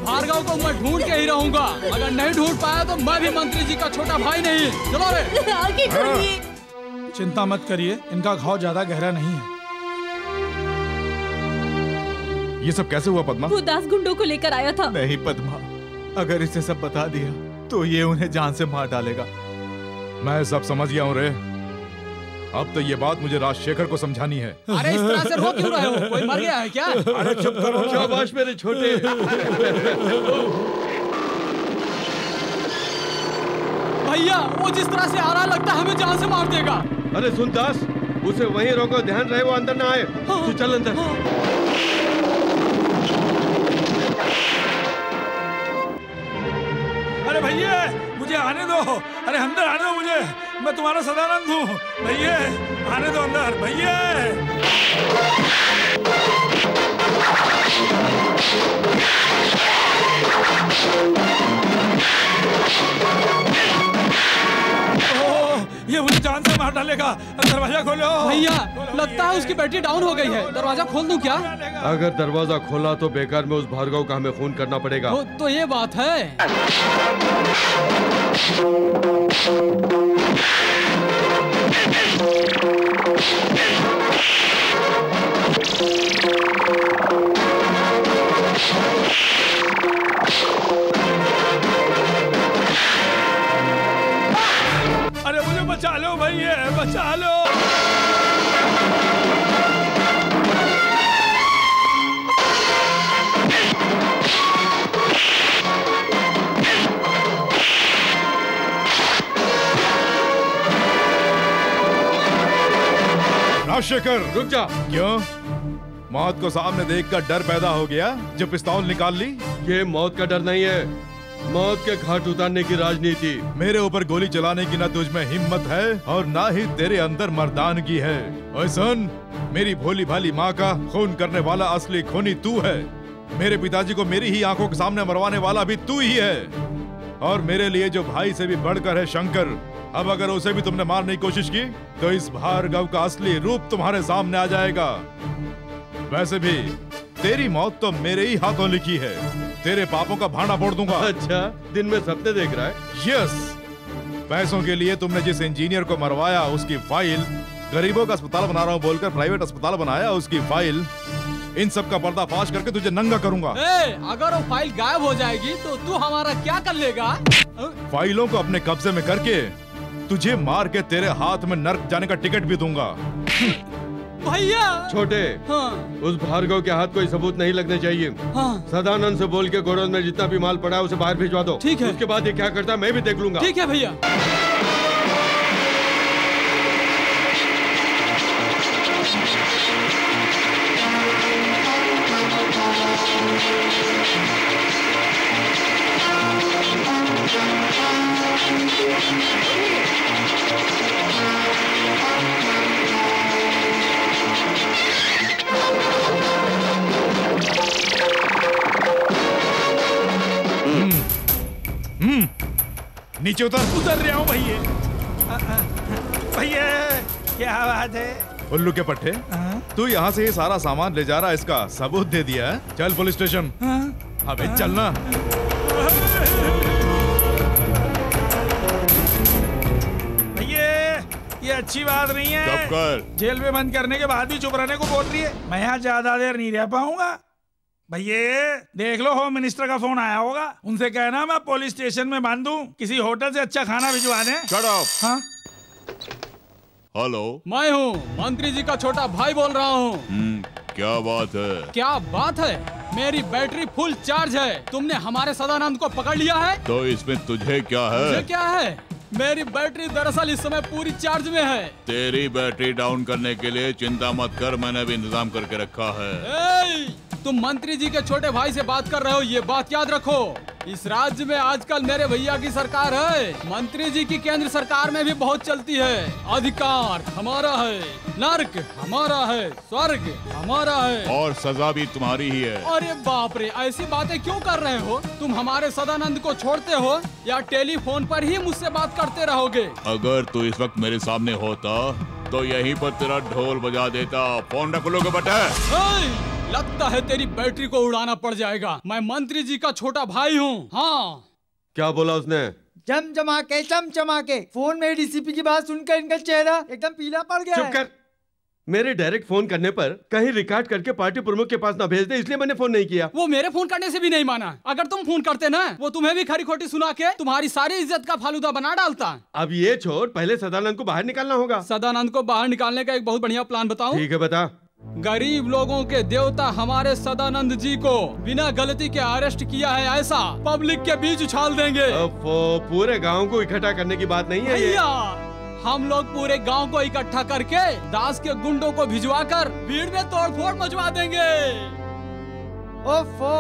भार्गव को मत ढूंढ के ही रहूंगा। अगर नहीं ढूंढ पाया तो मैं भी मंत्री जी का छोटा भाई नहीं। चलो रे
आगे छोड़िए।
चिंता मत करिए, इनका घाव ज्यादा गहरा नहीं है।
ये सब कैसे हुआ पद्मा?
वो दास गुंडों को लेकर आया था।
नहीं पद्मा, अगर इसे सब बता दिया तो ये उन्हें जान से मार डालेगा।
मैं सब समझ गया हूँ रे। अब तो ये बात मुझे राजशेखर को समझानी है।
अरे इस तरह से रो क्यों रहे हो? कोई मर गया है क्या?
अरे चुप करो।
शाबाश मेरे छोटे।
भैया वो जिस तरह से आ रहा लगता है हमें जान से मार देगा।
अरे सुन दास, उसे वहीं रोको, ध्यान रहे वो अंदर ना आए। तू चल अंदर।
अरे भैया मुझे आने दो, अरे अंदर आने दो मुझे, मैं तुम्हारा सदानंद हूँ। भैया आने दो अंदर भैया। ये मुझे जान से मार डालेगा। दरवाजा खोलो
भैया, लगता है उसकी बैटरी डाउन हो गई है। दरवाजा खोल दूं क्या?
अगर दरवाजा खोला तो बेकार में उस भार्गव का हमें खून करना पड़ेगा।
तो ये बात है।
अरे मुझे बचा लो भैया, बचा लो।
राजशेखर
रुक जा।
क्यों? मौत को सामने देखकर डर पैदा हो गया जो पिस्तौल निकाल ली?
ये मौत का डर नहीं है, मौत के घाट उतारने की राजनीति।
मेरे ऊपर गोली चलाने की ना तुझ में हिम्मत है और ना ही तेरे अंदर मर्दानगी है। ओए सुन, मेरी भोली भाली माँ का खून करने वाला असली खूनी तू है। मेरे पिताजी को मेरी ही आंखों के सामने मरवाने वाला भी तू ही है। और मेरे लिए जो भाई से भी बढ़कर है शंकर, अब अगर उसे भी तुमने मारने की कोशिश की तो इस भार्गव का असली रूप तुम्हारे सामने आ जाएगा। वैसे भी तेरी मौत तो मेरे ही हाथों लिखी है। तेरे पापों का भांडा फोड़ दूंगा।
अच्छा, दिन में सपने देख रहा है?
यस। पैसों के लिए तुमने जिस इंजीनियर को मरवाया उसकी फाइल, गरीबों का अस्पताल बना रहा हूँ बोलकर प्राइवेट अस्पताल बनाया उसकी फाइल, इन सब का पर्दाफाश करके तुझे नंगा करूंगा।
अगर वो फाइल गायब हो जाएगी तो तू हमारा क्या कर लेगा?
फाइलों को अपने कब्जे में करके तुझे मार के तेरे हाथ में नर्क जाने का टिकट भी दूंगा।
भैया
छोटे, उस भार्गव के हाथ कोई सबूत नहीं लगने चाहिए। सदानंद से बोल के गोडाउन में जितना भी माल पड़ा है उसे बाहर भिजवा दो।
ठीक है।
उसके बाद ये क्या करता है मैं भी देख लूंगा।
ठीक है भैया।
नीचे उतर
रहा हूँ भैया। भैया क्या बात है?
उल्लू के पट्टे, तू यहाँ से ये सारा सामान ले जा रहा है, इसका सबूत दे दिया है। चल पुलिस स्टेशन। अबे चलना।
भैया ये अच्छी बात नहीं है।
चुप कर।
जेल में बंद करने के बाद भी चुप रहने को बोल रही है। मैं यहाँ ज्यादा देर नहीं रह पाऊंगा। भैया देख लो, होम मिनिस्टर का फोन आया होगा, उनसे कहना मैं पुलिस स्टेशन में बांध दूं, किसी होटल से अच्छा खाना भिजवा दें।
Shut up।
हाँ?
हेलो,
मैं हूँ, मंत्री जी का छोटा भाई बोल रहा हूँ।
क्या बात है?
क्या बात है? मेरी बैटरी फुल चार्ज है। तुमने हमारे सदानंद को पकड़ लिया है।
तो इसमें तुझे क्या है?
मुझे क्या है? मेरी बैटरी दरअसल इस समय पूरी चार्ज में है।
तेरी बैटरी डाउन करने के लिए चिंता मत कर, मैंने भी इंतजाम करके रखा है।
तुम मंत्री जी के छोटे भाई से बात कर रहे हो, ये बात याद रखो। इस राज्य में आजकल मेरे भैया की सरकार है। मंत्री जी की केंद्र सरकार में भी बहुत चलती है। अधिकार हमारा है, नर्क हमारा है, स्वर्ग हमारा है
और सजा भी तुम्हारी ही है।
अरे बाप रे, ऐसी बातें क्यों कर रहे हो? तुम हमारे सदानंद को छोड़ते हो या टेलीफोन पर ही मुझसे बात करते रहोगे?
अगर तू इस वक्त मेरे सामने होता तो यहीं पर तेरा ढोल बजा देता। फोन रख लोगे बेटा।
लगता है तेरी बैटरी को उड़ाना पड़ जाएगा। मैं मंत्री जी का छोटा भाई हूँ। हाँ,
क्या बोला उसने?
चमचमा के फोन में डीसीपी की बात सुनकर इनका चेहरा एकदम पीला पड़ गया।
चुप कर। मेरे डायरेक्ट फोन करने पर कहीं रिकॉर्ड करके पार्टी प्रमुख के पास ना भेज दे, इसलिए मैंने फोन नहीं किया।
वो मेरे फोन करने से भी नहीं माना। अगर तुम फोन करते ना, वो तुम्हें भी खरी खोटी सुना के तुम्हारी सारी इज्जत का फालूदा बना डालता।
अब ये छोड़, पहले सदानंद को बाहर निकालना होगा।
सदानंद को बाहर निकालने का एक बहुत बढ़िया प्लान बताऊं?
ठीक है, बता।
गरीब लोगों के देवता हमारे सदानंद जी को बिना गलती के अरेस्ट किया है, ऐसा पब्लिक के बीच उछाल देंगे।
पूरे गाँव को इकट्ठा करने की बात नहीं है ये।
हम लोग पूरे गांव को इकट्ठा करके दास के गुंडों को भिजवाकर भीड़ में तोड़फोड़ मचवा देंगे।
ओफो,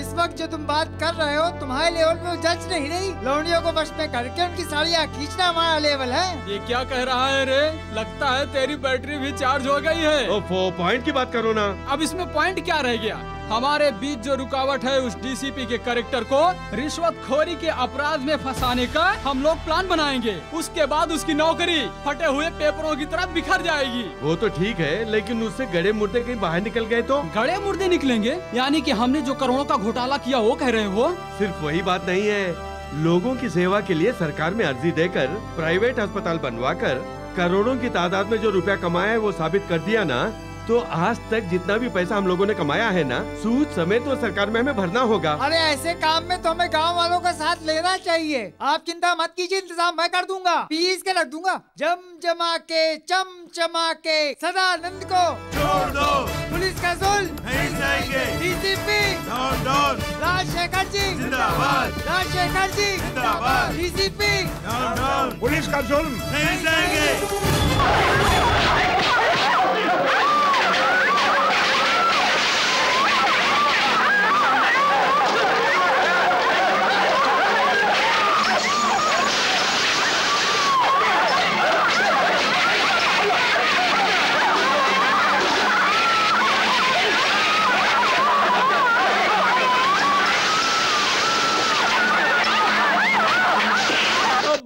इस वक्त जो तुम बात कर रहे हो तुम्हारे लेवल पे जज नहीं रही। लौंडियों को वश में करके उनकी साड़ियाँ खींचना हमारा लेवल है।
ये क्या कह रहा है रे? लगता है तेरी बैटरी भी चार्ज हो गई है।
ओफो, पॉइंट की बात करो ना।
अब इसमें पॉइंट क्या रह गया? हमारे बीच जो रुकावट है, उस डीसीपी के कैरेक्टर को रिश्वतखोरी के अपराध में फंसाने का हम लोग प्लान बनाएंगे। उसके बाद उसकी नौकरी फटे हुए पेपरों की तरह बिखर जाएगी।
वो तो ठीक है, लेकिन उससे गड़े मुर्दे कहीं बाहर निकल गए तो?
गड़े मुर्दे निकलेंगे? यानी कि हमने जो करोड़ों का घोटाला किया वो कह रहे हो?
सिर्फ वही बात नहीं है, लोगों की सेवा के लिए सरकार में अर्जी देकर प्राइवेट अस्पताल बनवाकर करोड़ों की तादाद में जो रुपया कमाया है वो साबित कर दिया ना, तो आज तक जितना भी पैसा हम लोगों ने कमाया है ना, सूद समेत तो सरकार में हमें भरना होगा।
अरे ऐसे काम में तो हमें गांव वालों का साथ लेना चाहिए। आप चिंता मत कीजिए, इंतजाम मैं कर दूंगा, पीस के रख दूंगा। चमचमा के सदानंद को छोड़ दो, पुलिस का जुल्म नहीं सहेंगे। डीसीपी राजशेखर जी जिंदाबाद, राजशेखर जी जिंदाबाद। डीसीपी
पुलिस का जुल्म
नहीं सहेंगे।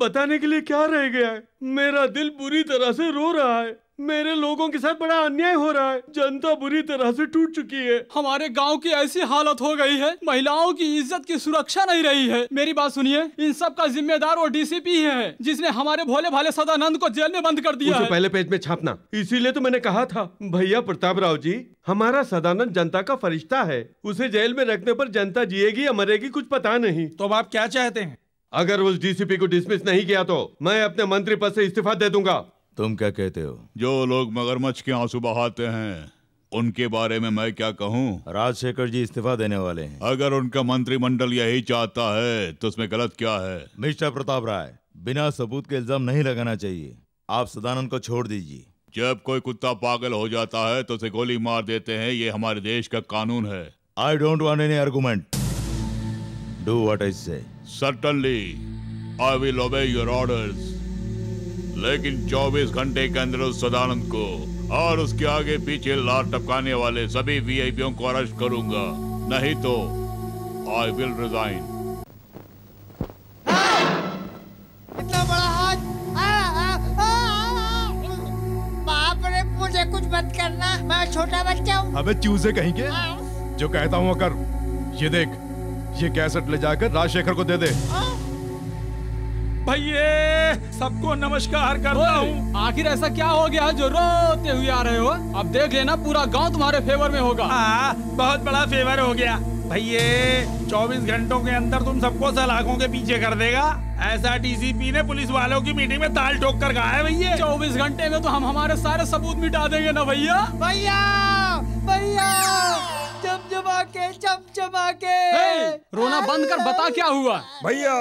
बताने के लिए क्या रह गया है? मेरा दिल बुरी तरह से रो रहा है। मेरे लोगों के साथ बड़ा अन्याय हो रहा है। जनता बुरी तरह से टूट चुकी है।
हमारे गांव की ऐसी हालत हो गई है, महिलाओं की इज्जत की सुरक्षा नहीं रही है। मेरी बात सुनिए, इन सब का जिम्मेदार वो डीसीपी है, जिसने हमारे भोले भाले सदानंद को जेल में बंद कर दिया है।
पहले पेज में छापना। इसीलिए तो मैंने कहा था भैया प्रताप राव जी, हमारा सदानंद जनता का फरिश्ता है। उसे जेल में रखने पर जनता जिएगी या मरेगी कुछ पता नहीं।
तो अब आप क्या चाहते हैं?
अगर उस डीसीपी को डिसमिस नहीं किया तो मैं अपने मंत्री पद से इस्तीफा दे दूंगा।
तुम क्या कहते हो?
जो लोग मगरमच्छ के आंसू बहाते हैं उनके बारे में मैं क्या कहूँ?
राजशेखर जी इस्तीफा देने वाले हैं।
अगर उनका मंत्रिमंडल यही चाहता है तो उसमें गलत क्या है?
मिस्टर प्रताप राय, बिना सबूत के इल्जाम नहीं लगाना चाहिए। आप सदानंद को छोड़ दीजिए।
जब कोई कुत्ता पागल हो जाता है तो उसे गोली मार देते हैं, ये हमारे देश का कानून है।
I don't want any argument. Do what I से।
Certainly, I will obey your orders. लेकिन 24 घंटे के अंदर उस सदानंद को और उसके आगे पीछे लाल टपकाने वाले सभी वीआईपीओ को अरेस्ट करूंगा, नहीं तो I will resign.
इतना बड़ा हाथ! बाप रे, मुझे कुछ मत करना, मैं छोटा बच्चा हूँ।
अबे चूजे कहीं के, जो कहता हूँ कर। ये देख, ये कैसेट ले जाकर राजशेखर को दे दे।
भैया सबको नमस्कार करता हूँ।
आखिर ऐसा क्या हो गया जो रोते हुए आ रहे हो? अब देख लेना, पूरा गांव तुम्हारे फेवर में होगा।
हाँ, बहुत बड़ा फेवर हो गया। भैया 24 घंटों के अंदर तुम सबको सलाखों के पीछे कर देगा, ऐसा डीसीपी ने पुलिस वालों की मीटिंग में ताल ठोक कर कहा है। भैया
24 घंटे में तो हम हमारे सारे सबूत मिटा देंगे ना भैया।
भैया चमचमा के
रोना बंद कर, बता क्या हुआ?
भैया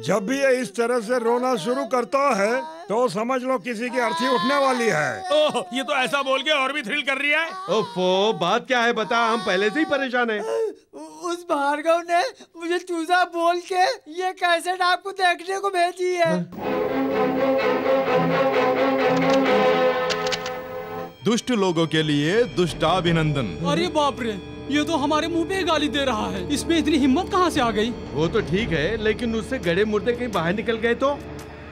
जब भी ये इस तरह से रोना शुरू करता है तो समझ लो किसी की अर्थी उठने वाली है।
ओह, ये तो ऐसा बोल के और भी थ्रिल कर रही है।
ओफो, बात क्या है बता, हम पहले से ही परेशान हैं।
उस भार्गव ने मुझे चूजा बोल के ये कैसेट आपको देखने को भेजी है।
दुष्ट लोगों के लिए दुष्टाभिनंदन।
अरे बाप रे, ये तो हमारे मुंह पे गाली दे रहा है। इसमें इतनी हिम्मत कहाँ से आ गई?
वो तो ठीक है, लेकिन उससे गड़े मुर्दे कहीं बाहर निकल गए तो?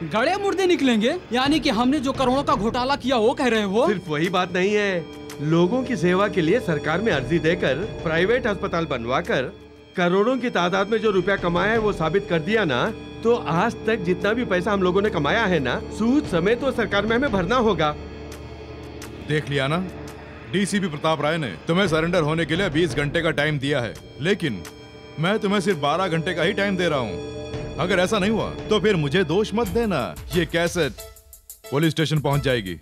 गड़े मुर्दे निकलेंगे? यानी कि हमने जो करोड़ों का घोटाला किया वो कह रहे हो?
सिर्फ वही बात नहीं है, लोगों की सेवा के लिए सरकार में अर्जी देकर प्राइवेट अस्पताल बनवाकर करोड़ों की तादाद में जो रुपया कमाया है वो साबित कर दिया ना, तो आज तक जितना भी पैसा हम लोगों ने कमाया है ना, सूद समेत तो सरकार में हमें भरना होगा।
देख लिया ना, डीसीपी प्रताप राय ने तुम्हें सरेंडर होने के लिए 20 घंटे का टाइम दिया है, लेकिन मैं तुम्हें सिर्फ 12 घंटे का ही टाइम दे रहा हूँ। अगर ऐसा नहीं हुआ तो फिर मुझे दोष मत देना, ये कैसेट पुलिस स्टेशन पहुंच जाएगी,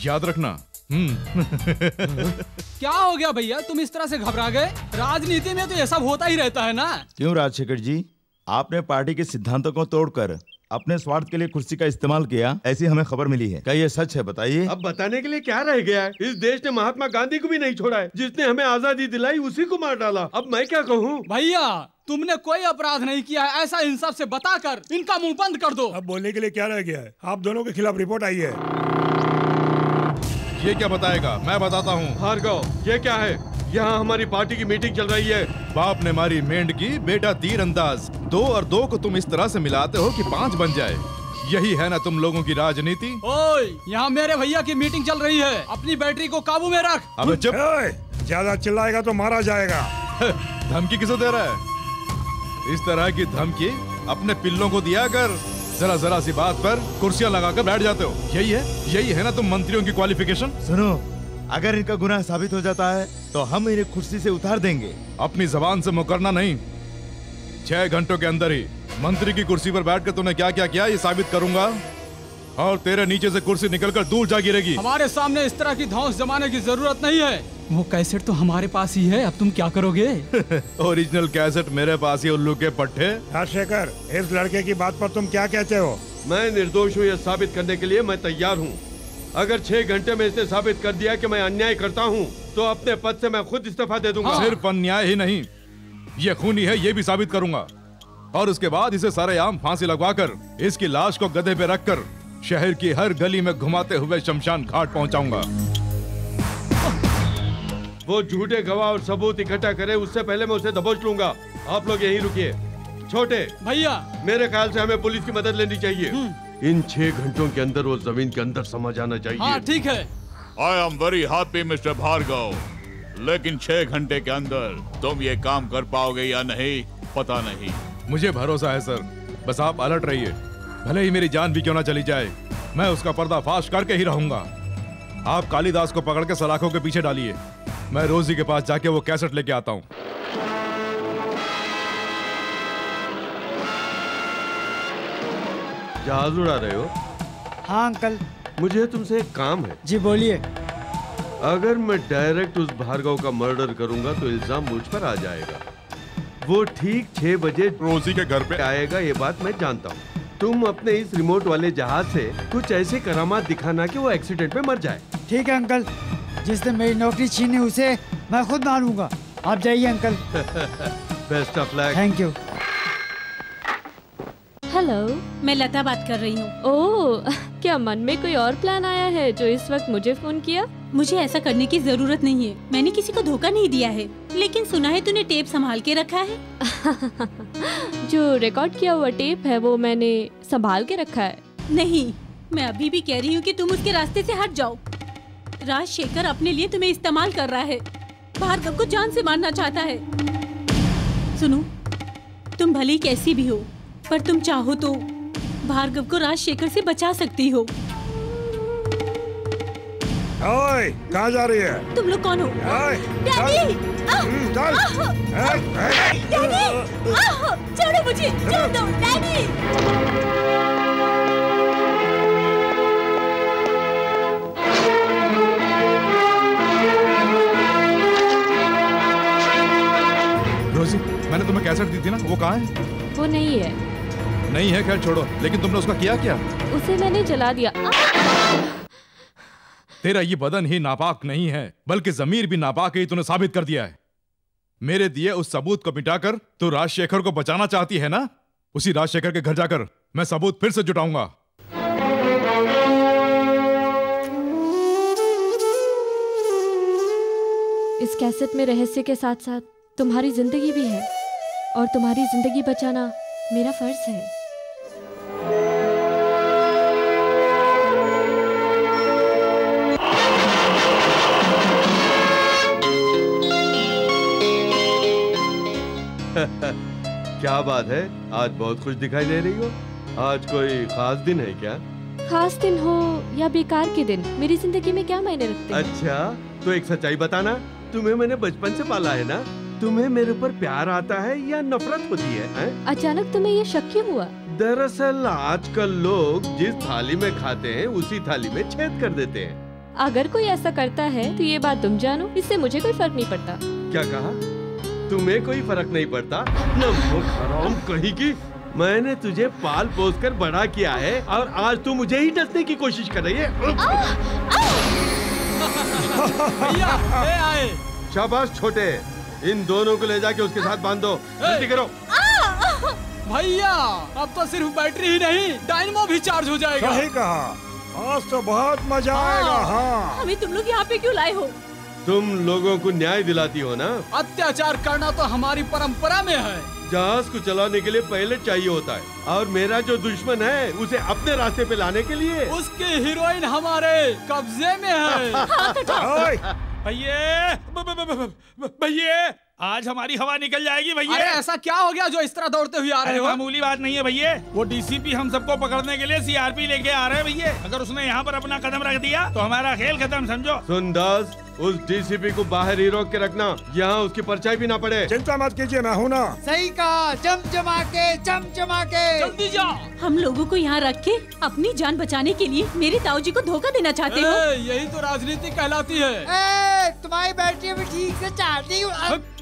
याद रखना।
क्या हो गया भैया, तुम इस तरह से घबरा गए? राजनीति में तो ये सब होता ही रहता है ना।
क्यों राजशेखर जी, आपने पार्टी के सिद्धांतों को तोड़कर अपने स्वार्थ के लिए कुर्सी का इस्तेमाल किया, ऐसी हमें खबर मिली है। क्या ये सच है? बताइए।
अब बताने के लिए क्या रह गया है? इस देश ने महात्मा गांधी को भी नहीं छोड़ा है, जिसने हमें आजादी दिलाई उसी को मार डाला। अब मैं क्या कहूँ?
भैया तुमने कोई अपराध नहीं किया है, ऐसा इंसाफ से बताकर इनका मुंह बंद कर दो।
अब बोलने के लिए क्या रह गया है? आप दोनों के खिलाफ रिपोर्ट आई है।
ये क्या बताएगा? मैं बताता हूँ।
भार्गव, ये क्या है? यहाँ हमारी पार्टी की मीटिंग चल रही है।
बाप ने मारी मेंढ की, बेटा तीर अंदाज। 2 और 2 को तुम इस तरह से मिलाते हो कि 5 बन जाए। यही है ना तुम लोगों की राजनीति।
ओए, यहाँ मेरे भैया की मीटिंग चल रही है, अपनी बैटरी को काबू में रख।
अबे चुप।
ज्यादा चिल्लाएगा तो मारा जाएगा।
धमकी किसे दे रहा है? इस तरह की धमकी अपने पिल्लों को दिया कर। जरा सी बात पर कुर्सियां लगाकर बैठ जाते हो। यही है ना तुम मंत्रियों की क्वालिफिकेशन।
सुनो, अगर इनका गुनाह साबित हो जाता है तो हम इन्हें कुर्सी से उतार देंगे।
अपनी जबान से मुकरना नहीं। 6 घंटों के अंदर ही मंत्री की कुर्सी पर बैठकर तूने क्या क्या किया ये साबित करूंगा, और तेरे नीचे से कुर्सी निकलकर दूर जा गिरेगी।
हमारे सामने इस तरह की धौंस जमाने की जरूरत नहीं है। वो कैसेट तो हमारे पास ही है, अब तुम क्या करोगे?
ओरिजिनल कैसेट मेरे पास ही, उल्लू के पट्टे।
राजशेखर, इस लड़के की बात पर तुम क्या कहते हो?
मैं निर्दोष हूँ, यह साबित करने के लिए मैं तैयार हूँ। अगर 6 घंटे में इसने साबित कर दिया कि मैं अन्याय करता हूँ, तो अपने पद से मैं खुद इस्तीफा दे दूंगा।
सिर्फ अन्याय ही नहीं, ये खूनी है ये भी साबित करूंगा, और उसके बाद इसे सरेआम फांसी लगवाकर इसकी लाश को गधे पे रखकर शहर की हर गली में घुमाते हुए शमशान घाट पहुंचाऊंगा।
वो झूठे गवाह और सबूत इकट्ठा करे उससे पहले मैं उसे दबोच लूंगा। आप लोग यहीं रुकिए। छोटे
भैया,
मेरे ख्याल से हमें पुलिस की मदद लेनी चाहिए। इन 6 घंटों के अंदर वो जमीन के अंदर समा जाना चाहिए।
हाँ ठीक है।
I am very happy mister Bhargav, लेकिन 6 घंटे के अंदर तुम ये काम कर पाओगे या नहीं पता नहीं।
मुझे भरोसा है सर, बस आप अलर्ट रहिए। भले ही मेरी जान भी क्यों ना चली जाए, मैं उसका पर्दाफाश करके ही रहूंगा। आप कालीदास को पकड़ के सलाखों के पीछे डालिए, मैं रोजी के पास जाके वो कैसेट लेके आता हूँ।
जहाज उड़ा रहे हो?
हाँ अंकल।
मुझे तुमसे एक काम है।
जी बोलिए।
अगर मैं डायरेक्ट उस भार्गव का मर्डर करूंगा तो इल्जाम मुझ पर आ जाएगा। वो ठीक 6 बजे
रोजी के घर पे
आएगा, ये बात मैं जानता हूँ। तुम अपने इस रिमोट वाले जहाज से कुछ ऐसे करामात दिखाना कि वो एक्सीडेंट में मर जाए।
ठीक है अंकल, जिसने मेरी नौकरी छीनी उसे मैं खुद मारूंगा। आप जाइए uncle.
Best of luck.
Thank you.
Hello,
मैं लता बात कर रही हूँ।
ओह, क्या मन में कोई और प्लान आया है जो इस वक्त मुझे फोन किया?
मुझे ऐसा करने की जरूरत नहीं है, मैंने किसी को धोखा नहीं दिया है। लेकिन सुना है तूने टेप संभाल के रखा है।
जो रिकॉर्ड किया हुआ टेप है वो मैंने संभाल के रखा है।
नहीं, मैं अभी भी कह रही हूँ कि तुम उसके रास्ते से हट जाओ। राजशेखर अपने लिए तुम्हें इस्तेमाल कर रहा है, भार्गव को जान से मारना चाहता है। सुनो, तुम भली कैसी भी हो, पर तुम चाहो तो भार्गव को राजशेखर से बचा सकती हो।
ओए, कहाँ जा रही है?
तुम लोग कौन हो?
डैडी! चल!
डैडी! छोड़ो मुझे, छोड़ दो, डैडी!
रोजी, मैंने तुम्हें कैसेट दी थी ना, वो कहाँ है?
वो नहीं है।
नहीं है, खैर छोड़ो, लेकिन तुमने उसका किया क्या?
उसे मैंने जला दिया।
तेरा ये बदन ही नापाक नहीं है, बल्कि जमीर भी नापाक है, तूने साबित कर दिया है। मेरे दिए उस सबूत को मिटाकर तू राजशेखर को बचाना चाहती है ना? उसी राजशेखर के घर जाकर मैं सबूत फिर से जुटाऊंगा।
इस कैसेट में रहस्य के साथ साथ तुम्हारी जिंदगी भी है, और तुम्हारी जिंदगी बचाना मेरा फर्ज है।
क्या बात है, आज बहुत खुश दिखाई दे रही हो। आज कोई खास दिन है क्या?
खास दिन हो या बेकार के दिन, मेरी जिंदगी में क्या मायने रखते हैं?
अच्छा, तो एक सच्चाई बताना, तुम्हें मैंने बचपन से पाला है ना, तुम्हें मेरे ऊपर प्यार आता है या नफरत होती है?
अचानक तुम्हें ये शक क्यों हुआ?
दरअसल आजकल लोग जिस थाली में खाते हैं उसी थाली में छेद कर देते हैं।
अगर कोई ऐसा करता है तो ये बात तुम जानो, इससे मुझे कोई फर्क नहीं पड़ता।
क्या कहा? तुम्हें कोई फर्क नहीं पड़ता? नमो हराम कहीं की, मैंने तुझे पाल पोस कर बड़ा किया है और आज तू मुझे ही डसने की कोशिश कर रही है।
भैया ले आए।
शाबाश छोटे, इन दोनों को ले जाके उसके साथ बांध दो। जल्दी करो।
भैया अब तो सिर्फ बैटरी ही नहीं, डायनमो भी चार्ज हो जाएगा।
सही कहा, आज तो बहुत मजा आएगा। हाँ,
हमें तुम लोग यहाँ पे क्यों लाए हो?
तुम लोगों को न्याय दिलाती हो ना?
अत्याचार करना तो हमारी परंपरा में है।
जहाज को चलाने के लिए पायलट चाहिए होता है, और मेरा जो दुश्मन है उसे अपने रास्ते पे लाने के लिए
उसकी हीरोइन हमारे कब्जे में है।
भैया आज हमारी हवा निकल जाएगी भैया।
अरे ऐसा क्या हो गया जो इस तरह दौड़ते हुए आ रहे हो?
मामूली बात नहीं है भैया, वो डीसीपी हम सबको पकड़ने के लिए सीआरपी लेके आ रहे हैं भैया। अगर उसने यहाँ पर अपना कदम रख दिया तो हमारा खेल खत्म समझो।
सुन दास, उस डीसीपी को बाहर ही रोक के रखना, यहाँ उसकी परछाई भी ना पड़े।
चिंता मत कीजिए, मैं हूँ ना।
सही कहा, चमचमा के चमचमा के।
जल्दी जाओ।
हम लोगों को यहाँ रख के अपनी जान बचाने के लिए मेरे ताऊ जी को धोखा देना चाहते हो?
यही तो राजनीति कहलाती है।
तुम्हारी बैटरी भी ठीक से चाहती हूँ।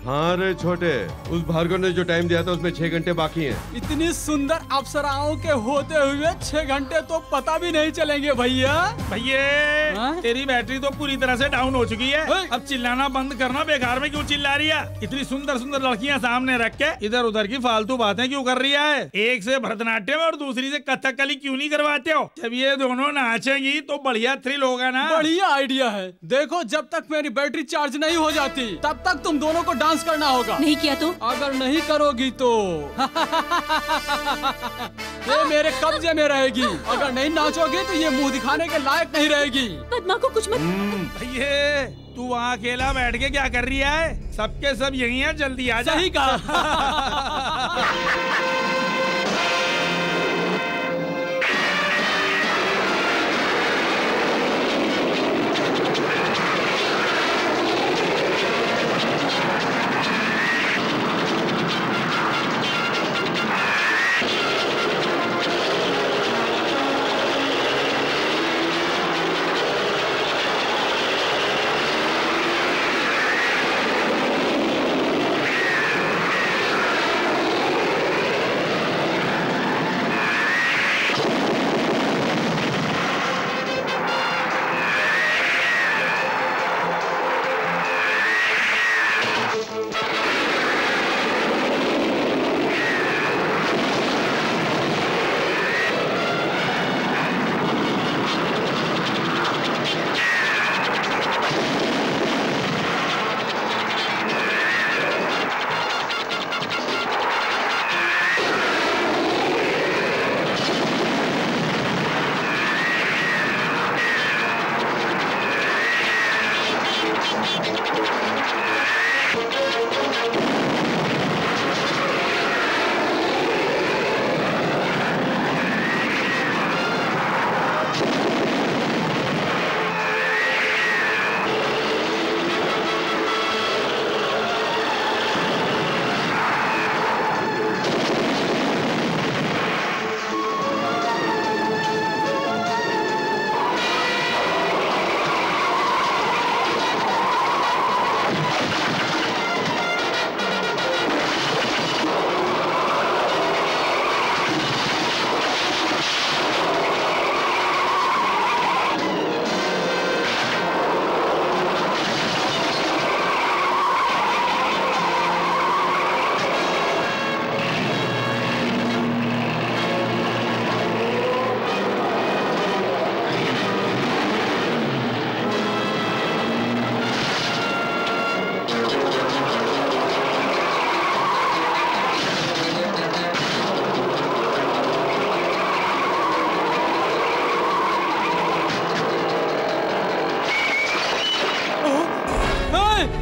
हाँ रे छोटे, उस भार्गव ने जो टाइम दिया था उसमें 6 घंटे बाकी हैं।
इतनी सुंदर अप्सराओं के होते हुए 6 घंटे तो पता भी नहीं चलेंगे भैया।
भैया तेरी बैटरी तो पूरी तरह से डाउन हो चुकी है, अब चिल्लाना बंद करना। बेकार में क्यों चिल्ला रही है? इतनी सुंदर सुंदर लड़कियां सामने रख के इधर उधर की फालतू बातें क्यों कर रही है? एक से भरतनाट्यम और दूसरी से कथकली क्यों नहीं करवाते हो? जब ये दोनों नाचेंगी तो बढ़िया थ्रिल होगा ना।
बढ़िया आइडिया है। देखो जब तक मेरी बैटरी चार्ज नहीं हो जाती तब तक तुम दोनों को डांस करना होगा।
नहीं किया तो?
अगर नहीं करोगी तो ये मेरे कब्जे में रहेगी। अगर नहीं नाचोगी तो ये मुंह दिखाने के लायक नहीं रहेगी।
पद्मा को कुछ मत।
भैया तू वहाँ अकेला बैठ के क्या कर रही है? सबके सब यही है, जल्दी आ जा।
सही कहा।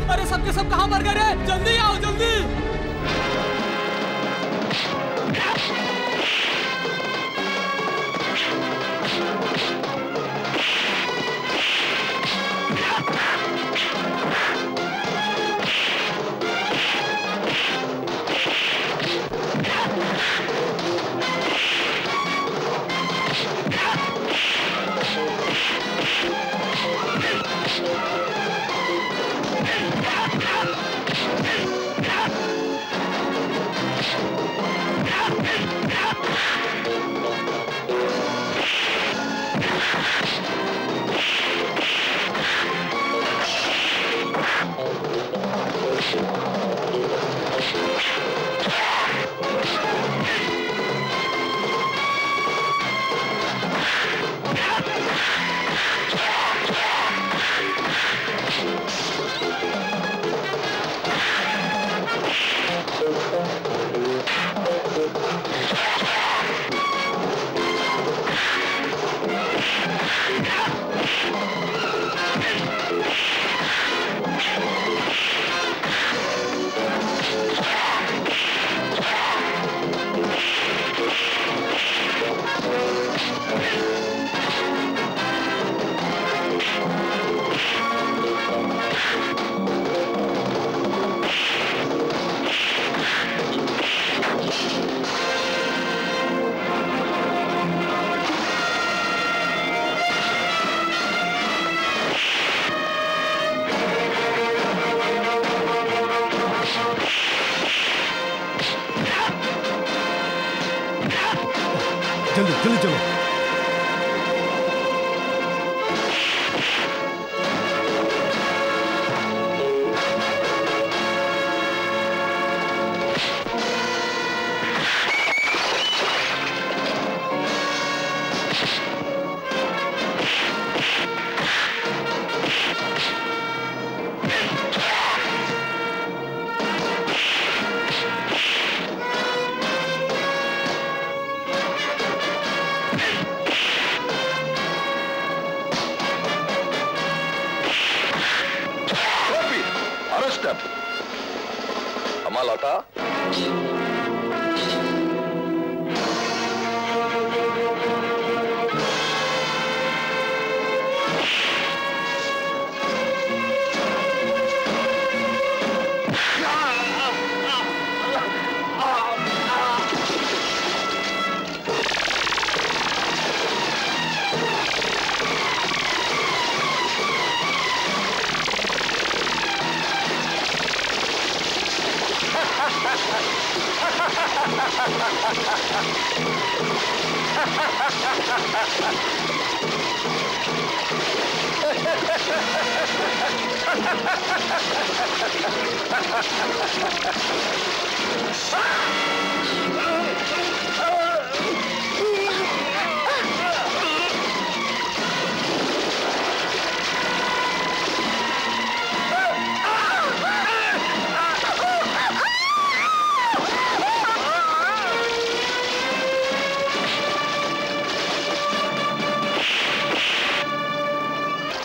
अरे सबके सब कहाँ मर गए रे? जल्दी आओ जल्दी।
जल्दी जल्दी चलो।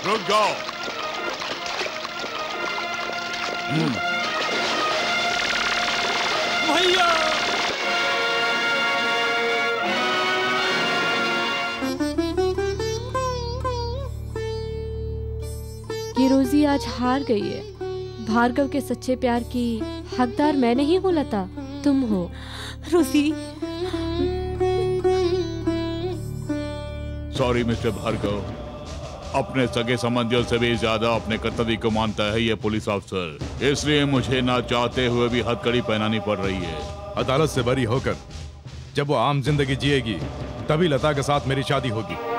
रुक जाओ।
भैया
ये रोजी आज हार गई है। भार्गव के सच्चे प्यार की हकदार मैं नहीं हूँ लता, तुम हो।
रोजी
सॉरी मिस्टर भार्गव, अपने सगे संबंधियों से भी ज्यादा अपने कर्तव्य को मानता है ये पुलिस अफसर, इसलिए मुझे ना चाहते हुए भी हथकड़ी पहनानी पड़ रही है।
अदालत से बरी होकर जब वो आम जिंदगी जिएगी तभी लता के साथ मेरी शादी होगी।